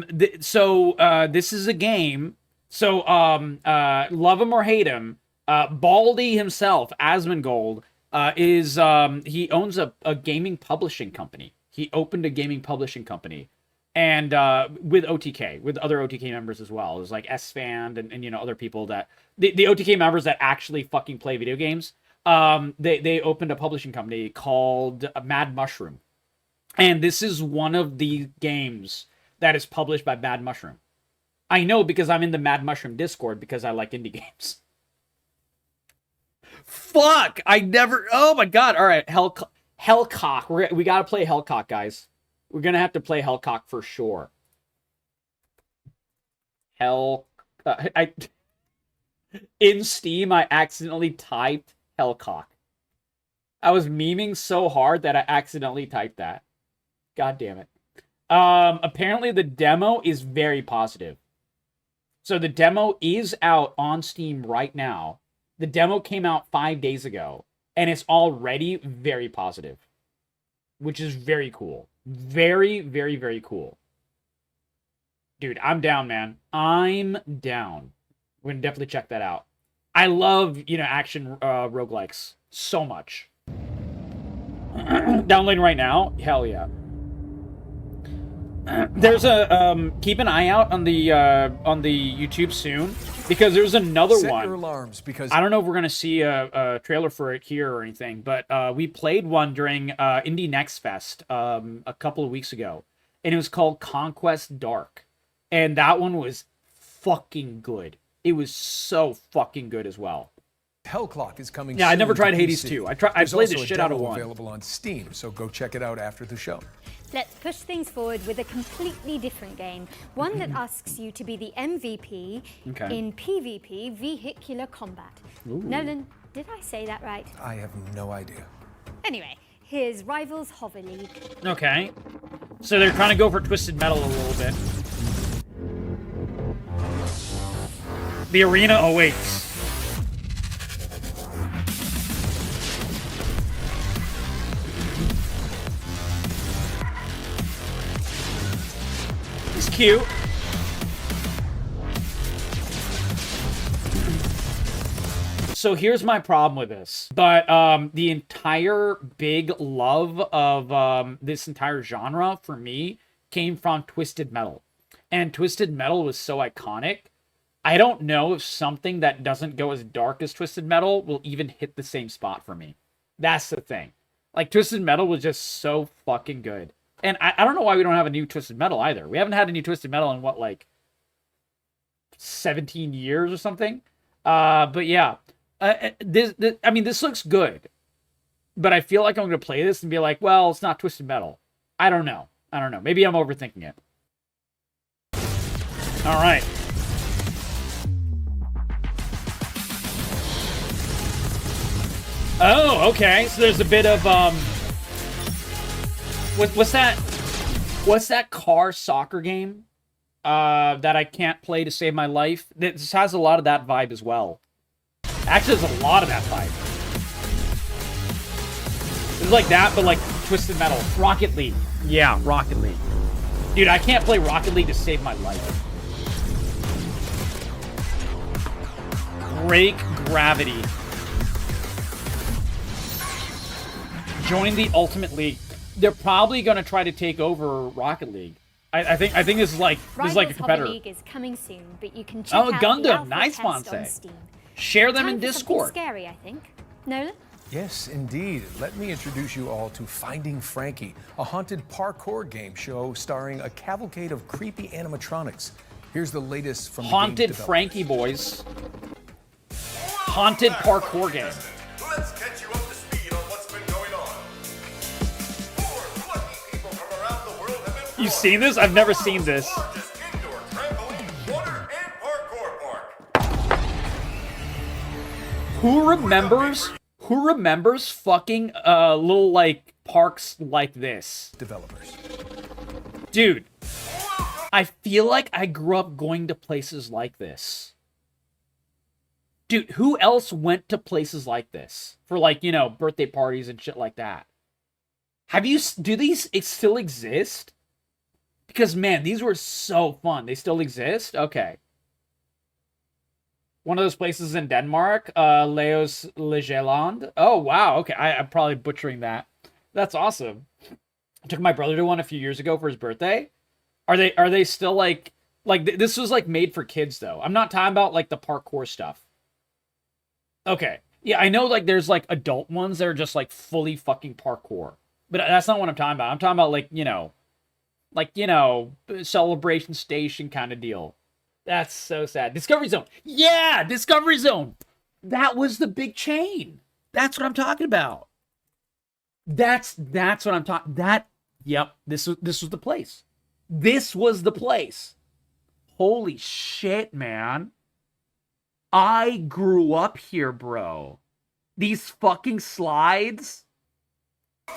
This is a game. So, love him or hate him, Baldy himself, Asmongold, he owns a gaming publishing company. He opened a gaming publishing company. And with OTK, with other OTK members as well. There's like S-Fan and you know, other people that... The OTK members that actually fucking play video games. They opened a publishing company called Mad Mushroom. And this is one of the games that is published by Mad Mushroom. I know because I'm in the Mad Mushroom Discord because I like indie games. Fuck! I never... Oh my god. All right. Hellcock. We gotta play Hellcock, guys. We're gonna have to play Hellcock for sure. In Steam, I accidentally typed Hellcock. I was memeing so hard that I accidentally typed that. God damn it. Apparently the demo is very positive. So the demo is out on Steam right now. The demo came out 5 days ago, and it's already very positive, which is very cool. Very, very, very cool. Dude, I'm down, man. I'm down. We're gonna definitely check that out. I love, you know, action roguelikes so much. Downloading right now? Hell yeah. There's a keep an eye out on the YouTube soon because there's another Set one. Your alarms because I don't know if we're gonna see a trailer for it here or anything, but we played one during Indie Next Fest a couple of weeks ago, and it was called Conquest Dark, and that one was fucking good. It was so fucking good as well. Hellclock is coming. Yeah, I never soon tried to Hades PC. 2. I played There's the also shit a out of demo 1. Available on Steam, so go check it out after the show. Let's push things forward with a completely different game. One that asks you to be the MVP in PvP vehicular combat. Ooh. Nolan, did I say that right? I have no idea. Anyway, here's Rivals Hover League. Okay. So they're trying to go for Twisted Metal a little bit. The arena awaits. He's cute. So here's my problem with this. But the entire big love of this entire genre for me came from Twisted Metal. And Twisted Metal was so iconic. I don't know if something that doesn't go as dark as Twisted Metal will even hit the same spot for me. That's the thing. Like, Twisted Metal was just so fucking good. And I don't know why we don't have a new Twisted Metal either. We haven't had a new Twisted Metal in, what, like, 17 years or something? But yeah. I mean, this looks good. But I feel like I'm going to play this and be like, well, it's not Twisted Metal. I don't know. Maybe I'm overthinking it. All right. Oh, okay. So there's a bit of what's that car soccer game that I can't play to save my life? This has a lot of that vibe as well. Actually, there's a lot of that vibe. It's like that, but like Twisted Metal. Rocket League. Yeah, Rocket League. Dude, I can't play Rocket League to save my life. Break gravity. Join the Ultimate League. They're probably gonna try to take over Rocket League. I think this is like a competitor. League is coming soon, but you can check out Gundam, the alpha nice test on Monse. Steam. Share them Time in for something Discord. Scary, I think. Nolan? Yes, indeed. Let me introduce you all to Finding Frankie, a haunted parkour game show starring a cavalcade of creepy animatronics. Here's the latest from Haunted the game's Frankie, boys. Haunted parkour game. Let's catch you up to speed on what's been going on. 4 lucky people from around the world have been You seen this? I've never seen this. largest indoor trampoline, water, and parkour park. Who remembers fucking little like parks like this? Developers. Dude, I feel like I grew up going to places like this. Dude, who else went to places like this for like, you know, birthday parties and shit like that? Do these still exist? Because man, these were so fun. They still exist? Okay. One of those places in Denmark, Leos Legeland. Oh, wow. Okay, I'm probably butchering that. That's awesome. I took my brother to one a few years ago for his birthday. Are they still like this was like made for kids though? I'm not talking about like the parkour stuff. Okay. Yeah, I know like there's like adult ones that are just like fully fucking parkour. But that's not what I'm talking about. I'm talking about like, you know, Celebration Station kind of deal. That's so sad. Discovery Zone. Yeah, Discovery Zone. That was the big chain. That's what I'm talking about. That's what I'm talking. Yep, this was the place. This was the place. Holy shit, man. I grew up here, bro. These fucking slides. All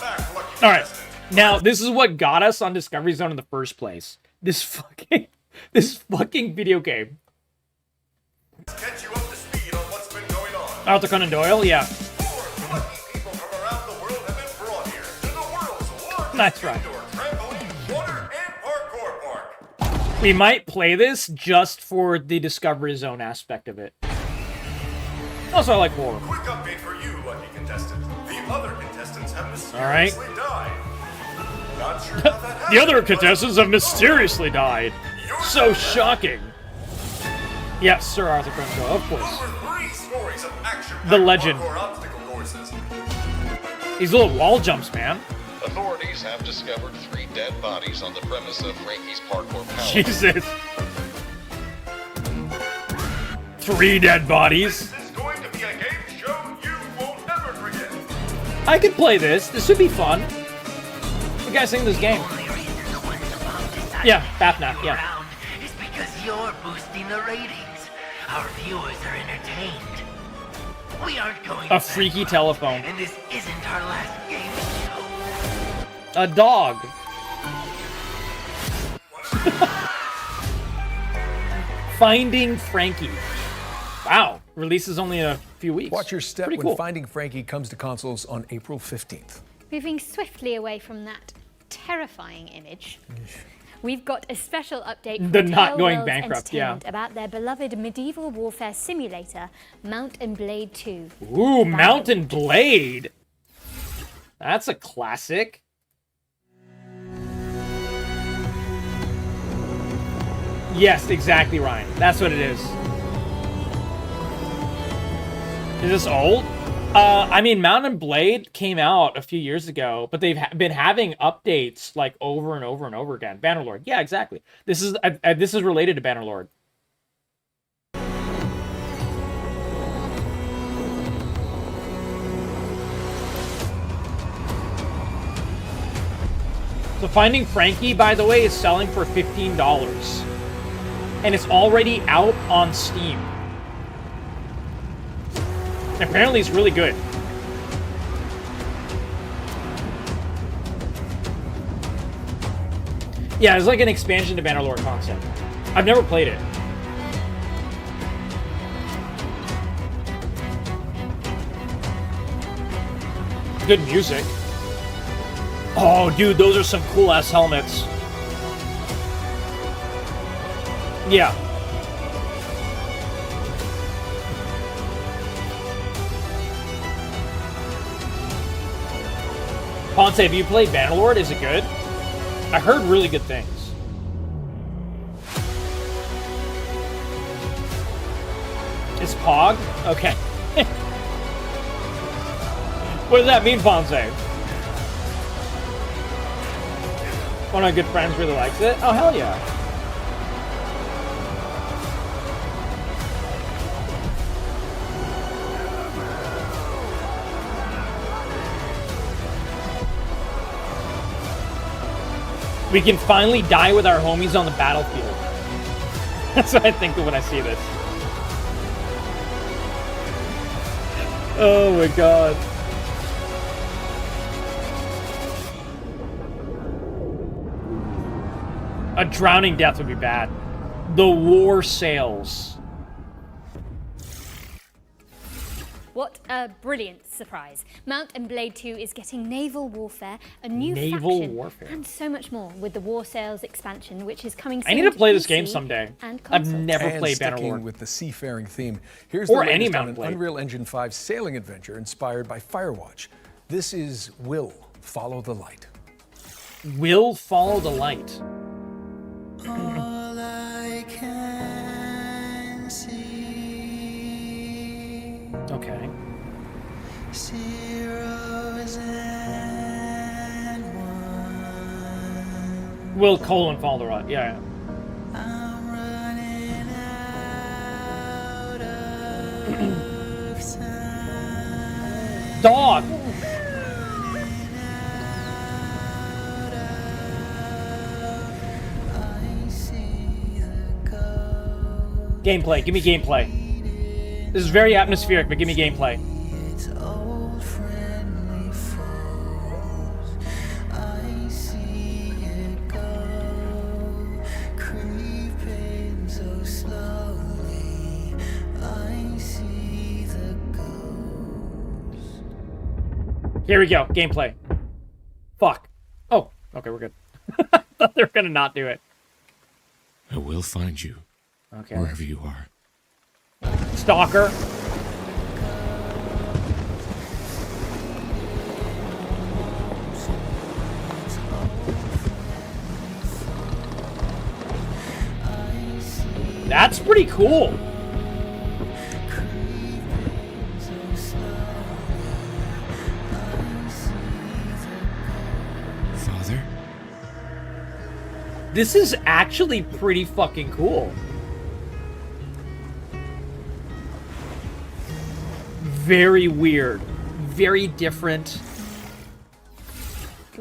right. Now, this is what got us on Discovery Zone in the first place. This fucking video game. Let's catch you up to speed on what's been going on. Arthur Conan Doyle, yeah. 4 lucky people from around the world have been brought here to the world's largest That's right. indoor trampoline, water, and parkour park. We might play this just for the Discovery Zone aspect of it. Also, I like horror. Quick update for you, lucky contestant. The other contestants have mysteriously All right. died. Not sure how that happened. The other contestants have mysteriously died. So shocking. Yes, Sir Arthur Conan Doyle, of course. Over 3 stories of action The legend. parkour obstacle courses. These little wall jumps, man. Authorities have discovered 3 dead bodies on the premise of Frankie's parkour palace. Jesus. 3 dead bodies. This is going to be a game show you will never forget. I could play this. This would be fun. You guys sing this game. Yeah, Bathnack, yeah. It's because you're boosting the ratings. Our viewers are entertained. We aren't going A freaky telephone. and this isn't our last game show. A dog. Finding Frankie. Wow. Releases only a few weeks. Watch your step Pretty when cool. Finding Frankie comes to consoles on April 15th. Moving swiftly away from that terrifying image, we've got a special update from The not going Tellworlds bankrupt, yeah. Entertainment about their beloved medieval warfare simulator, Mount and Blade 2. Ooh, Mountain Blade. That's a classic. Yes, exactly, Ryan. That's what it is. Is this old? I mean, Mountain Blade came out a few years ago, but they've been having updates like over and over and over again. Bannerlord, yeah, exactly. This is related to Bannerlord. So Finding Frankie, by the way, is selling for $15, and it's already out on Steam. Apparently it's really good. Yeah, it's like an expansion to Bannerlord concept. I've never played it. Good music. Oh, dude, those are some cool-ass helmets. Yeah. Ponce, have you played Bannerlord? Is it good? I heard really good things. It's Pog? Okay. What does that mean, Ponce? One of my good friends really likes it. Oh, hell yeah. We can finally die with our homies on the battlefield. That's what I think of when I see this. Oh my god. A drowning death would be bad. The war sails. What a brilliant surprise. Mount and Blade 2 is getting naval warfare, a new Naval faction, warfare. and so much more with the War Sails expansion, which is coming soon. I need to play this PC game someday. and I've console. never And played sticking Bannerlord. with the seafaring theme, here's Or the any latest on Mount an Blade. Unreal Engine 5 sailing adventure inspired by Firewatch. This is Will Follow the Light. Will follow the light. All I can see. Okay. Zeros and one. Will colon follow the light. Yeah. I'm running out of time. Dog. Gameplay. Give me gameplay. This is very atmospheric, but give me gameplay. It's old friendly foes. I see it go, creeping so slowly. I see the ghost. Here we go. Gameplay. Fuck. Oh. Okay, we're good. I thought they were gonna not do it. I will find you. Okay. Wherever you are. Stalker. That's pretty cool. Father? This is actually pretty fucking cool. Very weird. Very different.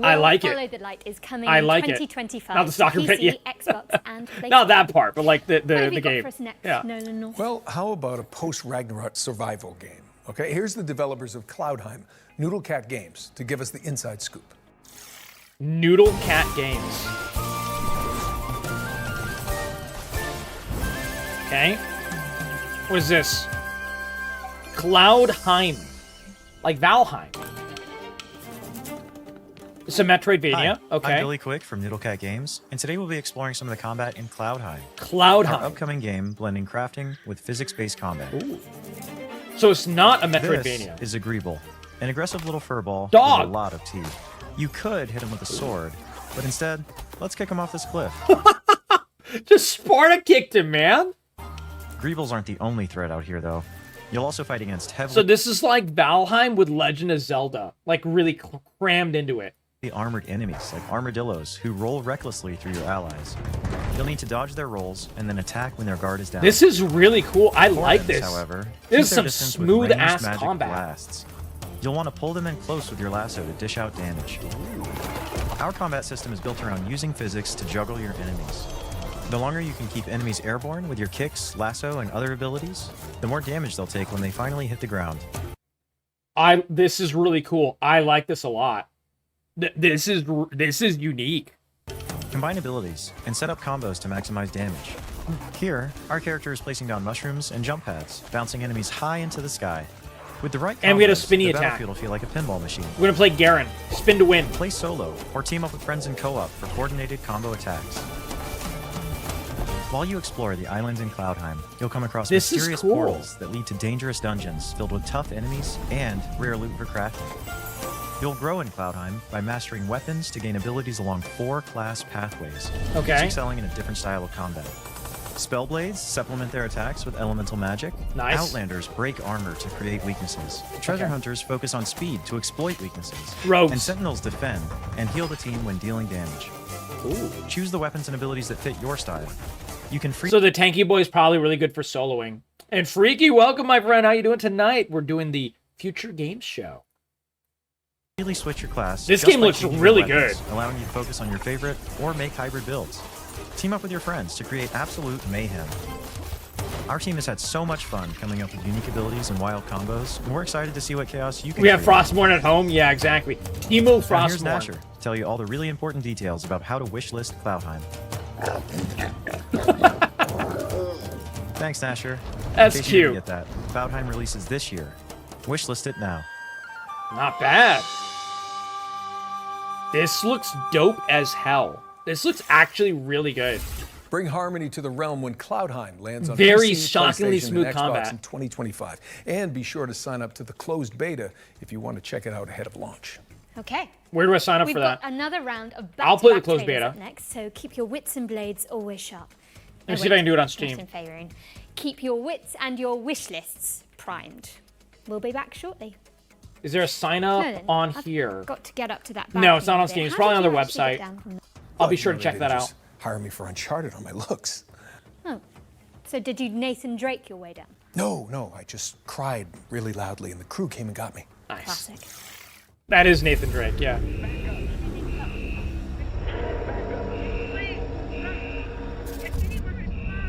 I like it. Follow the Light is coming I in like it. 2025. Not the soccer PC, bit, yeah. Xbox, and PlayStation. Not that part, but like the What have you got game. for us next, Yeah. Nolan North? Well, how about a post-Ragnarok survival game? Okay, here's the developers of Cloudheim, Noodle Cat Games, to give us the inside scoop. Noodle Cat Games. Okay. What is this? Cloudheim. Like Valheim. It's a Metroidvania. Hi, Okay. I'm Billy Quick from Noodlecat Games, and today we'll be exploring some of the combat in Cloudheim. Cloudheim. Our upcoming game blending crafting with physics-based combat. Ooh. So it's not a Metroidvania. This is Agreeable, an aggressive little furball Dog. with a lot of teeth. You could hit him with a sword, but instead, let's kick him off this cliff. Just Sparta kicked him, man. Greebles aren't the only threat out here, though. You'll also fight against heavily So this is like Valheim with Legend of Zelda. Like really crammed into it. armored enemies, like armadillos, who roll recklessly through your allies. You'll need to dodge their rolls and then attack when their guard is down. This is really cool. I like Hornets, this. However, This is keep their some distance with smooth ranged ass magic combat. blasts. You'll want to pull them in close with your lasso to dish out damage. Our combat system is built around using physics to juggle your enemies. The longer you can keep enemies airborne with your kicks, lasso, and other abilities, the more damage they'll take when they finally hit the ground. This is really cool. I like this a lot. This is unique. Combine abilities and set up combos to maximize damage. Here, our character is placing down mushrooms and jump pads, bouncing enemies high into the sky. With the right And we had a combos, spinny the attack. battlefield will feel like a pinball machine. We're gonna play Garen. Spin to win. Play solo, or team up with friends in co-op for coordinated combo attacks. While you explore the islands in Cloudheim, you'll come across This is mysterious cool. portals that lead to dangerous dungeons filled with tough enemies and rare loot for crafting. You'll grow in Cloudheim by mastering weapons to gain abilities along 4 class pathways, Okay. each excelling in a different style of combat. Spellblades supplement their attacks with elemental magic. Nice. Outlanders break armor to create weaknesses. Treasure hunters focus on speed to exploit weaknesses. Rogues. And sentinels defend and heal the team when dealing damage. Ooh. Choose the weapons and abilities that fit your style. You can free. So the tanky boy is probably really good for soloing. And Freaky, welcome, my friend. How you doing tonight? We're doing the Future Games Show. Really switch your class. This just game by looks changing really your weapons, good. allowing you to focus on your favorite or make hybrid builds. Team up with your friends to create absolute mayhem. Our team has had so much fun coming up with unique abilities and wild combos, and we're excited to see what chaos you can We have create. Frostborn at home. Yeah, exactly. Timo Now here's Frostborn. Nasher to tell you all the really important details about how to wishlist Cloudheim. Thanks, Nasher. That's In case you didn't cute. Get that. Cloudheim releases this year. Wishlist it now. Not bad. This looks dope as hell. This looks actually really good. Bring harmony to the realm when Cloudheim lands on Very PC, shockingly PlayStation, smooth and Xbox combat. in 2025. And be sure to sign up to the closed beta if you want to check it out ahead of launch. Okay. Where do I sign up We've for got that? another round of I'll play the back-to-back closed trailers beta. up next, so keep your wits and blades always sharp. Let me see if I can do it on Steam. Justin Favouring. Keep your wits and your wish lists primed. We'll be back shortly. Is there a sign up No, then, on I've here? Got to get up to that. No, it's not on balcony Steam. bit. It's How probably on did their you actually website. get down from there? I'll be Well, sure you to know, check they that didn't out. just hire me for Uncharted on my looks. Oh, so did you Nathan Drake your way down? No, I just cried really loudly and the crew came and got me. Nice. Classic. That is Nathan Drake, yeah.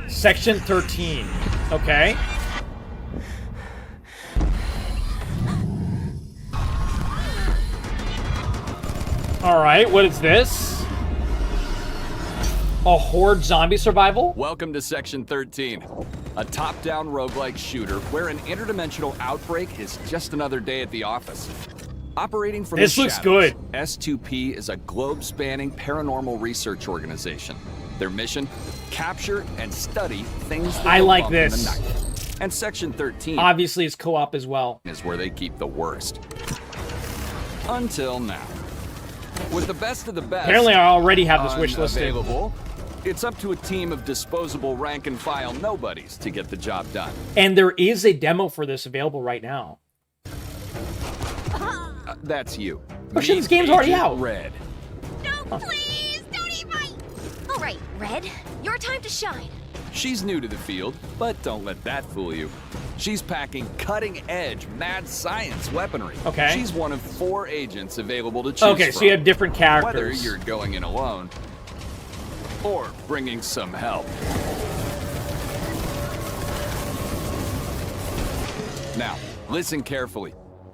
Section 13. Okay. Alright, what is this? A horde zombie survival? Welcome to Section 13, a top-down roguelike shooter where an interdimensional outbreak is just another day at the office. Operating from This the looks shadows, good. S2P is a globe-spanning paranormal research organization. Their mission? Capture and study things that I go like bump in the this. night. And Section 13 Obviously, it's co-op as well. is where they keep the worst. Until now. With the best of the best Apparently, I already have this wish listed. unavailable, it's up to a team of disposable rank-and-file nobodies to get the job done. And there is a demo for this available right now. That's you. Oh shit, this game's already Agent out. Red. Please, don't eat my... All right, Red, your time to shine. She's new to the field, but don't let that fool you. She's packing cutting-edge mad science weaponry. Okay. She's one of 4 agents available to choose Okay, from. so you have different characters. Whether you're going in alone or bringing some help. Now, listen carefully.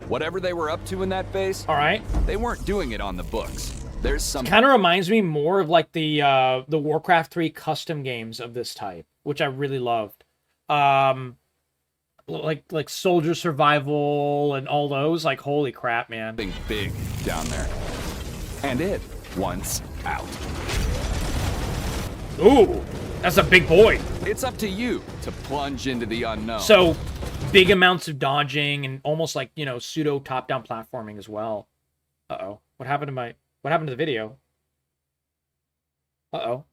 Whatever they were up to in that base, all right, they weren't doing it on the books. There's some Kind of reminds me more of like the Warcraft 3 custom games of this type, which I really loved. Like soldier survival and all those. Like, holy crap, man. Something big down there. And it wants out. Ooh, that's a big boy. It's up to you to plunge into the unknown. So, big amounts of dodging and almost like, you know, pseudo top-down platforming as well. Uh-oh. What happened to the video? Uh-oh.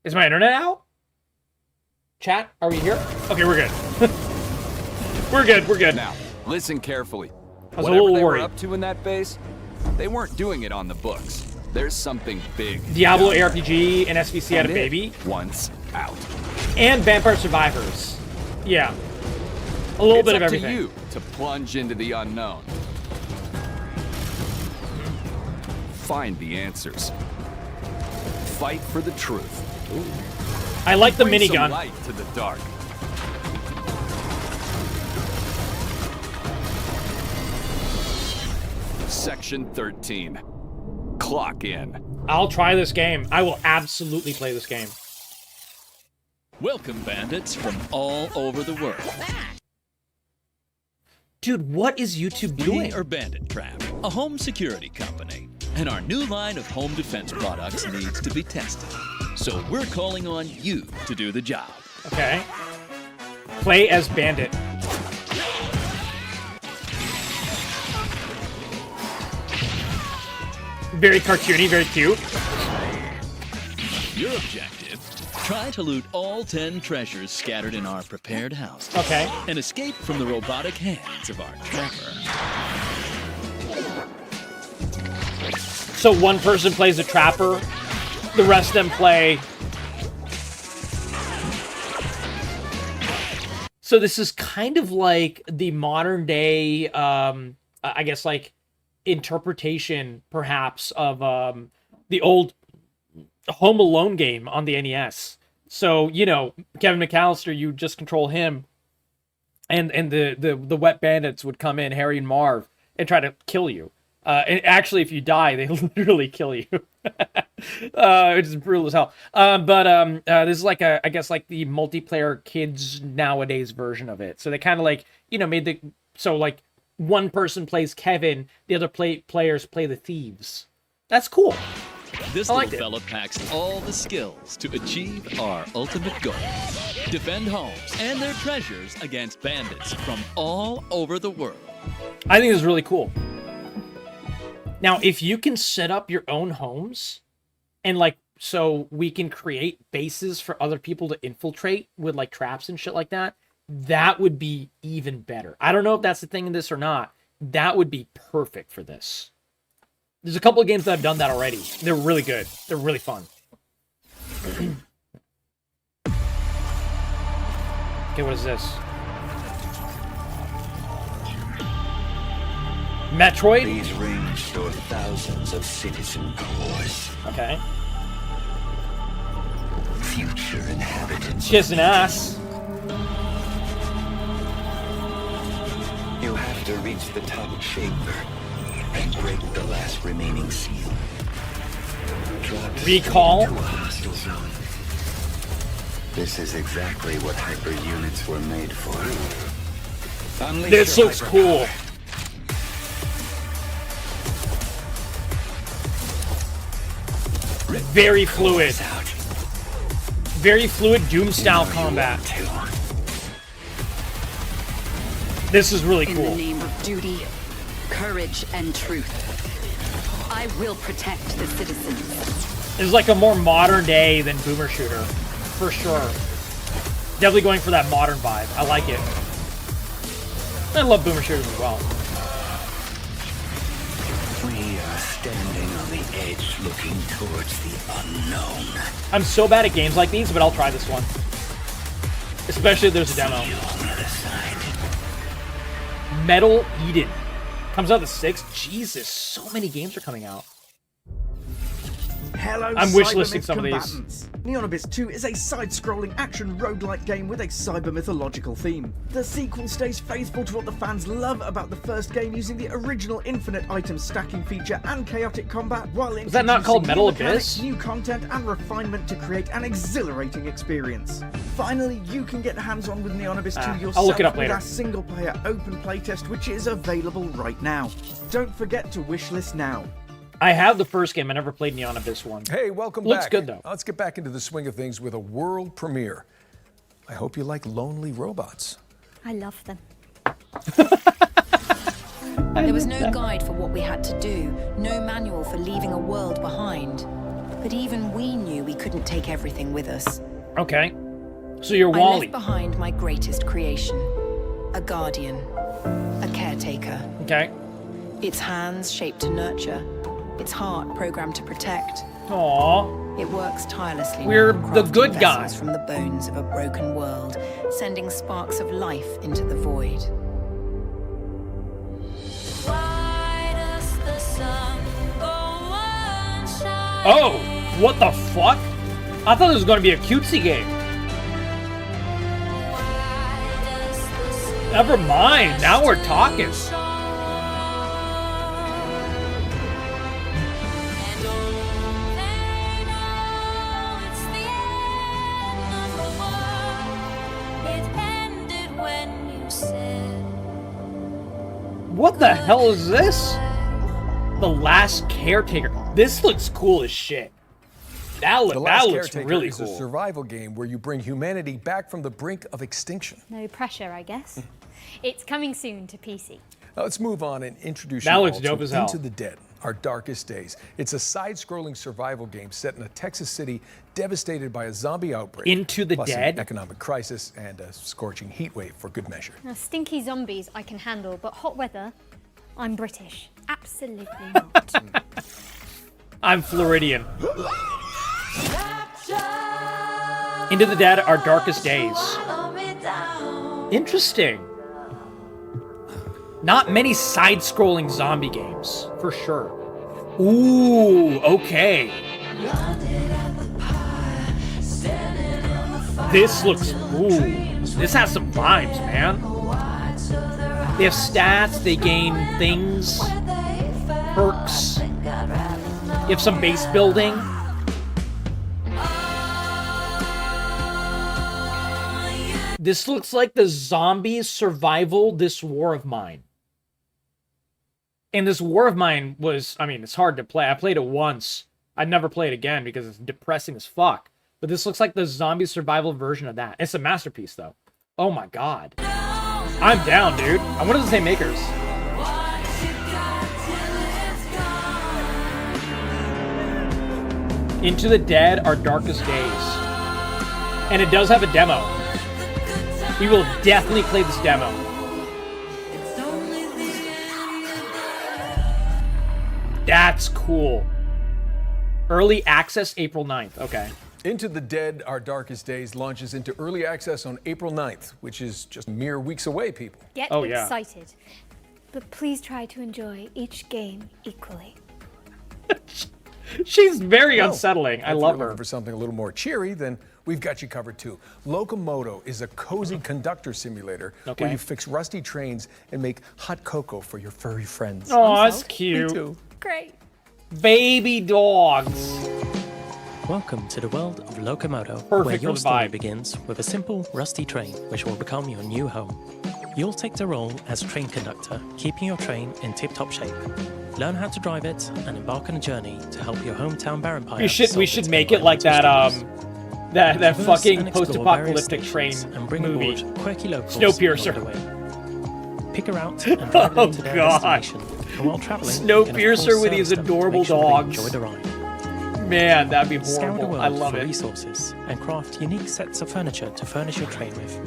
Is my internet out? Chat, are we here? Okay, we're good. We're good. Now, listen carefully. I was a Whatever little they worried. were up to in that base, they weren't doing it on the books. There's something big. Diablo down there. ARPG and SBC had a And it baby. wants out. And Vampire Survivors. Yeah. A little It's bit of up everything. to you to plunge into the unknown. Find the answers. Fight for the truth. I like the Bring some minigun. light to the dark. Section 13. Clock in. I'll try this game. I will absolutely play this game. Welcome, bandits from all over the world. Dude, what is YouTube doing? We are Bandit Trap, a home security company, and our new line of home defense products needs to be tested. So we're calling on you to do the job. Okay. Play as Bandit. Very cartoony, very cute. Your objective, try to loot all 10 treasures scattered in our prepared house. Okay. And escape from the robotic hands of our trapper. So one person plays a trapper, the rest of them play... So this is kind of like the modern day, I guess, like, interpretation, perhaps, of the old Home Alone game on the NES. So, you know, Kevin McAllister, you just control him, and the wet bandits would come in, Harry and Marv, and try to kill you. And actually, if you die, they literally kill you. Which is brutal as hell. This is like I guess like the multiplayer kids nowadays version of it. So they kind of like, you know, made like one person plays Kevin, the other players play the thieves. That's cool. This little fella packs all the skills to achieve our ultimate goal. Defend homes and their treasures against bandits from all over the world. I think this is really cool. Now, if you can set up your own homes, and like, so we can create bases for other people to infiltrate with like traps and shit like that, that would be even better. I don't know if that's the thing in this or not. That would be perfect for this. There's a couple of games that have done that already. They're really good. They're really fun. Okay, what is this? Metroid? These rings store thousands of citizen cores. Okay. Future inhabitants. Kiss an ass. You have to reach the top chamber and break the last remaining seal. Recall. Into a hostile zone. This is exactly what hyper units were made for. Unleash this your looks hyper cool. power. Very fluid. Very fluid Doom-style combat. This is really cool. In the name of duty, courage, and truth, I will protect the citizens. This is like a more modern day than Boomer Shooter, for sure. Definitely going for that modern vibe. I like it. I love Boomer Shooters as well. We are standing on the edge looking towards the unknown. I'm so bad at games like these, but I'll try this one. Especially if there's a demo. Metal Eden. Comes out the 6th. Jesus, so many games are coming out. Hello, I'm wishlisting some of these. combatants. Neon Abyss 2 is a side-scrolling action roguelike game with a cyber-mythological theme. The sequel stays faithful to what the fans love about the first game, using the original infinite item stacking feature and chaotic combat, while Is that not called Metal introducing new mechanics, Abyss? new content, and refinement to create an exhilarating experience. Finally, you can get hands-on with Neon Abyss 2 yourself I'll look it up with later. our single-player open playtest, which is available right now. Don't forget to wishlist now. I have the first game. I never played Neon Abyss 1. Hey, welcome Looks back. good, though. Let's get back into the swing of things with a world premiere. I hope you like lonely robots. I love them. There was no guide for what we had to do, no manual for leaving a world behind. But even we knew we couldn't take everything with us. Okay. So you're I Wally. left behind my greatest creation, a guardian, a caretaker. Okay. Its hands shaped to nurture, its heart programmed to protect. Aww. It works tirelessly. We're now, the crafting good guy. vessels from the bones of a broken world, sending sparks of life into the void. Oh, what the fuck? I thought this was going to be a cutesy game. Never mind. Now we're talking. What the hell is this? The Last Caretaker. This looks cool as shit. That looks really is cool. A survival game where you bring humanity back from the brink of extinction. No pressure, I guess. It's coming soon to PC. Now let's move on and introduce That you looks all dope to as hell. Into the Dead, Our Darkest Days. It's a side-scrolling survival game set in a Texas city devastated by a zombie outbreak. Into the plus Dead? An economic crisis and a scorching heat wave for good measure. Now, stinky zombies I can handle, but hot weather, I'm British. Absolutely not. I'm Floridian. Into the Dead, Our Darkest Days. Interesting. Not many side-scrolling zombie games, for sure. Ooh, okay. This looks, ooh. This has some vibes, man. They have stats, they gain things, perks. You have some base building. This looks like the zombies survival This War of Mine. And This War of Mine was, I mean, it's hard to play. I played it once. I'd never play it again because it's depressing as fuck. But this looks like the zombie survival version of that. It's a masterpiece, though. Oh my god. I'm down, dude. I wonder if the same makers. Into the Dead, Our Darkest Days. And it does have a demo. We will definitely play this demo. That's cool. Early access April 9th. Okay. Into the Dead, Our Darkest Days launches into early access on April 9th, which is just mere weeks away, people. Get excited. But please try to enjoy each game equally. She's very unsettling. I love her. her. For something a little more cheery, then we've got you covered too. Locomoto is a cozy conductor simulator where you fix rusty trains and make hot cocoa for your furry friends. Oh, that's cute. Me too. Great. Baby dogs. Welcome to the world of Locomoto, Perfect where your for the story vibe. begins with a simple, rusty train, which will become your new home. You'll take the role as train conductor, keeping your train in tip-top shape. Learn how to drive it and embark on a journey to help your hometown Barenpire. We should make it like that that fucking post-apocalyptic train movie. Snowpiercer. Pick her out and drive her to their destination. And while traveling, Snowpiercer with these adorable dogs. enjoy the ride. Man, that'd be Scour the horrible. world I love for it. resources and craft unique sets of furniture to furnish your train with.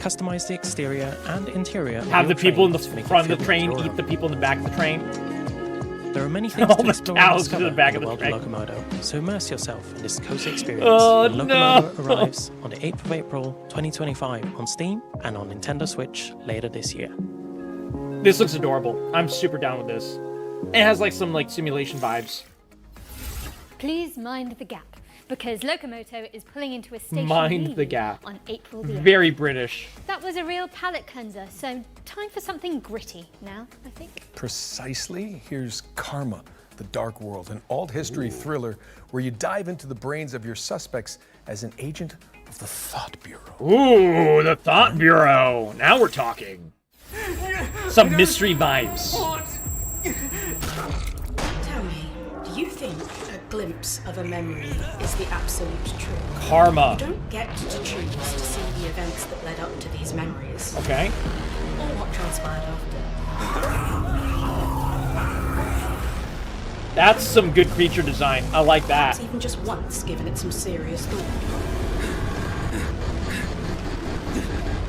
Customize the exterior and interior. Have the people in the front of the train eat the people in the back of the train. There are many things All to the explore and cows discover to the back in of the world train. Locomoto, so immerse yourself in this cozy experience. Oh, when Locomoto no. arrives on the 8th of April 2025 on Steam and on Nintendo Switch later this year. This looks adorable. I'm super down with this. It has like some like simulation vibes. Please mind the gap, because Locomoto is pulling into a station Mind near the you gap. on April the 8th. Very British. That was a real palate cleanser, so time for something gritty now, I think. Precisely. Here's Karma, the Dark World, an alt history thriller where you dive into the brains of your suspects as an agent of the Thought Bureau. Ooh, the Thought Bureau. Now we're talking. Some mystery vibes. Tell me, do you think a glimpse of a memory is the absolute truth? Karma. You don't get to choose to see the events that led up to these memories. Okay. Or what transpired after. That's some good creature design. I like that. Perhaps even just once given it some serious thought.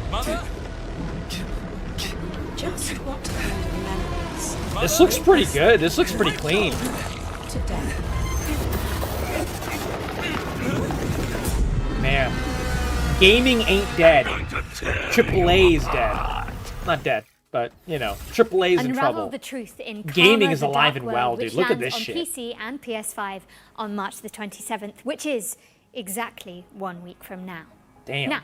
Mother? Just what kind of memories? This looks pretty good. This looks pretty clean. Today. Man. Gaming ain't dead. AAA is dead. Not dead, but, you know, AAA's in Unravel trouble. the truth in Gaming Karma, is the alive Dark and World, well, dude. which Look at lands this on shit. PC and PS5 on March the 27th, which is exactly 1 week from now. Damn. Now,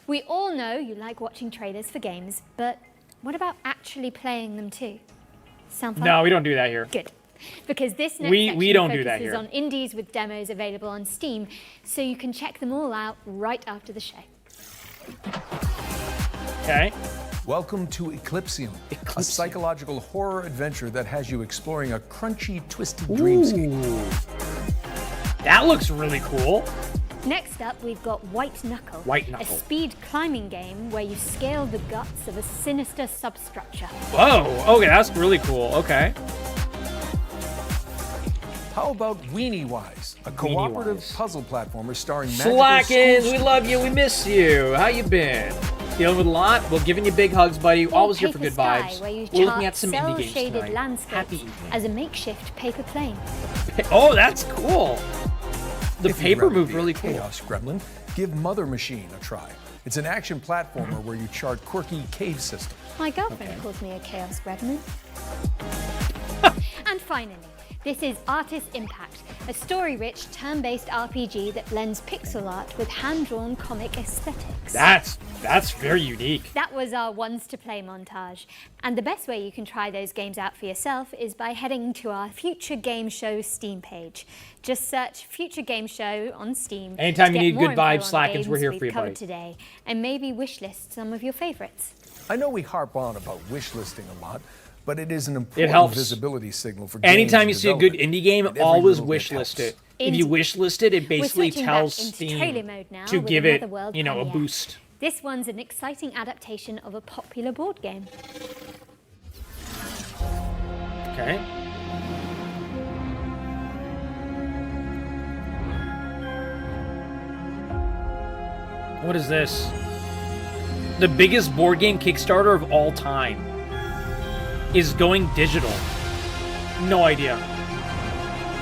we all know you like watching trailers for games, but what about actually playing them too? Sound fun? No, we don't do that here. Good. Because this next We section don't do that focuses here. on indies with demos available on Steam, so you can check them all out right after the show. Okay. Welcome to Eclipsium, a psychological horror adventure that has you exploring a crunchy, twisted dreamscape. That looks really cool. Next up, we've got White Knuckle. White Knuckle. A speed climbing game where you scale the guts of a sinister substructure. Whoa, okay, that's really cool. Okay. How about Weenie Wise, a cooperative puzzle platformer starring Slackins, we love you, we miss you. How you been? Dealing with a lot? Well, giving you big hugs, buddy. Always here for good vibes. Where you We're looking at some indie chart games cell-shaded tonight. landscapes as a makeshift paper plane. Oh, that's cool. The If you'd paper rather moved be a really cool. Chaos Gremlin, give Mother Machine a try. It's an action platformer where you chart quirky cave systems. My girlfriend calls me a chaos gremlin. And finally, this is Artist Impact, a story-rich, turn-based RPG that blends pixel art with hand-drawn comic aesthetics. That's very unique. That was our ones to play montage. And the best way you can try those games out for yourself is by heading to our Future Game Show Steam page. Just search Future Game Show on Steam. Anytime to you get need more good info vibes, on the Slackins, we're games here we've for you, covered buddy. today, and maybe wishlist some of your favorites. I know we harp on about wish listing a lot, but it is an It important helps. visibility signal for Anytime you games see a good development, indie game, and every always little wish bit list helps. it. If you wish list it, it basically switching back tells into Steam trailer mode now to with give it, Another World you know, a premiere. boost. This one's an exciting adaptation of a popular board game. Okay. What is this? The biggest board game Kickstarter of all time is going digital. No idea.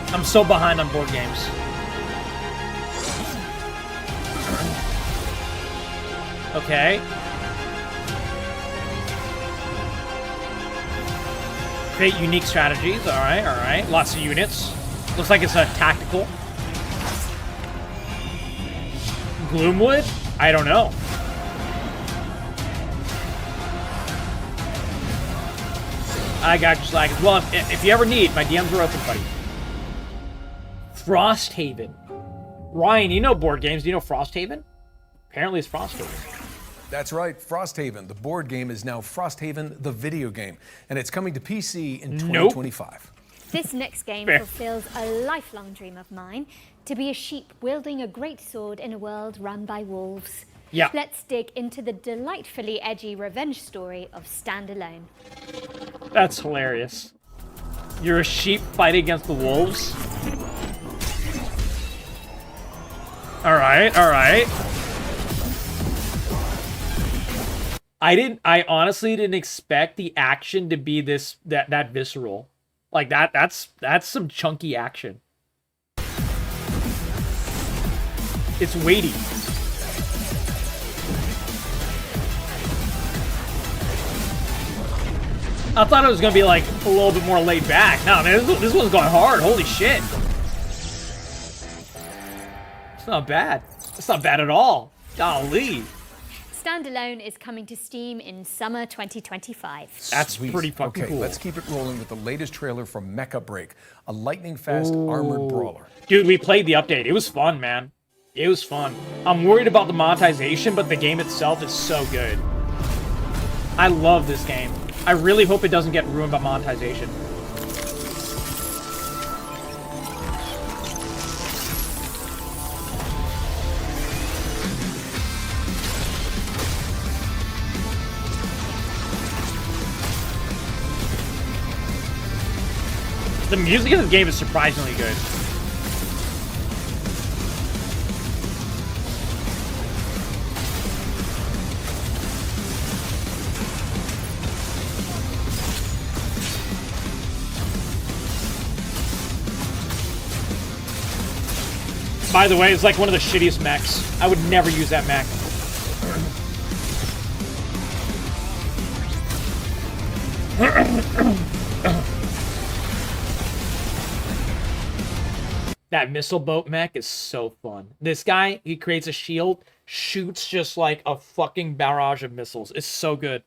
I'm so behind on board games. Okay. Create unique strategies. All right, all right. Lots of units. Looks like it's a tactical. Gloomwood? I don't know. I got you, Slackins. Well, if you ever need, my DMs are open, buddy. Frosthaven. Ryan, you know board games. Do you know Frosthaven? Apparently it's Frosthaven. That's right, Frosthaven. The board game is now Frosthaven, the video game, and it's coming to PC in 2025. This next game Fair. fulfills a lifelong dream of mine, to be a sheep wielding a great sword in a world run by wolves. Yeah. Let's dig into the delightfully edgy revenge story of Stand Alone. That's hilarious. You're a sheep fighting against the wolves? Alright, alright. I honestly didn't expect the action to be that visceral. Like that's some chunky action. It's weighty. I thought it was gonna be like a little bit more laid back. No, man, this one's going hard. Holy shit! It's not bad. It's not bad at all. Golly. Standalone is coming to Steam in summer 2025. That's Sweet. pretty fucking Okay, cool. let's keep it rolling with the latest trailer from Mecha Break, a lightning-fast armored brawler. Dude, we played the update. It was fun, man. It was fun. I'm worried about the monetization, but the game itself is so good. I love this game. I really hope it doesn't get ruined by monetization. The music in this game is surprisingly good. By the way, it's like one of the shittiest mechs. I would never use that mech. That missile boat mech is so fun. This guy, he creates a shield, shoots just like a fucking barrage of missiles. It's so good.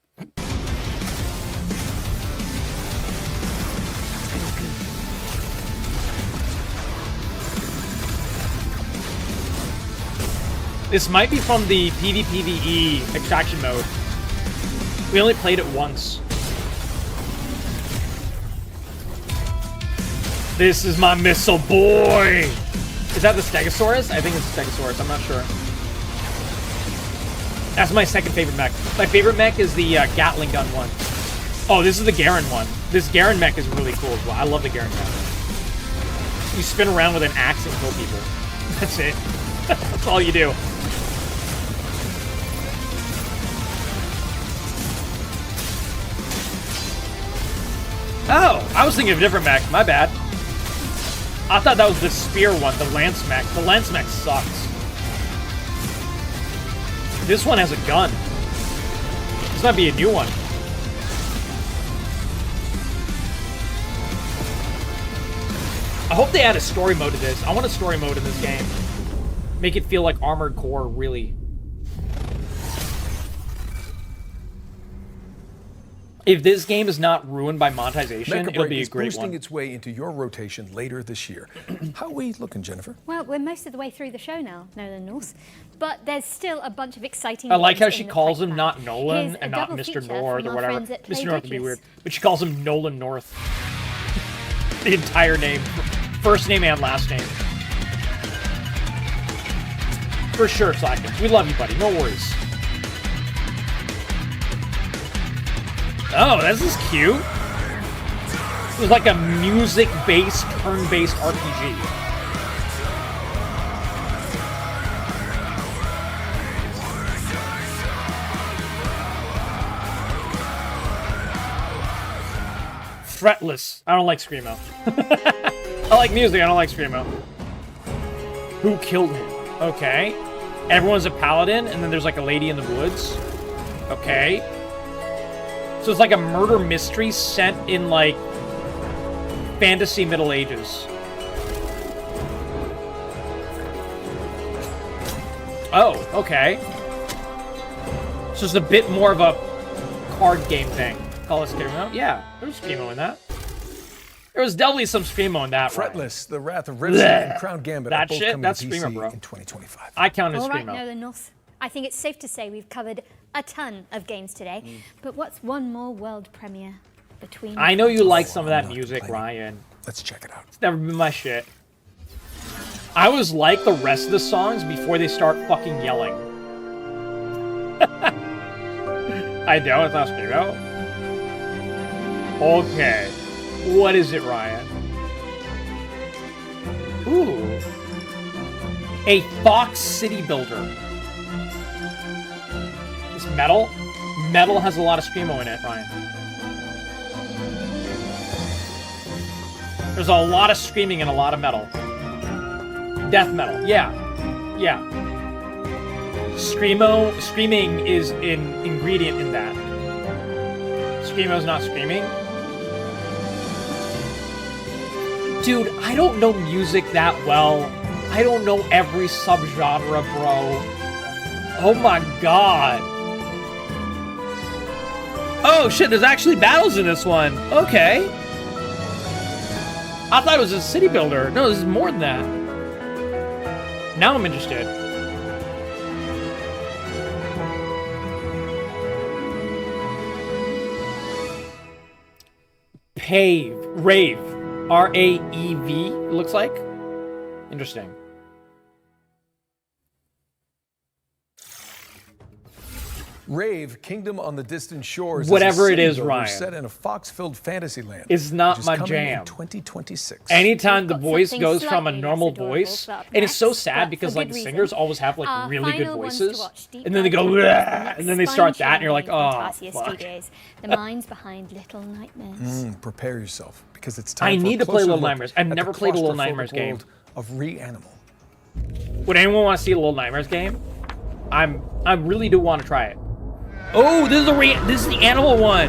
This might be from the PvPvE extraction mode. We only played it once. This is my missile boy! Is that the Stegosaurus? I think it's the Stegosaurus, I'm not sure. That's my second favorite mech. My favorite mech is the Gatling gun one. Oh, this is the Garen one. This Garen mech is really cool as well. I love the Garen mech. You spin around with an axe and kill people. That's it. That's all you do. Oh, I was thinking of a different mech. My bad. I thought that was the spear one, the lance mech. The lance mech sucks. This one has a gun. This might be a new one. I hope they add a story mode to this. I want a story mode in this game. Make it feel like Armored Core, really. If this game is not ruined by monetization, it'll be a great boosting one. its way into your rotation later this year. How are we looking, Jennifer? Well, we're most of the way through the show now, Nolan North. But there's still a bunch of exciting I like how games she in the calls him pipeline. not Nolan Here's and a not double Mr. feature North from or our whatever. friends at Mr. North would be Tabletops. weird. But she calls him Nolan North. The entire name. First name and last name. For sure, Slackers. We love you, buddy. No worries. Oh, this is cute. It was like a music-based, turn-based RPG. Fretless. I don't like Screamo. I like music, I don't like Screamo. Who killed him? Okay. Everyone's a paladin, and then there's like a lady in the woods. Okay. So it's like a murder mystery set in like fantasy Middle Ages. Oh, okay. So it's a bit more of a card game thing. Call it Screamo? Yeah, there was Screamo in that. There was definitely some Screamo in that. Fretless, The Wrath of Ripson, and Crown Gambit That are both shit, coming that's to Screamo, PC bro. in 2025. I count as All right, Screamo. Nolan North. I think it's safe to say we've covered a ton of games today. But what's one more world premiere between? I know you like some of that music, Ryan. Let's check it out. It's never been my shit. I was like the rest of the songs before they start fucking yelling. I know, it's not Screamo. Okay. What is it, Ryan? Ooh. A Fox City Builder. It's metal? Metal has a lot of Screamo in it, Ryan. There's a lot of screaming and a lot of metal. Death metal, yeah. Yeah. Screaming is an ingredient in that. Screamo's not screaming. Dude, I don't know music that well. I don't know every subgenre, bro. Oh my god. Oh shit, there's actually battles in this one. Okay. I thought it was a city builder. No, this is more than that. Now I'm interested. Rave. R-A-E-V, it looks like. Interesting. Rave, Kingdom on the Distant Shores. Whatever is a it city is, builder Ryan. set in a fox-filled fantasy land. It's not which is my coming jam. In 2026. Anytime the voice something goes from a slightly normal less adorable voice, up and it's so next, sad but because for like good the reason. singers always have like Our really good final ones to voices, watch, deep and then they dive go, into the "Bleh," next and then they start that, and you're like, spine-chilling oh, Fantasia fuck. Studios, the minds behind Little Nightmares. Prepare yourself, because it's time I for need a to play closer Little look Nightmares. I've at never the played a Little claustrophobic Nightmares game. world of Reanimal. Would anyone want to see a Little Nightmares game? I really do want to try it. Oh, this is the animal one.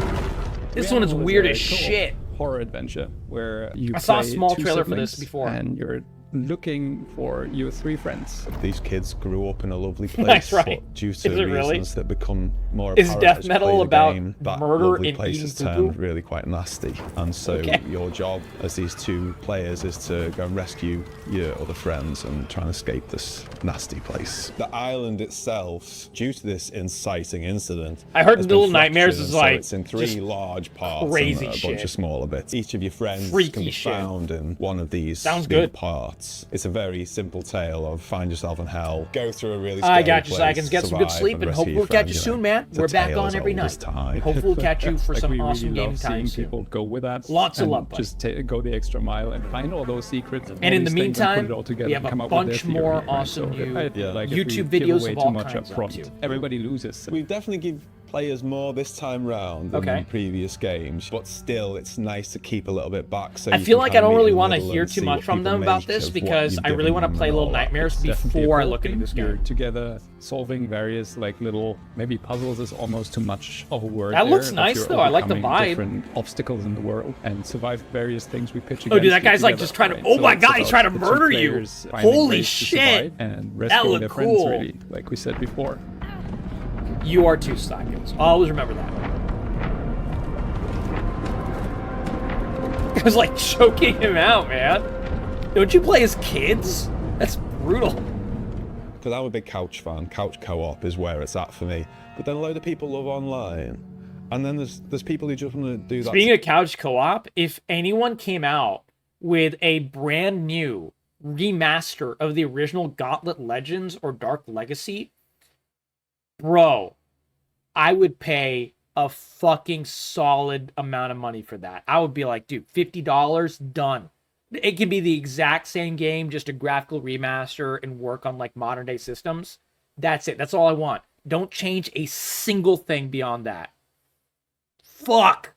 This one is weird as shit. Horror adventure where you I saw a play small two trailer for this siblings before. and you're looking for your 3 friends. These kids grew up in a lovely place, That's right. but due to Is it reasons really? that become more Is apparent death as you metal play the about game, that murder lovely and place eating has poo-poo? turned really quite nasty. And so your job as these 2 players is to go and rescue your other friends and try and escape this nasty place. The island itself, due to this inciting incident, I heard has been Little Nightmares fractured, is so like it's in 3 just large parts crazy and a shit. bunch of smaller bits. Each of your friends Freaky can be shit. found in one of these Sounds big good. parts. It's a very simple tale of find yourself in hell, go through a really I scary got you, place, Sykens. Get some good survive, sleep, and rescue hopefully your we'll catch friend, you know. soon, man. It's a We're back tale on as every old night. as time. Hopefully we'll catch you for Like, some we awesome really game love time seeing soon. people go with us. Lots of and love, bud. Just go the extra mile and find all those secrets. And in the meantime, put it all together we have and a come up with bunch their more theory, right? awesome So, new like, if we YouTube give videos away of too all much kinds up up front, to. everybody loses. We've definitely give players more this time round than in previous games, but still it's nice to keep a little bit back. So I you feel can like I kind of don't meet really in the want to middle hear and too see much what from people them about make this of what because you've I really given want to them play and Little all that. Nightmares It's definitely before I a look into thing. this You're game. together solving various like little maybe puzzles is almost too much of a word. That there, looks but nice, you're though. I like the overcoming vibe. Different obstacles in the world and survive various things we pitch. Oh, dude, that against you guy's like together, just trying to. right? Oh So my it's god, he's about trying to the two murder you! players finding Holy ways to shit! survive and That rescuing looked their cool. friends, really, like we said before. You are too, Sykens. Always remember that. I was like choking him out, man. Don't you play as kids? That's brutal. Because I'm a big couch fan. Couch co-op is where it's at for me. But then a load of people love online. And then there's people who just want to do that. Speaking of couch co-op, if anyone came out with a brand new remaster of the original Gauntlet Legends or Dark Legacy, bro, I would pay a fucking solid amount of money for that. I would be like, dude, $50, done. It can be the exact same game, just a graphical remaster and work on like modern day systems. That's it. That's all I want. Don't change a single thing beyond that. Fuck.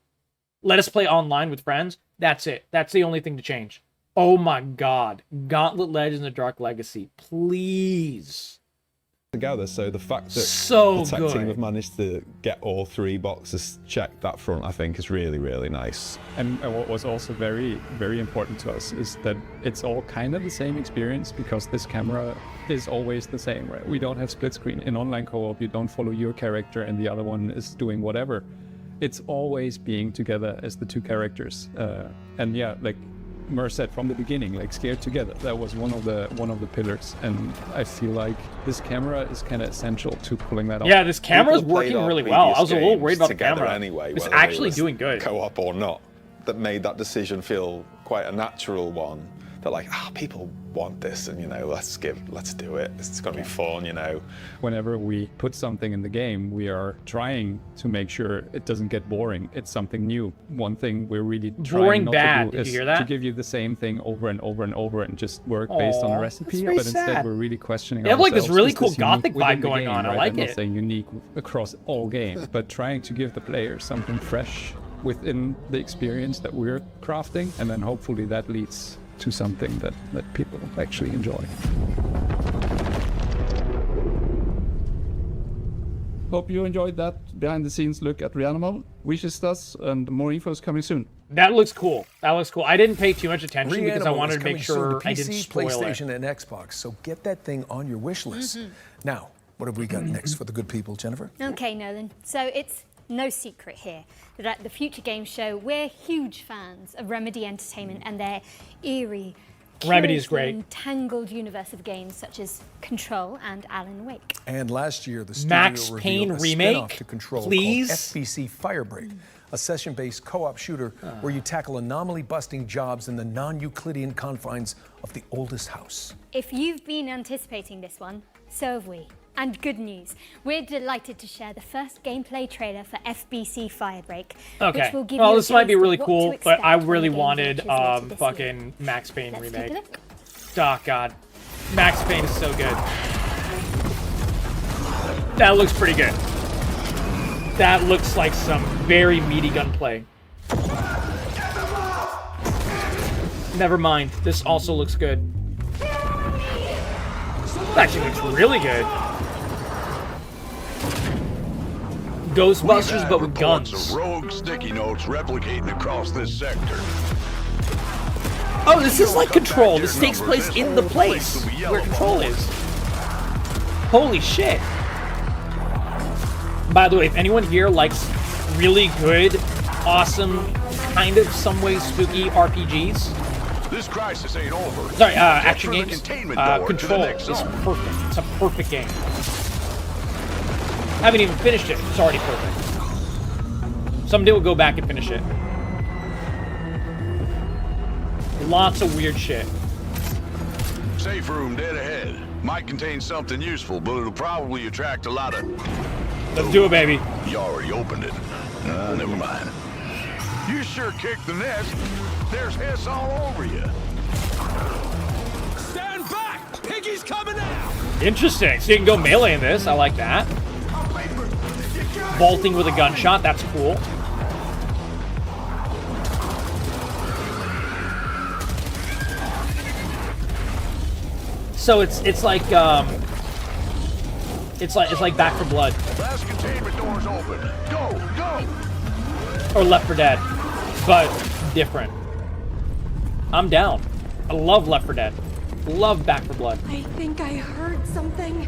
Let us play online with friends. That's it. That's the only thing to change. Oh my god. Gauntlet Legends of Dark Legacy. Please. Together, so the fact that So the tech good. team have managed to get all 3 boxes checked that front, I think, is really, really nice. And what was also very, very important to us is that it's all kind of the same experience because this camera is always the same, right? We don't have split screen. In online co-op, you don't follow your character and the other one is doing whatever. It's always being together as the 2 characters. And yeah, like Mer said from the beginning, like scared together. That was one of the pillars. And I feel like this camera is kind of essential to pulling that off. Yeah, this camera's People played working our really well. I was a little previous worried about the games together camera. anyway, It's whether they actually was doing good. Co-op or not, that made that decision feel quite a natural one. That like, people want this, and let's do it. It's gonna be fun, Whenever we put something in the game, we are trying to make sure it doesn't get boring. It's something new. One thing we're really trying Boring not bad. to do Did is you hear that? to give you the same thing over and over and over and just work based on Aw, a that's recipe. very But instead, sad. we're really questioning They have, like, this ourselves, really is cool this unique gothic within vibe the going game, on. I right? like I'm not it. saying unique across all games, but trying to give the player something fresh within the experience that we're crafting, and then hopefully that leads to something that people actually enjoy. Hope you enjoyed that behind the scenes look at Reanimal. Wishes us, and more info is coming soon. That looks cool. That looks cool. I didn't pay too much attention because I Reanimal wanted is to make coming soon sure to I didn't PC, spoil it. PlayStation, and Xbox. So get that thing on your wish list. Now, what have we got next for the good people, Jennifer? Okay, Nolan. So it's no secret here that at the Future Game Show, we're huge fans of Remedy Entertainment and their eerie, Remedy is curiously great. entangled universe of games such as Control and Alan Wake. And last year, the studio Max revealed Payne a remake, spin-off to Control please? called FBC Firebreak, a session-based co-op shooter where you tackle anomaly-busting jobs in the non-Euclidean confines of the oldest house. If you've been anticipating this one, so have we. And good news, we're delighted to share the first gameplay trailer for FBC Firebreak, Okay. which will give Well, you a this might be taste of really what cool, to but I expect when really the game wanted launches later this year. fucking Max Payne Let's remake. take a look. Oh god. Max Payne is so good. That looks pretty good. That looks like some very meaty gunplay. Never mind. This also looks good. It actually looks really good. Ghostbusters, but with guns. Of rogue sticky notes replicating across this sector. Oh, this is like Control. This takes place in the place where Control is. Holy shit. By the way, if anyone here likes really good, awesome, kind of some way spooky RPGs. This crisis ain't over. Sorry, action Through the games. containment door to the Control next is zone. perfect. It's a perfect game. Haven't even finished it. It's already perfect. Someday we'll go back and finish it. Lots of weird shit. Safe room dead ahead. Might contain something useful, but it'll probably attract a lot of... Let's do it, baby. You already opened it. Never mind. You sure kicked the nest. There's hiss all over you. Stand back! Piggy's coming out! Interesting. So you can go melee in this. I like that. Vaulting with a gunshot. That's cool. So it's like Back 4 Blood. Last containment door's open. Go, go! Or Left 4 Dead, but different. I'm down. I love Left 4 Dead. Love Back 4 Blood. I think I heard something.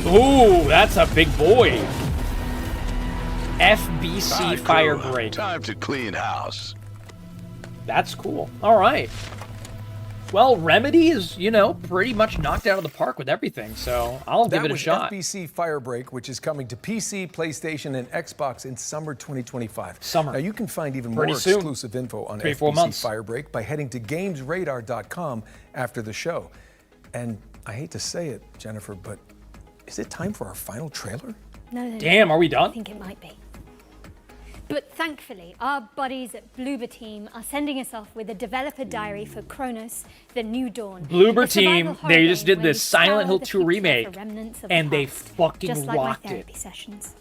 Ooh, that's a big boy. FBC Firebreak. Time to clean house. That's cool. All right. Well, Remedy is, you know, pretty much knocked out of the park with everything, so I'll give it a shot. That was FBC Firebreak, which is coming to PC, PlayStation, and Xbox in summer 2025. Summer. Now, you can find even Pretty more soon. exclusive info on 3-4 FBC months. Firebreak by heading to GamesRadar.com after the show. And I hate to say it, Jennifer, but is it time for our final trailer? No. Damn, are we done? I think it might be. But thankfully, our buddies at Bloober Team are sending us off with a developer diary for Kronos, The New Dawn. Bloober A survival Team, horror they just game did where you this Silent Hill scour the 2 future remake, for remnants of and the they past, fucking just like my rocked it. therapy sessions.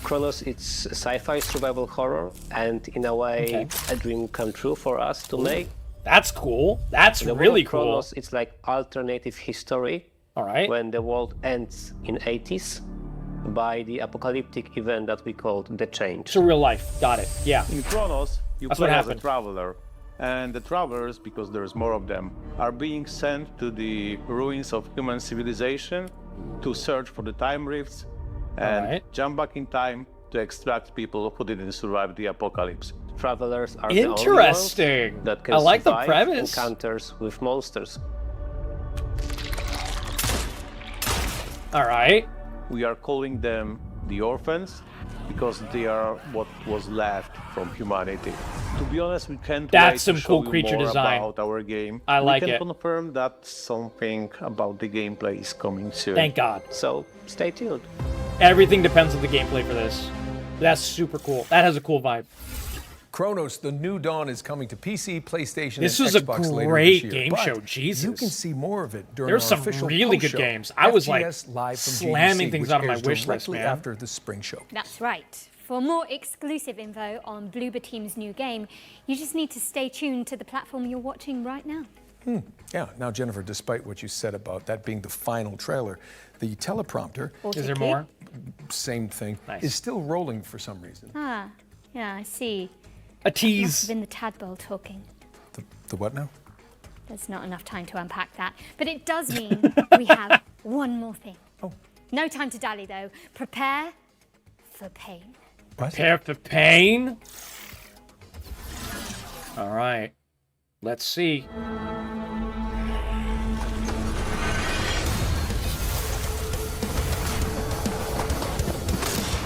Kronos, it's a sci-fi survival horror, and in a way, a dream come true for us to make. That's cool. That's In the really world of cool. Kronos, it's like alternative history. All right. When the world ends in 80s by the apocalyptic event that we called the Change. So real life. Got it. Yeah. In Kronos, you That's play what as a happened. traveler, and the travelers, because there's more of them, are being sent to the ruins of human civilization to search for the time rifts and jump back in time to extract people who didn't survive the apocalypse. Travelers are the only Interesting. ones that can I like the survive premise. encounters with monsters. All right. We are calling them the orphans because they are what was left from humanity. To be honest, we can't That's wait some to show cool you creature more design. about our game. I like we it. can confirm that something about the gameplay is coming soon. Thank God. So stay tuned. Everything depends on the gameplay for this. That's super cool. That has a cool vibe. Kronos, The New Dawn is coming to PC, PlayStation, This and was a Xbox later great this year. game But show, Jesus. You can see more of it during There's our some official really good post-show, games. I was, like, FGS Live from slamming GDC, things which out of my airs wish list, directly man. after the spring show. That's right. For more exclusive info on Bloober Team's new game, you just need to stay tuned to the platform you're watching right now. Yeah. Now, Jennifer, despite what you said about that being the final trailer, the teleprompter, Is there more? same thing, is still rolling for some reason. Ah, yeah, I see. A Must tease. have been the tadpole talking. The what now? There's not enough time to unpack that. But it does mean we have one more thing. Oh. No time to dally, though. Prepare for pain. Prepare for pain. All right. Let's see.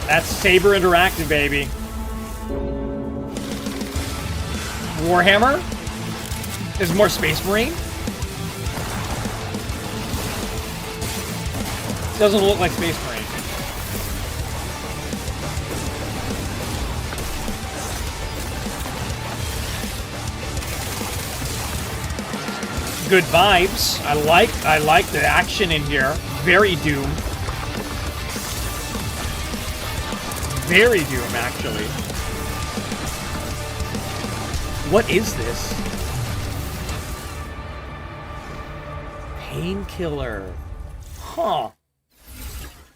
That's Saber Interactive, baby. Warhammer? Is more Space Marine? Doesn't look like Space Marine. Good vibes. I like the action in here. Very Doom. Very Doom, actually. What is this? Painkiller. Huh.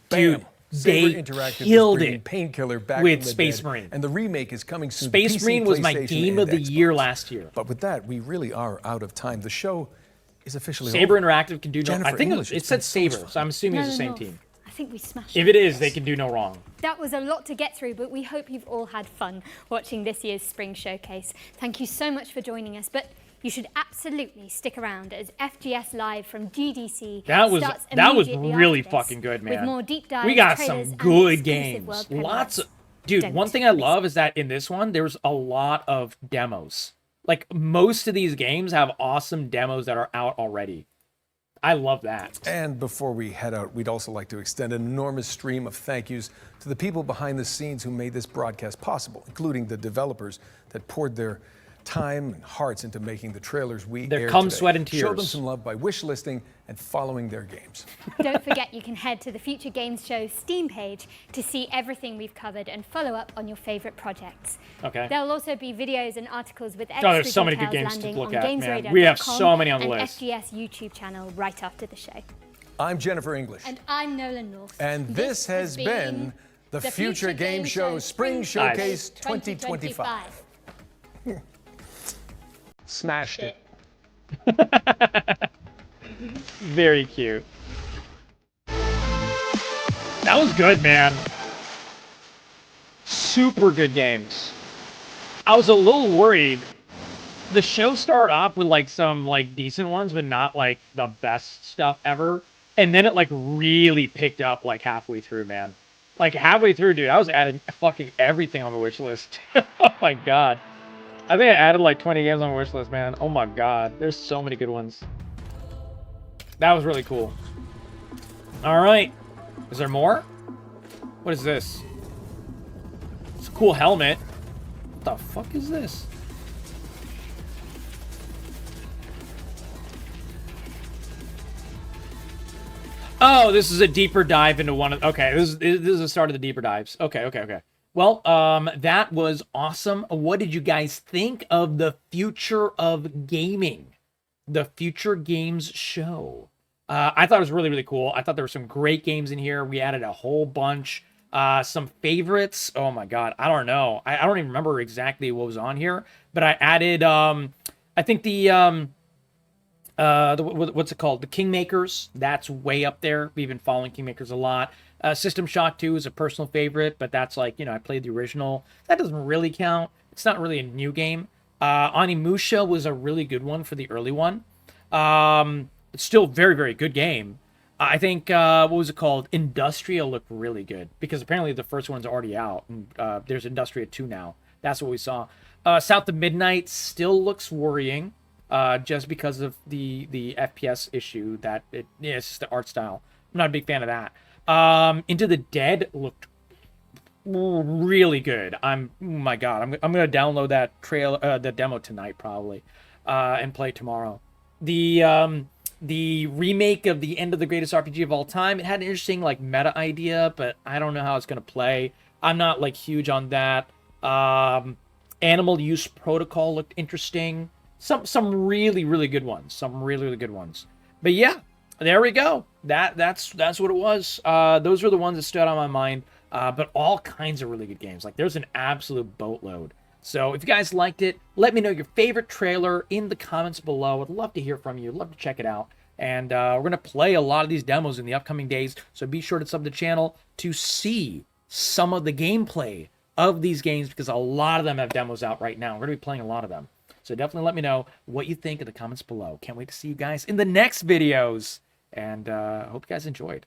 Dude, Saber Interactive killed is bringing it Painkiller back with from the Space dead, Marine. and the remake is coming soon. Space PC, Marine was my PlayStation, game of and the Xbox. year last year. But with that, we really are out of time. The show is officially Saber over. Interactive can do no. Jennifer I think English, it it's said been so Saber, much so I'm assuming it's the same No. team. I think we smashed If it. it is, they can do no wrong. That was a lot to get through, but we hope you've all had fun watching this year's Spring Showcase. Thank you so much for joining us, but you should absolutely stick around as FGS Live from GDC That was immediately really after this, fucking good, man. With more deep dives, we got trailers, some and good exclusive games. world Lots of, premieres. dude. Don't One thing I miss love is that in this one there was a lot of demos. Like most of these games have awesome demos that are out already. I love that. And before we head out, we'd also like to extend an enormous stream of thank yous to the people behind the scenes who made this broadcast possible, including the developers that poured their time and hearts into making the trailers we There aired come today. sweat and Show them tears. some love by wish listing and following their games. Don't forget you can head to the Future Games Show Steam page to see everything we've covered and follow up on your favorite projects. Okay. There'll also be videos and articles with extra there's so many good details games to landing look on at, man. GamesRadar.com We have so many on the and list. FGS YouTube channel right after the show. I'm Jennifer English. And I'm Nolan North. And this has been the Future Game Show Spring Showcase 2025. Smashed it. Very cute. That was good, man. Super good games. I was a little worried. The show started off with like some like decent ones, but not like the best stuff ever. And then it like really picked up like halfway through, man. Like halfway through, dude, I was adding fucking everything on the wish list. Oh my god. I think I added like 20 games on my wish list, man. Oh my god. There's so many good ones. That was really cool. Alright. Is there more? What is this? It's a cool helmet. What the fuck is this? Oh, this is a deeper dive into one of... Okay, this is the start of the deeper dives. Okay. Well, that was awesome. What did you guys think of the future of gaming? The Future Games Show. I thought it was really, really cool. I thought there were some great games in here. We added a whole bunch. Some favorites. Oh my god, I don't know. I don't even remember exactly what was on here. But I added, I think what's it called? The Kingmakers. That's way up there. We've been following Kingmakers a lot. System Shock 2 is a personal favorite, but that's like, I played the original. That doesn't really count. It's not really a new game. Onimusha was a really good one for the early one. It's still a very, very good game. I think, what was it called? Industria looked really good, because apparently the first one's already out. And, there's Industria 2 now. That's what we saw. South of Midnight still looks worrying, just because of the FPS issue that it's just the art style. I'm not a big fan of that. Into the Dead looked really good. Oh my god, I'm gonna download that the demo tonight probably, and play tomorrow. The remake of the End of the Greatest RPG of All Time, it had an interesting like meta idea, but I don't know how it's gonna play. I'm not like huge on that. Animal Use Protocol looked interesting. Some really, really good ones. Some really, really good ones. But yeah, there we go. That's what it was. Those were the ones that stood on my mind. But all kinds of really good games. Like there's an absolute boatload. So if you guys liked it, let me know your favorite trailer in the comments below. I'd love to hear from you. I'd love to check it out. And we're going to play a lot of these demos in the upcoming days. So be sure to sub the channel to see some of the gameplay of these games, because a lot of them have demos out right now. We're going to be playing a lot of them. So definitely let me know what you think in the comments below. Can't wait to see you guys in the next videos. And I hope you guys enjoyed.